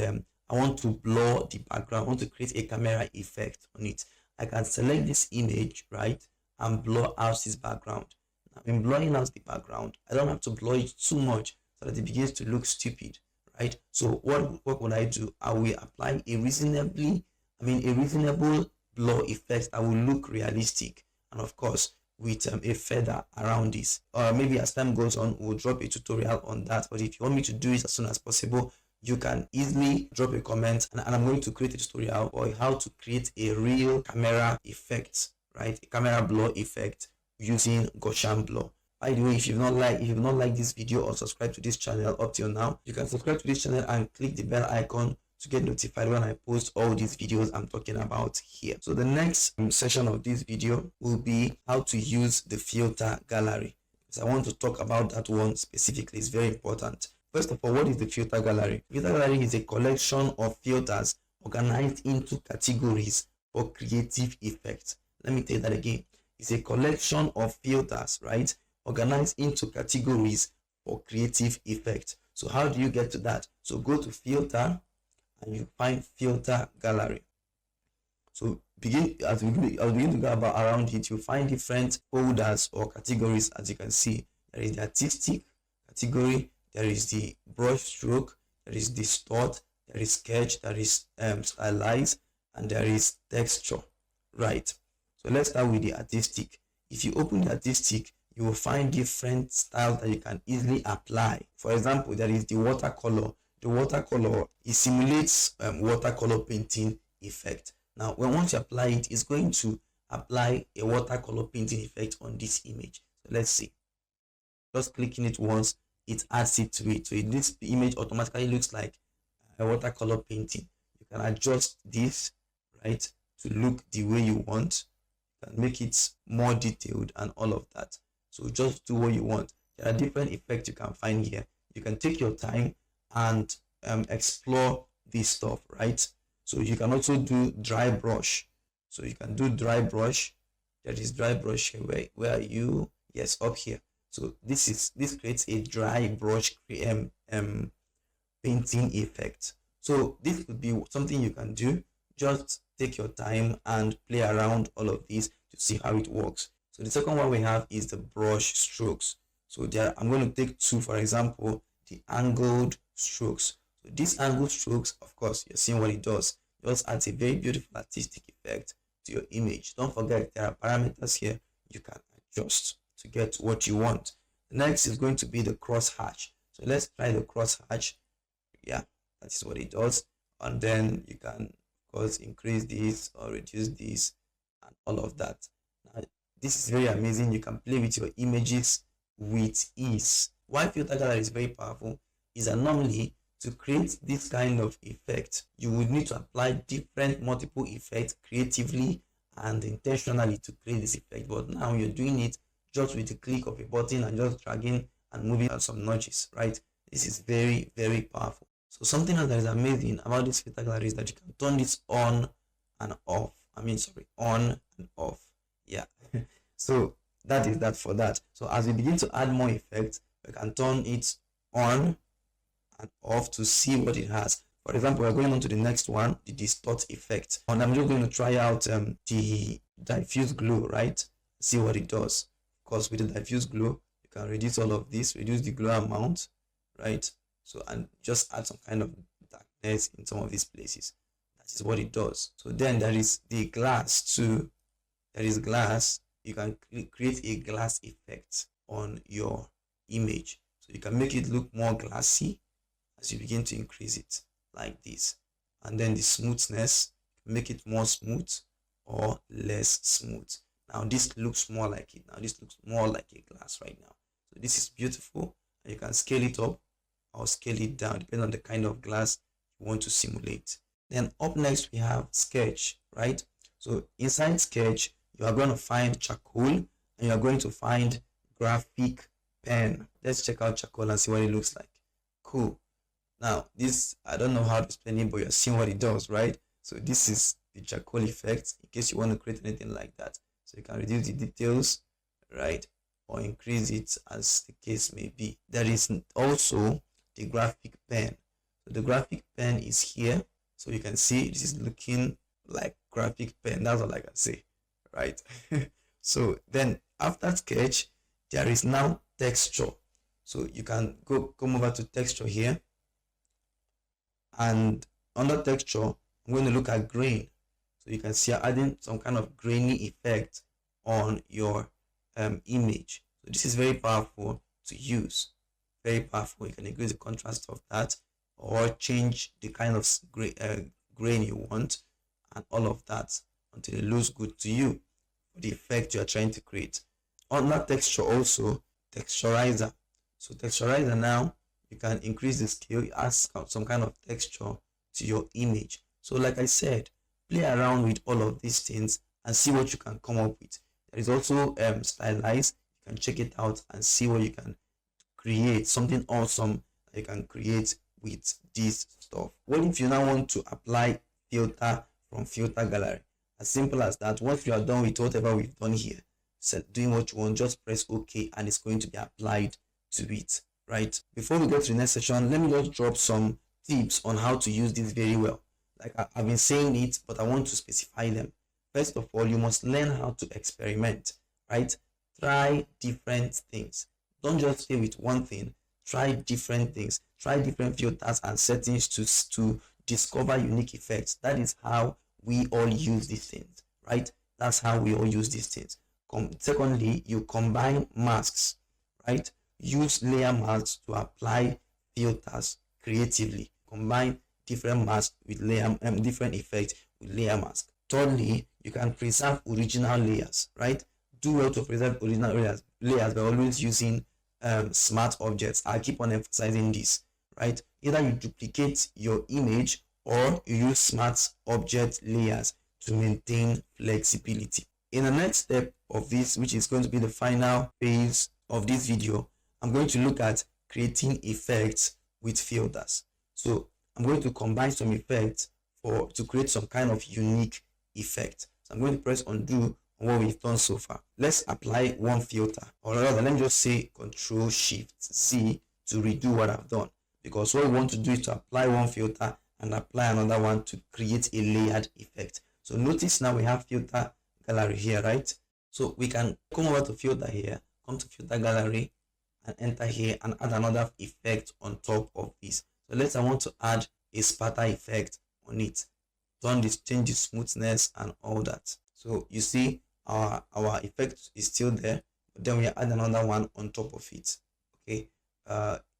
I want to blur the background. I want to create a camera effect on it. I can select this image, right, and blur out this background. Now, in blurring out the background, I don't have to blur it too much so that it begins to look stupid, right? So what would I do? I will apply a reasonable blur effect that will look realistic, and of course with a feather around this. Or maybe as time goes on, we'll drop a tutorial on that. But if you want me to do it as soon as possible, you can easily drop a comment, and I'm going to create a tutorial on how to create a real camera effect, right? A camera blur effect using Gaussian blur. By the way, if you've not liked this video or subscribed to this channel up till now, you can subscribe to this channel and click the bell icon to get notified when I post all these videos I'm talking about here. So the next session of this video will be how to use the filter gallery. So I want to talk about that one specifically. It's very important. First of all, what is the filter gallery? Filter gallery is a collection of filters organized into categories for creative effects. Let me tell you that again. It's a collection of filters, right, organized into categories for creative effect. So how do you get to that? So go to filter and you find filter gallery. So as we begin to go about around it, you find different folders or categories. As you can see, there is the artistic category, there is the brush stroke, there is distort, there is sketch, there is stylize, and there is texture, right? So let's start with the artistic. If you open the artistic, you will find different styles that you can easily apply. For example, there is the watercolor. The watercolor, it simulates watercolor painting effect. Now, once you apply it, it's going to apply a watercolor painting effect on this image. So let's see. Just clicking it once, it adds it to it. So this image automatically looks like a watercolor painting. You can adjust this, right, to look the way you want. You can make it more detailed and all of that. So just do what you want. There are different effects you can find here. You can take your time and explore this stuff, right? So you can also do dry brush. So you can do dry brush. There is dry brush here. Where are you? Yes, up here. So this creates a dry brush painting effect. So this could be something you can do. Just take your time and play around all of these to see how it works. So the second one we have is the brush strokes. So there, I'm going to take two, for example, the angled strokes. So these angled strokes, of course, you're seeing what it does. It just adds a very beautiful artistic effect to your image. Don't forget, there are parameters here you can adjust to get what you want. The next is going to be the cross hatch. So let's try the cross hatch. Yeah, that is what it does. And then you can, of course, increase this or reduce this and all of that. Now, this is very amazing. You can play with your images with ease. Why filter gallery is very powerful is that normally to create this kind of effect, you would need to apply multiple effects creatively and intentionally to create this effect. But now you're doing it just with the click of a button and just dragging and moving out some notches, right? This is very, very powerful. So something else that is amazing about this filter gallery is that you can turn this on and off. On and off. Yeah. So that is that for that. So as we begin to add more effects, we can turn it on and off to see what it has. For example, we're going on to the next one, the distort effect. And I'm just going to try out the diffuse glow, right? See what it does. Of course, with the diffuse glow, you can reduce all of this, reduce the glow amount, right? So, and just add some kind of darkness in some of these places. That is what it does. So then there is the glass too. There is glass. You can create a glass effect on your image. So you can make it look more glassy as you begin to increase it like this. And then the smoothness, make it more smooth or less smooth. Now this looks more like it. Now this looks more like a glass right now. So this is beautiful, and you can scale it up or scale it down depending on the kind of glass you want to simulate. Then up next we have sketch, right? So inside sketch, you are going to find charcoal and you are going to find graphic pen. Let's check out charcoal and see what it looks like. Cool. Now this, I don't know how to explain it, but you're seeing what it does, right? So this is the charcoal effect in case you want to create anything like that. So you can reduce the details, right, or increase it as the case may be. There is also the graphic pen. So the graphic pen is here. So you can see this is looking like graphic pen. That's all I can say, right? So then after sketch, there is now texture. So you can come over to texture here, and under texture, I'm going to look at grain. So you can see I'm adding some kind of grainy effect on your image. So this is very powerful to use. Very powerful. You can increase the contrast of that or change the kind of grain you want and all of that until it looks good to you for the effect you are trying to create. Under texture also, texturizer. So texturizer, now you can increase the scale, add some kind of texture to your image. So like I said, play around with all of these things and see what you can come up with. There is also stylize. You can check it out and see what you can create, something awesome that you can create with this stuff. What if you now want to apply filter from filter gallery? As simple as that. Once you are done with whatever we've done here, so doing what you want, just press OK and it's going to be applied to it, right? Before we go to the next session, let me just drop some tips on how to use this very well. Like I've been saying it, but I want to specify them. First of all, you must learn how to experiment, right? Try different things. Don't just stay with one thing. Try different things. Try different filters and settings to discover unique effects. That is how we all use these things, right? That's how we all use these things. Secondly, you combine masks, right? Use layer masks to apply filters creatively. Combine different masks with layer, different effects with layer mask. Thirdly, you can preserve original layers, right? Do well to preserve original layers by always using smart objects. I keep on emphasizing this, right? Either you duplicate your image or you use smart object layers to maintain flexibility. In the next step of this, which is going to be the final phase of this video, I'm going to look at creating effects with filters. So I'm going to combine some effects to create some kind of unique effect. So I'm going to press undo on what we've done so far. Let's apply one filter, or rather, let me just say Control Shift Z to redo what I've done, because what we want to do is to apply one filter and apply another one to create a layered effect. So notice now we have filter gallery here, right? So we can come over to filter here, come to filter gallery and enter here and add another effect on top of this. So let's say I want to add a spatter effect on it. Turn this, change the smoothness and all that. So you see our effect is still there, but then we add another one on top of it. Okay,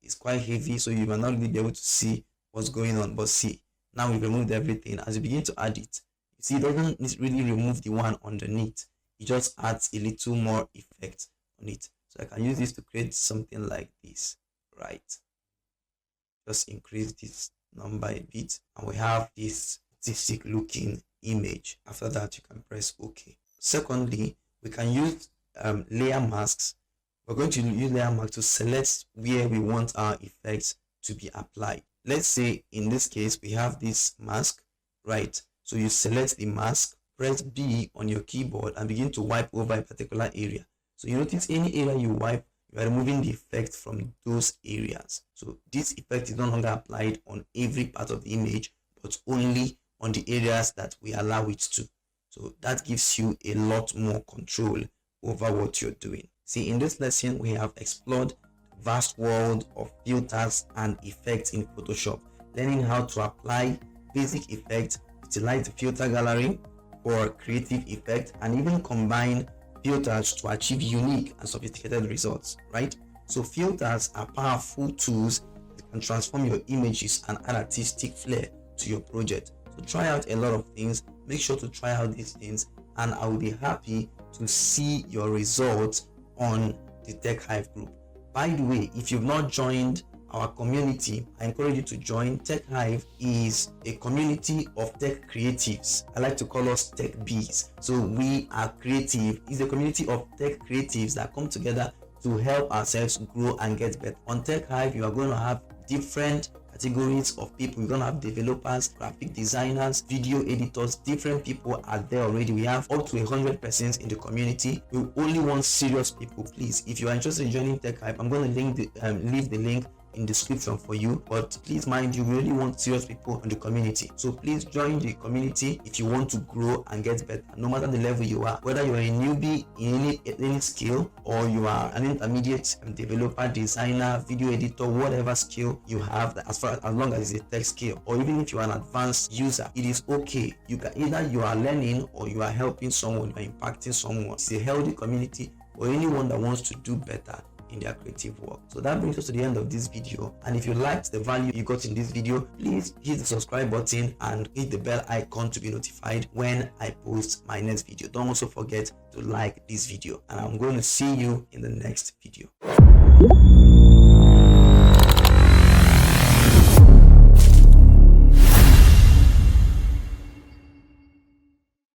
it's quite heavy, so you might not really be able to see what's going on, but see, now we removed everything. As you begin to add it, you see it doesn't really remove the one underneath, it just adds a little more effect on it. So I can use this to create something like this, right? Just increase this number a bit and we have this artistic looking image. After that, you can press OK. Secondly, we can use layer masks. We're going to use layer masks to select where we want our effects to be applied. Let's say in this case we have this mask, right? So you select the mask, press B on your keyboard and begin to wipe over a particular area. So you notice any area you wipe, you are removing the effect from those areas. So this effect is no longer applied on every part of the image, but only on the areas that we allow it to. So that gives you a lot more control over what you're doing. See, in this lesson, we have explored the vast world of filters and effects in Photoshop, learning how to apply basic effects, utilize the filter gallery for creative effect, and even combine filters to achieve unique and sophisticated results, right? So filters are powerful tools that can transform your images and add artistic flair to your project. So try out a lot of things. Make sure to try out these things, and I will be happy to see your results on the Tech Hive group. By the way, if you've not joined our community, I encourage you to join. Tech Hive is a community of tech creatives. I like to call us tech bees. So we are creative. It's a community of tech creatives that come together to help ourselves grow and get better. On Tech Hive, you are going to have different categories of people. We're gonna have developers, graphic designers, video editors. Different people are there already. We have up to 100 persons in the community. We only want serious people. Please, if you are interested in joining Tech Hype, I'm going to leave the link in description for you, but please mind you, we really want serious people in the community. So please join the community if you want to grow and get better, no matter the level you are, whether you are a newbie in any skill, or you are an intermediate developer, designer, video editor, whatever skill you have, as long as it's a tech skill, or even if you are an advanced user, it is okay. You can either you are learning or you are helping someone, you are impacting someone. It's a healthy community for anyone that wants to do better in their creative work. So that brings us to the end of this video, and if you liked the value you got in this video, please hit the subscribe button and hit the bell icon to be notified when I post my next video. Don't also forget to like this video, and I'm going to see you in the next video.